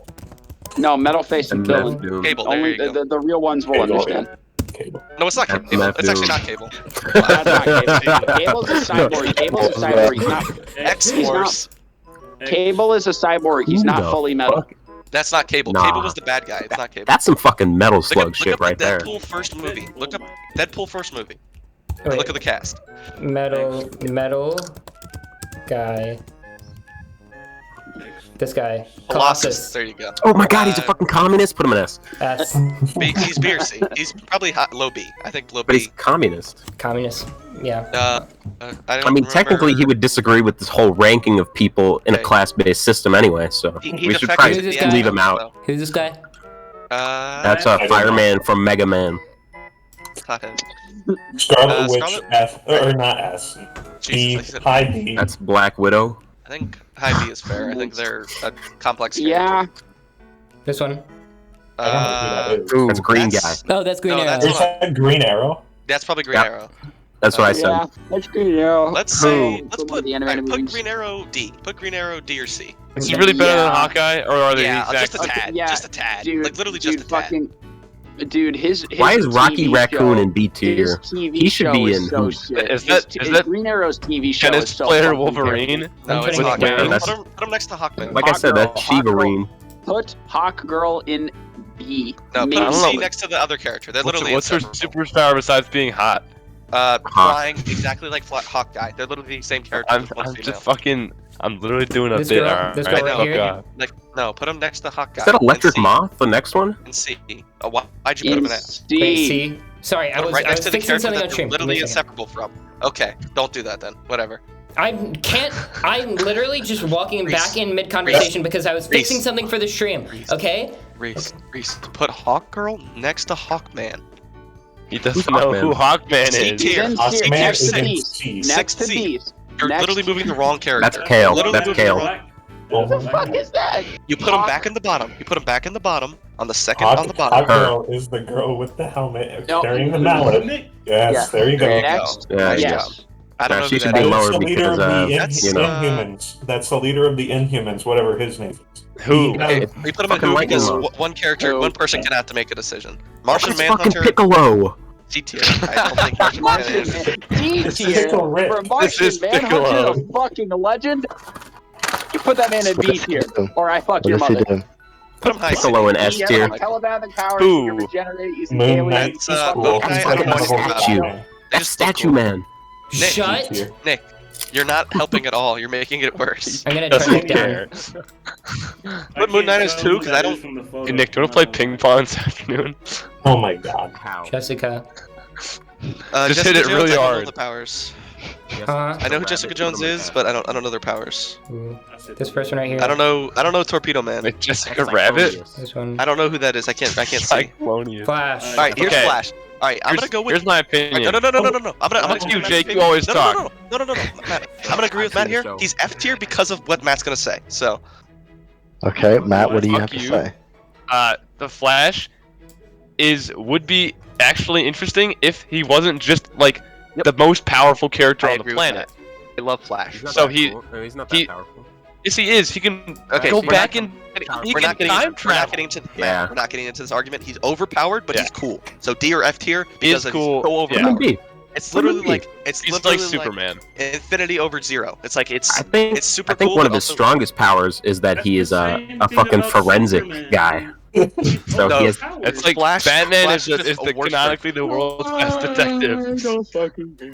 No, metal face And villain. that's Doom. Cable. There Only you go. the real ones will Cable, understand. Cable. No, it's not That's Cable. Matt It's actually Doom. not Cable. That's not Cable. Cable's a cyborg. Cable's a cyborg. He's not. X He's not- Force. Cable is a cyborg. He's Who not the fully metal. fuck? That's not Cable. Nah. Cable was the bad guy. It's not Cable. That's some fucking Metal Look Slug up shit right the there. Deadpool first movie. Look up Deadpool first movie. Wait, Look at the cast. metal guy. This guy. Colossus. There you go. Oh my god, he's a Uh, fucking communist? Put him in S. S. He's B or C. He's probably low B. I think low But he's B. communist. Communist. Yeah. I don't I mean, remember. technically, he would disagree with this whole ranking of people in a Okay. class-based system anyway, so He we should defected try to this the guy. to leave him Animals, out. though. Who's this guy? That's a fireman from Mega Man. It's not him. Scarlet Witch Scarlet- S, or not S. B, Jesus, I said- high D. That's Black Widow. I think High B is fair. I think they're a complex character. Yeah. This one. I don't know Uh, who that is. That's Green Guy. that's- Oh, that's Green No, Arrow. that's- Is that Green Arrow? That's probably Green Yeah. Arrow. That's what I said. Yeah, that's Green Arrow. Let's say, From let's one put, of the alright, animated put movies. Green Arrow D. Put Green Arrow D or C. Is he really better than Yeah. Hawkeye, or are they Yeah, the exact just a same? tad. Yeah, Just a tad. Dude, Like literally just dude, a tad. fucking, dude, his Why is Rocky TV Raccoon show, in B his tier? TV He should show be is in so who- shit. Is His- that- is his that Green Arrow's TV show Tennis is so player fucking Wolverine? No, I'm it's putting Hawkman. Hawkman. Put him next to Hawkman. Like I said, that's Hawk Girl. Shivarine. Put Hawk Girl in B. No, put Maybe him I don't know. C next to the other character. They're What's, literally what's her inseparable. superpower besides being hot? Flying exactly like Hawkeye. They're literally the same character. I'm with one female. just fucking. I'm literally doing a This bit. girl- this girl alright, right fuck here? off. Like, no, put him next to Hawkeye. Is that Electric and C. Moth, the next one? And C. Why'd you put him In in that? C. Wait, see? Sorry, I Put him was, right I next was to the fixing character something that on they're stream. literally Give me a second. inseparable from. Okay, don't do that then. Whatever. I can't. I'm literally just walking Reese. back in mid conversation because I was fixing Reese. something for the stream. Okay? Reese, put Hawk Girl next to Hawkman. He doesn't Who's know Hawkman? who Hawkman C is. tier. Then Hawkman C, is next to in B. C. Next to C. B. You're Next- literally moving the wrong character. That's Kale. Literally That's moving Kale. the wrong- Oh What the my fuck God. is that? You put him Hawk- back in the bottom. You put him back in the bottom. On the second Hawk, on the Hawk bottom. Girl is the girl with the helmet No. carrying the mallet. Nick, Yes, Yeah. there you go. There you Next. go. Yeah, Nice yeah. Yes. I don't Yeah, know she who should that be is. lower That's the leader because, of the that's, Inhumans. That's the leader of the Inhumans, whatever his name is. Who? He Okay, has- we put him in Fucking who lightning because mode. one character, Who? one person can have to make a decision. Martian It's fucking Manhunter, Piccolo. C tier. I don't think Martian Martian Manhunter. D This is tier Pickle Rick. for This Martian is Manhunter, Piccolo. the fucking legend. You put that man in B tier, or I fuck What your does he mother. do? Put him high. Piccolo in S He has tier. like telepathic powers. Who? He can regenerate. He's an Moon alien. Knight That's, is cool. Moon Knight, He's I like don't one know of anything the about Statue. Batman. They That's just look Statue cool. Man. C Shut. tier. Nick, you're not helping at all. You're making it worse. I'm gonna turn Doesn't it down. care. Put Moon Knight as tell two, who 'cause that I is don't- from the photo. Hey Nick, do you want to play ping pong this afternoon? Oh my God. How? Jessica. Just hit Jessica it Jones, really I don't know hard. the powers. Huh? I know who Jessica Jones is, but I don't know their powers. Ooh, this person right here. I don't know Torpedo Man. Wait, Jessica Rabbit? This one. I don't know who that is. I can't see. Cyclonius. Flash. All right, here's Okay. Flash. All right, I'm gonna go with. Here's my opinion. No. I'm gonna Fuck you, Matt's Jake, you opinion. always no, talk. No, Matt. I'm gonna agree with Matt here. He's F tier because of what Matt's gonna say. So Okay, Matt, what do you Fuck have to you. say? The Flash would be actually interesting if he wasn't just like the most powerful character I on the agree with planet. I love Flash. So he- he's not he- that powerful. Yes, he is. He can Okay, go we're back not- and he We're can not getting time into, we're travel. not getting into Yeah. We're not getting into this argument. He's overpowered, but Yeah. he's cool. So D or F tier He because is cool. he's so Yeah. Put him in overpowered. B. It's What do you literally mean? like it's He's literally like Superman. infinity over zero. It's like it's I think it's super I think cool. one but of his also- strongest powers is that he is a fucking forensic guy. So No, he has It's like Flash- Batman Flash is is the a worse canonically the world's best detective.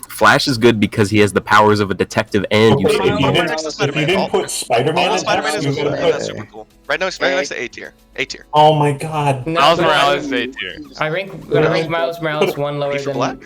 Flash is good because he has the powers of a detective and you Okay, should if you All didn't, next to if Spider-Man. you didn't All- put Spider-Man All in Spider-Man X, is you cool. gotta That's put. super cool. Right now, Spider-Man's to A tier. A tier. Oh my God. No, Miles but Morales is A tier. I rank Miles Morales one lower B for than Black.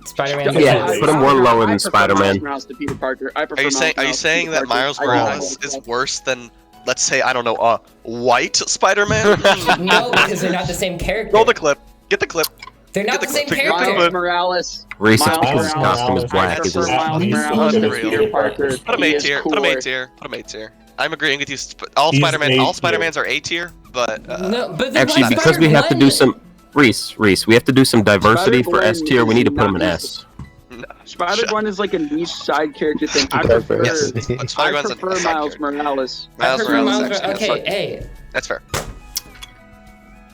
Spider-Man. Yeah, put him one lower than I prefer Spider-Man. Miles Morales to Peter Parker. I prefer Are you Miles saying Morales to Peter that Parker. Miles I Morales don't is know. worse than, let's say, I don't know, white Spider-Man? No, because they're not the same character. Roll the clip. Get the clip. They're not Get the the same clip. character. Miles Morales. Reese, it's Miles because his Morales. costume is I black. I Isn't prefer it? Miles He's Morales to unreal. Peter Parker. Put him He A is tier. Put him cooler. A tier. Put him A tier. I'm agreeing with you. All He's Spider-Man, A all tier. Spider-Mans are A tier, but No, but then Actually, why because we have to do Spider-Man? some Reese, we have to do some diversity for Spider-Gwen S tier. We need to put him in is S. Spider-Gwen is like a niche side character thing. I Yes. prefer, Yes. Spider-Gwen's I a prefer side Miles character. Morales. I Miles prefer Morales Miles actually has Okay, fun. A. That's fair.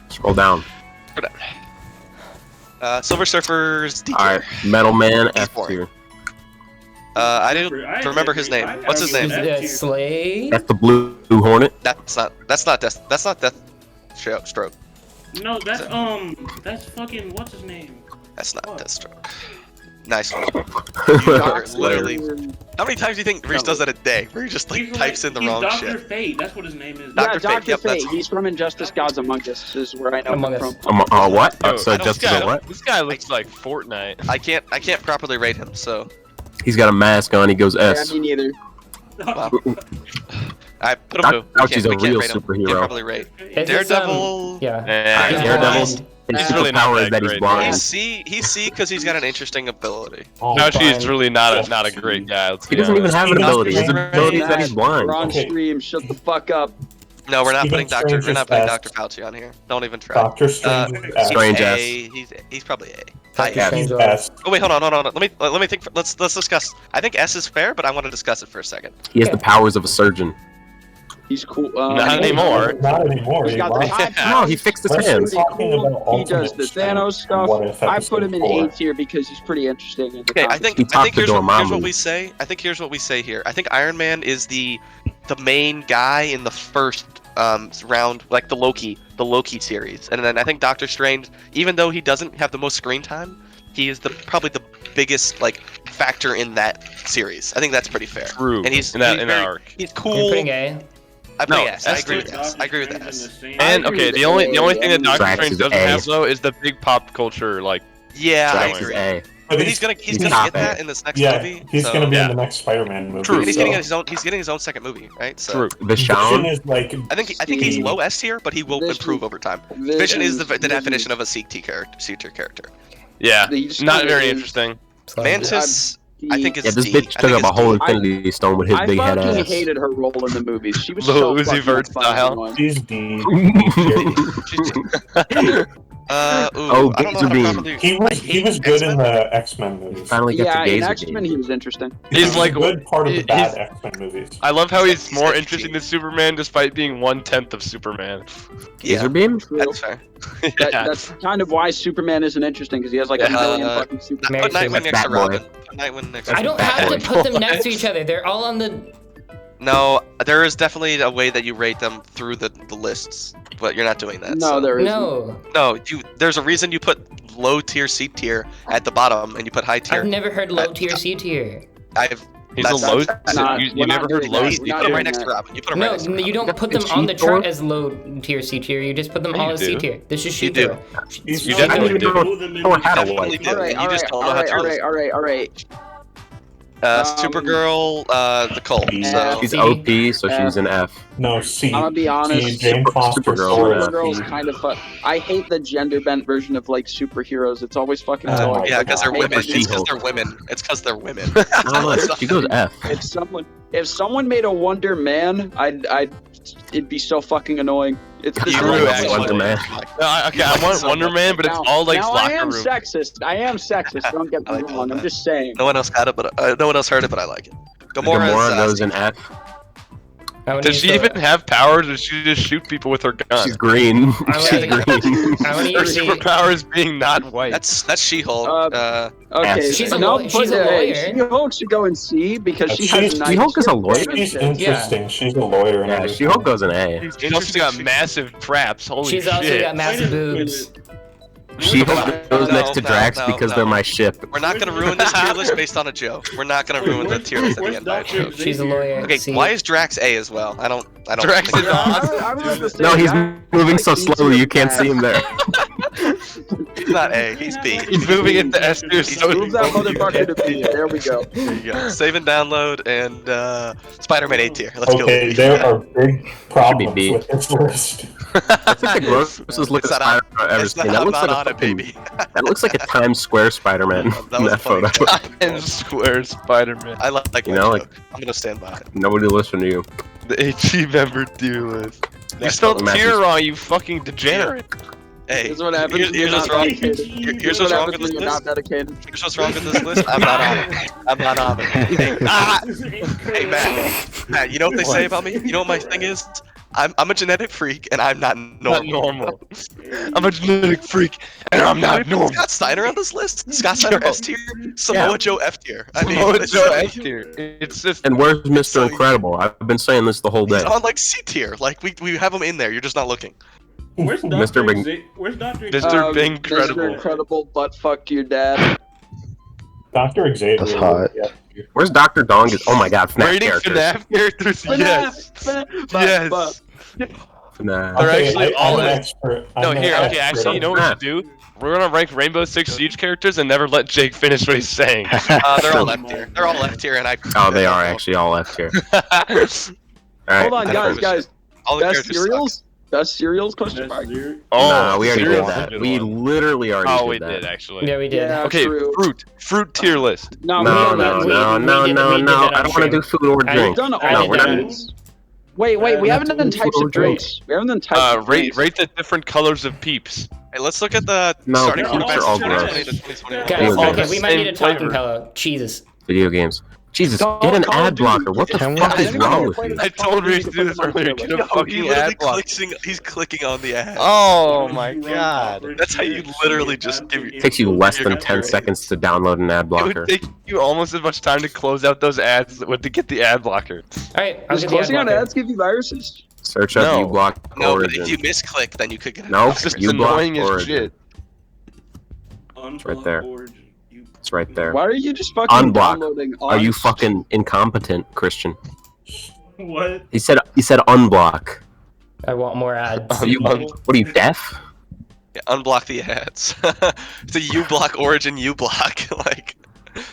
Scroll down. Silver Surfer's D tier. All right, Metal Man He's F boring. tier. I didn't remember his name. What's his name? Slade? That's the Blue Hornet. That's not Death Stroke. No, that's fucking what's his name? That's not What? Deathstroke. Nice one. Doctor- Literally. How many times do you think Reese does that a day? Where he just like He's types in the he's wrong Dr. shit. Fate. That's what his name is. Yeah, Dr. Fate, Dr. yep, Fate. that's- He's from Injustice Gods Among Us, is where I know Among him Us. from. What? Yo, So this Justice guy, a what? this guy looks like Fortnite. I can't properly rate him, so He's got a mask on. He goes Yeah, S. me neither. I put him Doc who? Fauci's a We can't real rate him. superhero. We can't probably rate. Is this, Daredevil. yeah. Yeah. Daredevil's blind. his He's really not superpower is that that he's great. blind. He's C because he's got an interesting ability. Oh, No, Fine. she's really not a great guy. Let's He be doesn't even honest. have an He's ability. His blind. ability is that he's blind. We're on Okay. stream. Shut the fuck up. No, we're not Steven putting Doctor. Strange We're is not putting best. Dr. Fauci on here. Don't even try. Doctor Strange is He's S. Strange A. S. He's probably A. Doctor Yeah. Strange. He's S. Oh wait, hold on. Let me think. Let's discuss. I think S is fair, but I want to discuss it for a second. He has Okay. the powers of a surgeon. He's cool. Not anymore. Not anymore. He's he got the lost. high No, he fixed his Let's hands. talking cool. about He does Ultimate the Strength Thanos and stuff. what if I put him in episode A 4. tier because he's pretty interesting. In the Okay, I comics. think He I think talked to here's what Dormammu. we say. I think here's what we say here. I think Iron Man is the main guy in the first round, like the Loki series, and then I think Doctor Strange, even though he doesn't have the most screen time, he is probably the biggest like factor in that series. I think that's pretty fair. True. And he's in that he's in very- that arc. He's You're cool. putting A. I put No, yes. I S agree is- with S. I agree with S. And agree okay, with the only A, thing that and Doctor Drax Strange is doesn't A. have though is the big pop culture like. Yeah, I Drax Drax is agree. A. But he's gonna he's get top that A. in this next Yeah, movie. he's so- gonna be Yeah. in the next Spider-Man movie. True. And he's so. getting his own second movie, right? So True. Vision Vishawn. is like. I think he's low S tier, but he will Vision- improve over time. Vision is the definition of a C tier character. Yeah. He's Not kinda very is- interesting. So- Mantis, I think it's Yeah, this D. bitch I took think up a it's whole D. Infinity Stone with his I big head fucking ass. hated her role in the movies. She was Lil so Uzi fucking Vert fun style. in one. She's D. Oh, I don't know Gazer how Beam. properly- He was good in the X-Men movies. Finally got Yeah, to in Gazer X-Men Beam. he was interesting. He's like a good part of the he's- bad X-Men movies. I love how he's He's more like interesting G. than Superman despite being 1/10 of Superman. Yeah, Gazer Beam? that's fair. Yeah. That's kind of why Superman isn't interesting because he has like a Yeah, million fucking super. Mary Put Nightwing Sue. next to Batboy. Robin. Put Nightwing next to I don't Bad have to boy. put them next to each other. They're all on the. No, there is definitely a way that you rate them through the lists, but you're not doing that. No, so. there isn't. No, There's a reason you put low tier, C tier at the bottom, and you put high tier. I've never heard low tier, C tier. He's That's- a low. that's not- You we're never not heard doing low. that. You We're C not put him tier? right next to Robin. You put him No, right next to Robin. you don't put them Is on the she chart Thor? as low tier, C tier. You just put them Yeah, all you as C do. tier. This is You she do. Thor. You I didn't definitely even do. know Thor had a Definitely wife. do. All right, You all just right, don't all know how right, to all do right, this. all right. Supergirl, the cult. Yeah. So She's C. OP, so she's an F. No, C. I'm gonna be honest. C, Jane Foster. Supergirl, Thor. yeah. Supergirl's kind of fun. I hate the gender bent version of like superheroes. It's always fucking Oh, annoying. yeah, because they're I hate women. that It's because She-Hulk. they're women. It's because they're women. I don't know. She goes F. If someone made a Wonder Man, it'd be so fucking annoying. It's the You True, really actually. Wonder Man. Okay, I want Wonder Man, but it's all like now I locker am room. sexist. I am sexist. Don't get I me like wrong. that. I'm just saying. No one else had it, but no one else heard it, but I like it. Gamora Gamora's, goes in F. I wanna Does use she the- even have powers, or does she just shoot people with her gun? She's green. I She's like- green. I want to Her use the. superpower is being not white. That's She-Hulk. Okay, Yes. She's a no, law- she's a but, lawyer. She-Hulk should go in C because she has nice. She-Hulk is a lawyer? She's interesting. She's a lawyer. And Yeah, everything. She-Hulk goes in A. She's also got massive traps. Holy She's shit! also got massive Wait a minute. boobs. She-Hulk goes No, next to no, Drax no, because no. they're my ship. We're not gonna ruin this tier list based on a joke. We're not gonna ruin the tier list at the Where's end by a Dr. joke. She's a lawyer. Okay, C. why is Drax A as well? I don't. Drax think is it's- awesome. I was about to say No, he's that. moving so slowly you can't see him there. He's not A. He's B. He's moving into S tier. So Move that motherfucker to B. There we go. There you go. Save and download and Spider-Man A tier. Let's go. Okay, there are big problems B. with this list. That's like the grossest looking It's not on- Spider-Man I've ever It's not, seen. That I'm looks not like on a it, fucking, baby. that looks like a Times Square Spider-Man That in was that funny. photo. Times Square Spider-Man. I like You that know, joke. I'm gonna stand by it. Nobody listened to you. The AG member tier list. You That's spelled Matthews. tier wrong, you fucking degenerate. Hey, Here's what happens when here's you're what's not wrong. dedicated. Here's Here's what's what wrong happens with when this you're not list. dedicated. Here's what's wrong with this list. I'm not on it. I'm not on it. Hey, Matt, you know what they say about me? You know what my thing is? I'm a genetic freak and I'm not Not normal. normal. I'm a genetic freak, and I'm not normal. Scott Steiner on this list? Scott Steiner Yo. S tier? Samoa Yeah. Joe F tier. I mean, Oh, it's Joe like- F tier. It's just And where's Mr. So- Incredible? I've been saying this the whole he's day. on like C tier. Like we have him in there. You're just not looking. Where's Mr. Dr. Bing. Where's Dr. Mr. Bing Mr. Credible. Incredible, butt fuck your dad. Dr. Xavier. That's hot. Yeah. Where's Dr. Dongus? Oh my god, FNAF Rating characters. FNAF characters? Yes. Yes. FNAF. They're Okay, actually I'm all an in. expert. I'm No, an here, okay, expert actually, you know on what we should do? We're gonna rank Rainbow Six Siege characters and never let Jake finish what he's saying. They're all F tier. They're all F tier, and I. Oh, they are actually all F tier. right. Hold on, I guys. All the Best characters suck. cereals? Best cereals? Question That's mark. zero. No, we already did cereal's a that. good We one. literally already Oh, we did that. did actually. Yeah, we did. Yeah, Okay, true. fruit tier list. No, No, we no, did that. we- no, we no, did- no, we did no. that on I don't want to stream. do food or We've drink. done all I of did that. that. Wait, we Yeah, haven't done that's types what of drinks. We haven't done types of Rate drinks. the different colors of peeps. Hey, let's look at the No, starting peeps quarterbacks are all from gross. 2020 to 2021. Guys, Video okay, games. we might need a Same talking flavor. pillow. Jesus. Video games. Jesus, Call- get an Call of ad Duty. blocker. What the Can we- fuck is Anyone wrong ever with played you? a I Call of told Duty Reese to do this before earlier. the Get a He fucking literally ad block. he's clicking on the ad. Oh Why my don't you run god. Operation That's how you X literally and just add give the you- Takes you less than You're 10 right. seconds to download an ad It blocker. would take you almost as much time to close out those ads as it would to get the ad blocker. All right, I'll Does get the ad closing out blocker. ads give you viruses? Search up No. uBlock No, but Origin. if you misclick, then you could get. No, It's just you annoying block as Origin. shit. Unblock there. Origin. It's right there. Why are you just fucking Unblock. downloading? Are you Ox? fucking incompetent, Christian? What? He said unblock. I want more ads. Are you, what are you, deaf? Yeah, unblock the ads. It's a uBlock Origin uBlock. Like,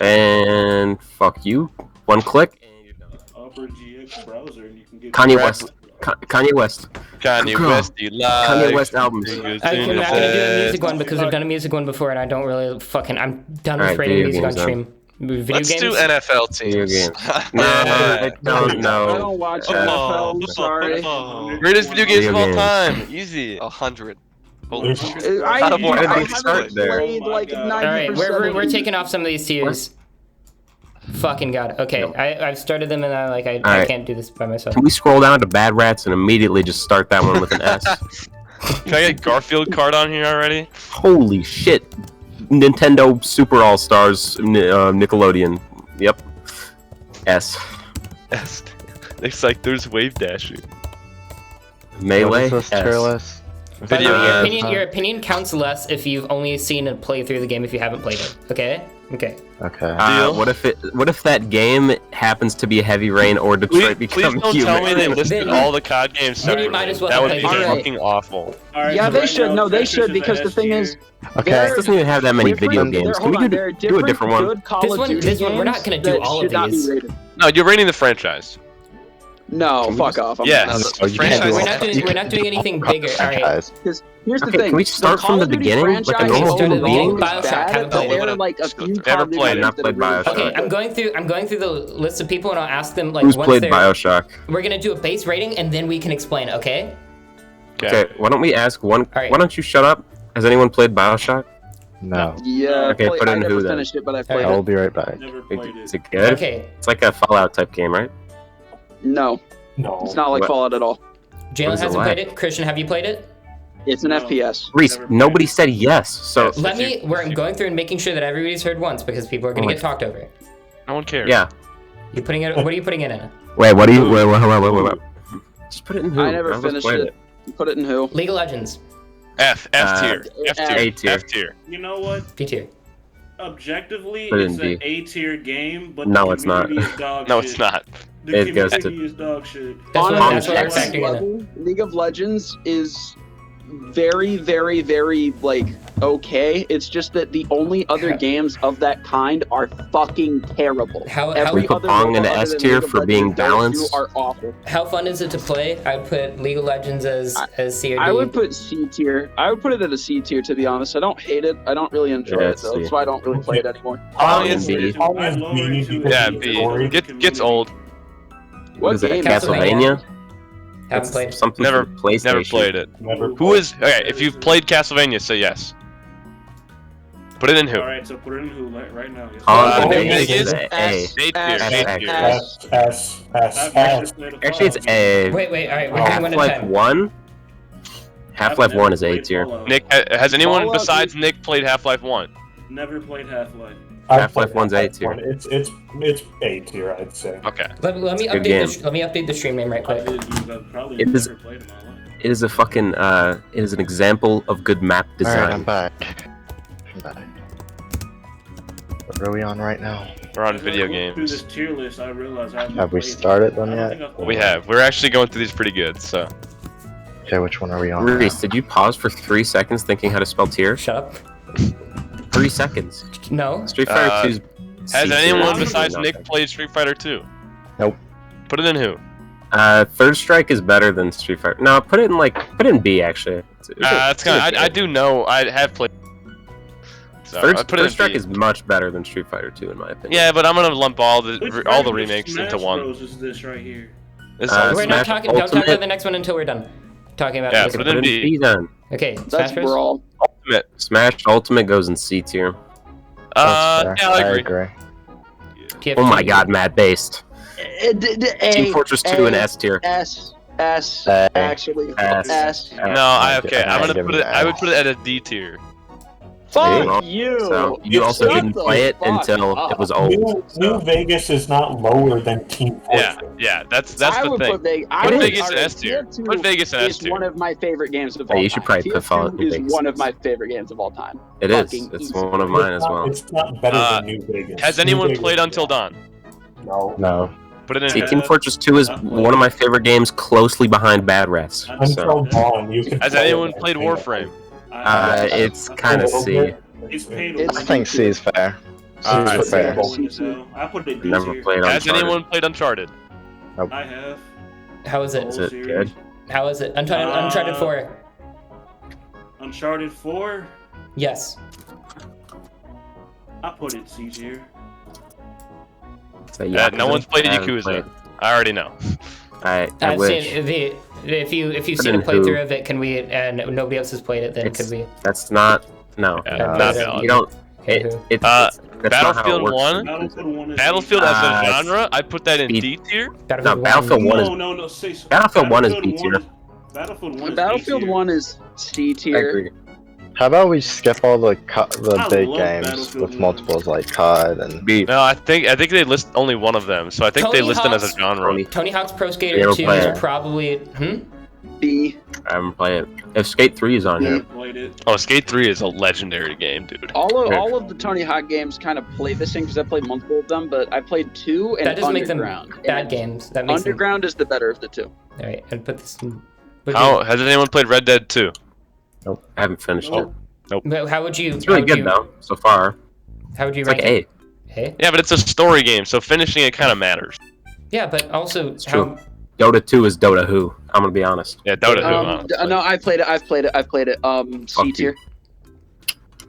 And fuck you. One click. And you're done. Opera GX browser, and you can get Kanye West. Kanye West. Kanye Girl. West, you like. Kanye West albums. I'm not gonna do a music one because we've done a music one before, and I don't really fucking. I'm done with Alright, rating video music on games, stream. Video let's games. do NFL Video teams. games. No, Yeah. I don't I know. don't watch Football, NFL. I'm sorry. Greatest video games Video of all games. time. Easy. 100. Holy There's- shit. I Out of order. haven't Start there. played like Oh my 90%. God. All right, we're of taking off some of these tiers. Fucking god. Okay, I've started them and I All I right. can't do this by myself. Can we scroll down to Bad Rats and immediately just start that one with an S? Can I get Garfield card on here already? Holy shit. Nintendo Super All Stars Nickelodeon. Yep. S. Yes. It's like there's wave dashing. Melee. What is this S. tier list? By the way, Uh, your opinion counts less if you've only seen a playthrough of the game if you haven't played it. Okay? Okay. Okay. Deal. What if that game happens to be Heavy Rain or Detroit Please Become don't Human? tell me they listed Then- all the COD games then you separately. might as well That would play be the game. fucking awful. Alright, Yeah, so they right should. now, No, they Tetris should is because a the thing S is, tier. Okay. This doesn't even have that many video different- games. there- Can we hold on, do, there are do a different one? good Call This of one- Duty this one- we're not games gonna do that all of should not be these. rated. No, you're rating the franchise. No, Can we fuck just- off. I'm Yes. not. The Oh, you can't franchise- do We're all not that. doing You we're can not doing anything cross bigger. All right. franchise. Because here's the Okay, thing. can we the start Call from of the Duty beginning, like a franchise normal is human so being? bad Bioshock, haven't that played there it. are like a Just go few through. Call Never of Duty played it. games Not that played are really Bioshock. Okay, good. I'm going through the list of people and I'll ask them like Who's once played they're. Bioshock? We're gonna do a base rating and then we can explain. Okay. Okay, why don't we ask one? Alright. Why don't you shut up? Has anyone played Bioshock? No. Yeah, Okay, put I in never who then? finished it, but I I played will it. be right back. Never played Is it. it good? Okay. It's like a Fallout type game, right? No, No. it's not like What? Fallout at all. What Jalen is it hasn't like? played it. Christian, have you played it? It's an No. FPS. Reese, Never played nobody it. said yes, so Yes. Let me. I'm going through and making sure that everybody's heard once because people are gonna Oh my- get talked over. No one cares. yeah. You putting it? What are you putting it in? Wait, what do you? Wait. Just put it in who? I never None of us finished played it. Put it in who? League of Legends, F tier. F A tier. tier. F tier. You know what? B tier. Objectively, Put it in it's B. an A tier game, but No, the it's not. community is dog No, shit. it's not. The It goes to- community is dog shit. That's On what, an that's what I'm X. factoring in. level, League of Legends is very, very, very like okay. It's just that the only other games of that kind are fucking terrible. How Every We put other Pong MOBA into other S than tier League of for being Legends, those two balanced. Are awful. how fun is it to play? I'd put League of Legends as C or D. I would put C tier. I would put it at a C tier to be honest. I don't hate it. I don't really enjoy Yeah, it though. C. That's why I don't really play it anymore. Pong is and B. Pong I'd is lower B it to because Yeah, of B. the story. Gets old. What is it? game Castlevania? Haven't played. Something Never- from PlayStation. Never played it. Never Who is? Okay, if you've played Castlevania, say yes. Put it in who? Alright, so put it in who right now. Yes. Pong Uh, and Nick A is is a. S. A tier. S. A tier. S. S. I've actually S. played a Actually, it's Fallout A. Wait. All right, we're doing one at a Half-Life time. 1. Half-Life I've never 1 is A played tier. Fallout. Nick, has anyone Fallout besides Nick played Half-Life 1? Never played Half-Life. Half-Life 1's A tier. It's A tier, I'd say. Okay. Let me It's a good update let me update the stream name right I quick. did use I've probably It is- never played in my life. It is a fucking. It is an example of good map Alright, I'm design. back. I'm back. What are we on right now? We're on As I video looked Through this games. tier list, I realized I haven't Have we played started them I don't yet? think I've played We have. We're actually going through these pretty good. So Okay, which one are we on? Reese, now? did you pause for 3 seconds thinking how to spell tier? Shut up. 3 seconds. No. Street Fighter Uh, 2's has C tier. anyone Honestly, besides Nothing. Nick played Street Fighter 2? Nope. Put it in who? Third Strike is better than Street Fighter. No, put it in B actually. That's kind of. I do know. I have played. So I put it Third in Strike B. is much better than Street Fighter 2 in my opinion. Yeah, but I'm gonna lump all the Which all the version of remakes Smash into one. Bros. Is this right here? This We're is not Smash talking. Don't talk Ultimate. about the next one until we're done talking about Yeah, this put one. it in Put it in B. B then. Okay, That's Smash Bros. Brawl. Ultimate. Smash Ultimate goes in C tier. That's Yeah, fair. I agree. TFT. Oh my god, Matt based. A, Team Fortress 2 in S tier. S, A. actually. S. S. No, I okay. I'm gonna give put it it. I would S. put it at a D tier. Fuck See? you. So you also Shut didn't the play it fuck until up. it was old. New Vegas is not lower than Team Yeah, Fortress. yeah. That's I the would thing. put Vegas. I Put would Vegas in argue S tier. TF2 Put Vegas in S is tier. one of my favorite games of Yeah, all you should time. probably put Fallout TF2 in is Vegas. one of my favorite games of all time. It is. Fucking It's easy. one of mine as well. It's not better Uh, than New Vegas. Has New anyone Vegas- played Until Dawn? No. No. Put it in. See, B. Team Fortress 2 is one of my favorite games, closely behind Bad Rest. Until Dawn, you can. Has play anyone it. played Warframe? It's kind of C. It's paid. It's- I think C is fair. C Alright. is fair. I put it D Never tier. played Has Uncharted. anyone played Uncharted? I have. How is it? Is it good? How is it? Uncharted 4. Uncharted 4. Yes. I put it C tier. So, No one's played I haven't Yakuza. played. I already know. I I've wish. seen the if you've Put seen a in who? playthrough of it, can we? And nobody else has played it, then It's- could we? That's not. No. Yeah, No, not that's- valid. You don't. Okay, It, who? it's, that's not how it Battlefield works. 1. Battlefield 1 is Battlefield as a it's- genre, I put that in B- D tier. No, Battlefield 1 is. No. Battlefield 1 is B tier. Battlefield 1 is Battlefield A tier. 1 is C I tier. agree. How about we skip all the I big love games Battlefield with 1. multiples like COD and B. No, I think they list only one of them, so I think they Tony list them as a Hawk's- genre. Tony Hawk's Pro Skater Halo 2 player. is probably B. I haven't played it. If Skate 3 is on here, Played it. Oh, Skate 3 is a legendary game, dude. All of the Tony Hawk games kind of play this thing because I played multiple of them, but I played 2 and that doesn't make them Underground. bad And games. That makes Underground is the better of the two. them. All right, and put this. Would How has anyone played Red Dead 2? nope, I haven't finished it. How would you? It's really how would good you, though, so far. How would you It's like rank it? A. Hey? Yeah, but it's a story game, so finishing it kind of matters. Yeah, but also It's how? true. Dota 2 is Dota Who. I'm gonna be honest. Yeah, Dota 2. No, I played it. I've played it. C Fuck you. tier.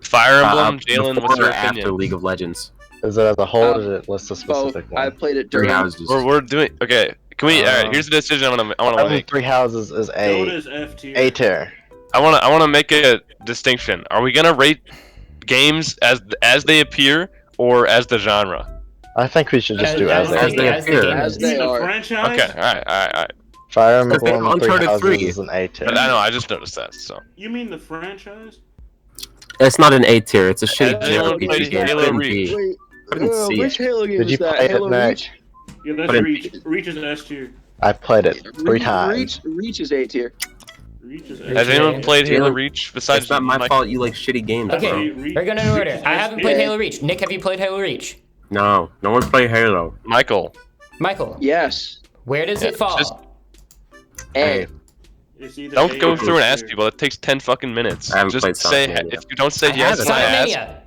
Fire Emblem, Jalen, before what's your or after opinion? League of Legends? is it as a whole or did it list a Both. specific I one? played it Three during. houses. We're doing okay. Can we? All right, here's the decision I want to make. Three Houses is Dota A. is F tier. A tier. I want to make a distinction. Are we gonna rate games as they appear or as the genre? I think we should just do as as they A. appear. game As is. You mean they the are. franchise? Okay, all right. Fire Because they Emblem Three Uncharted Houses 3. is an A tier. But I know I just noticed that. So You mean the franchise? It's not an A tier. It's a shitty Has anyone JRPG played game. Halo Put it in Reach? B. Wait, Put it in C. which Halo game Did is you that? play Halo it, Matt? Reach? Yeah, that's Put it- Reach. Reach is S tier. I played it 3 times. Reach is A tier. Reach is Has S has tier. anyone played Halo Jalen, Reach besides It's not my Mike? fault you like shitty games, Okay. bro. Reach- We're going in order. Reach is I S haven't tier. played Halo Reach. Nick, have you played Halo Reach? No, no one play Halo. Michael? Michael, Yes. where does Yeah, it fall? just- A. It's either Don't A go or through and S ask tier. people. It takes 10 fucking minutes. I haven't Just played say Sonic Mania. if you don't say I yes, haven't. I Sonic ask. Mania.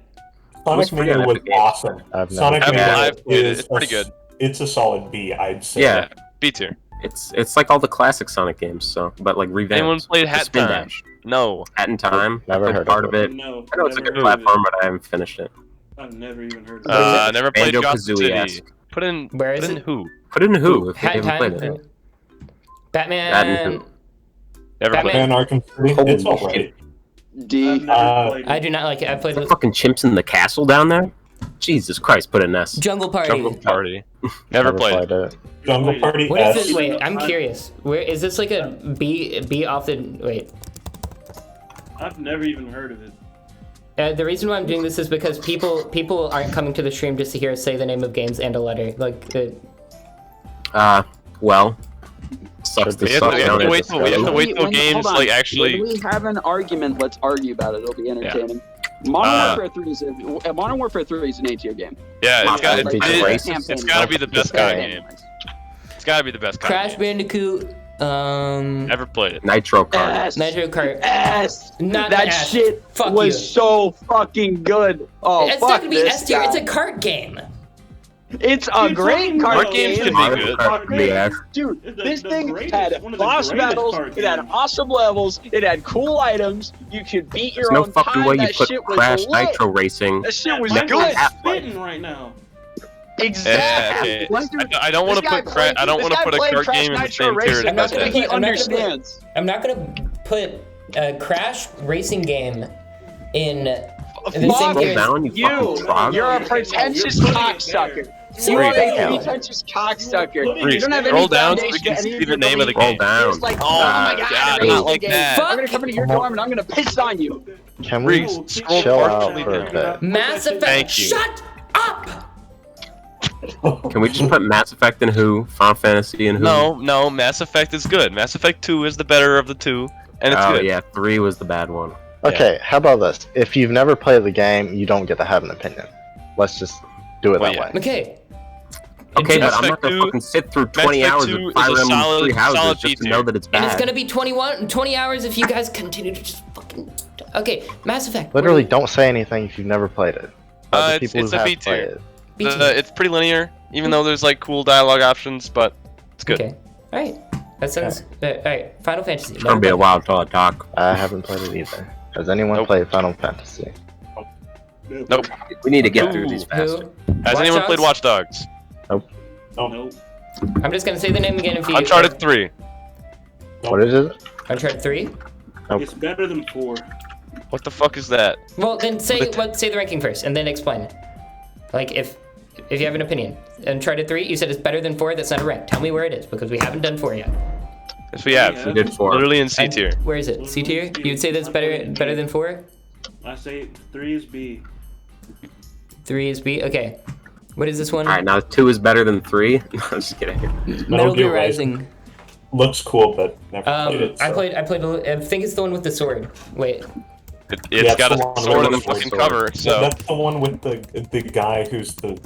Sonic What's Mania pretty was epic game? awesome. I've never Sonic played it. Mania I've played it. is It's pretty good. It's a solid B, I'd say. Yeah. B tier. It's like all the classic Sonic games, so but like revamped. Anyone played The Hat Spin Time? Dash. No. Hat in Time. Never I played heard part of of it. No. I know it's a never good heard of it. platform, but I haven't finished it. I've never even heard of it. Never played Gotham City. Banjo-Kazooie-esque. Put in. Where Put is in it? who? Put in Who if you Hat haven't played Time. it. Batman. Batman. Never Batman. played. And Arkham City, Holy it's shit. alright. I've D. never played I it. do not like it. I played The fucking chimps in the castle down there? Jesus Christ, put an S. Jungle Party. Jungle Party. Never played. it. Jungle Party What is S. this? Wait, I'm curious. Where is this like a B off the wait? I've never even heard of it. The reason why I'm doing this is because people aren't coming to the stream just to hear us say the name of games and a letter. Like, Well, sucks to We have suck. to, we have to wait till we have to When wait we- till when- games hold on. like actually. When we have an argument, let's argue about it. It'll be entertaining. Modern Warfare 3 is Modern Warfare 3 is an A tier game. Yeah, it's got It's it's got to be the best kind of game. It's got to be the best kind. Crash of game. Bandicoot. Never played it. Nitro Kart. S. Nitro Kart. S. Not That S. shit you. was so fucking good. Oh, It's fuck not gonna be this S tier. guy. It's a kart game. It's a Dude, great talking card Card games game. can be Mario good. Kart would be ass. Dude, The this thing greatest- had one of the boss greatest battles, card it had games. awesome levels, it had cool items, you could beat your There's no own fucking time, way you that put shit was Crash lit. Nitro Racing. That shit was Michael's good. spitting right now. Exactly. Okay. I don't want to put I don't want to put a card game in the same tier as I'm not this gonna game. put- He I'm not gonna put- understands. I'm not gonna put a Crash racing game in the same Fuck tier. Down, you fucking frog. You're a pretentious You're putting it cocksucker. So You are what the a hell? pretentious cocksucker. Reese, You don't have any Scroll down so we foundation can to any see of the your name of the beliefs. game. Roll You're down. just like, Oh oh my my god, God, I'm not like like that. that. I'm gonna come into your dorm and I'm gonna piss on you. Can we Reese, scroll chill partially out for a down. bit? Mass Effect. Thank you. Shut up! Can we just put Mass Effect in who? Final Fantasy in who? No, Mass Effect is good. Mass Effect 2 is the better of the two, and it's Oh good. yeah, 3 was the bad one. Okay, how about this? If you've never played the game, you don't get to have an opinion. Let's just do it Well, that yeah. way. Okay. Okay, Mass but I'm not Effect gonna 2 fucking sit through Mass 20 Effect hours 2 of is a Fire Emblem solid- 3 houses solid just to B-tier. know that it's And it's bad. gonna be 20 hours if you guys continue to just fucking. Okay, Mass Effect. Literally, don't say anything if you've never played it. Other It's people a who have B tier. played it. It's pretty linear, even though there's like cool dialogue options, but it's good. Okay. All right. That sounds. All right. Final Fantasy. It's gonna be a while till I talk. I haven't played it either. Has anyone Nope. played Final Fantasy? Nope. We need to get through these Who? fast. Has Watch anyone played Dogs? Watch Dogs? Nope. I'm just gonna say the name again if you. Uncharted 3. What is it? Uncharted 3. Nope. It's better than 4. What the fuck is that? Well, then say the ranking first, and then explain. Like if you have an opinion. Uncharted 3, you said it's better than 4. That's not a rank. Tell me where it is because we haven't done 4 yet. Yes, we have. We did 4. Literally in C And tier. Where is it? C tier? You'd say that's better than 4. I say 3 is B. 3 is B. Okay. What is this one? Alright, now 2 is better than 3. I'm just kidding. Metal Gear Rising. Looks cool, but never played it. I so. played. I think it's the one with the sword. Wait. It's Yeah, got it's the a one sword in the with the fucking sword. cover, so. That's the one with the guy who's the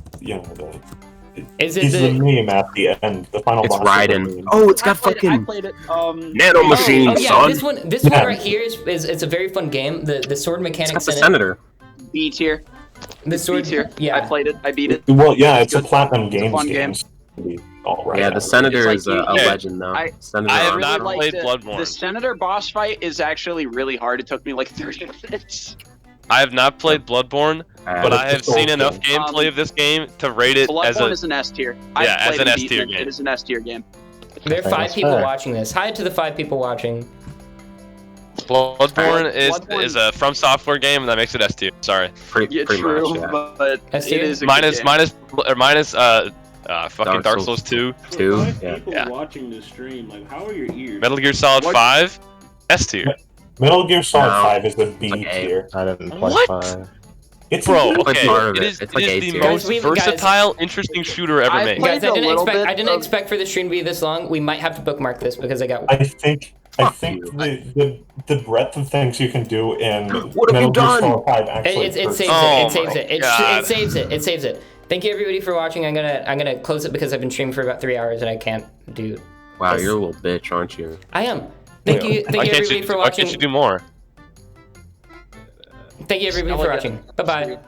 Is it he's the the? meme at the end. The final It's boss. of the Raiden. meme. Oh, it's I got played it, I fucking played it. nano machine, Oh yeah, son. this one Yeah. right here is it's a very fun game. The sword It's got mechanics the in it. senator. B tier. The B sword. tier. Yeah. I played it. I beat it. Well, yeah, it's a Good. Platinum It's a Games fun game. All right. Yeah, the senator It's like is a you- legend though. I- Senator I have Armstrong. not liked played it. Bloodborne. The Senator boss fight is actually really hard. It took me like 30 minutes. I have not played Bloodborne, but I have it's a seen Souls enough game. gameplay of this game to rate it as Bloodborne a. is an S tier. Yeah, as played an and S beaten tier it. game. It is an S tier game. There are Okay, 5 that's people fair. watching this. Hi to the 5 people watching. Bloodborne Bloodborne- is a From Software game, and that makes it S tier. Sorry. Pretty, Yeah, pretty true, much, yeah. but S it tier? is a Minus good game. fucking Dark Souls 2, 2, Five yeah. people Yeah. watching this stream. Like, how are your ears? Metal Gear Solid What? 5, S tier. Metal Gear Solid No. 5 is a B Like A. tier. I didn't play What? 5. It's Bro, a okay, part of it it. is, It's it like is A the tier. most Guys, we- versatile, interesting shooter ever I made. played Guys, a little bit I didn't of- expect for the stream to be this long. We might have to bookmark this because I got. I think Fuck the, you. the breadth of things you can do in What have you Metal Gear done? Solid 5 actually It hurts. saves Oh it. It saves my it. God. It saves it. It saves it. Thank you everybody for watching. I'm gonna close it because I've been streaming for about 3 hours and I can't do. Wow, Yes. you're a little bitch, aren't you? I am. Thank you. Thank Why you can't everybody you, for why watching. can't you do more? Thank you everybody for watching. Bye bye.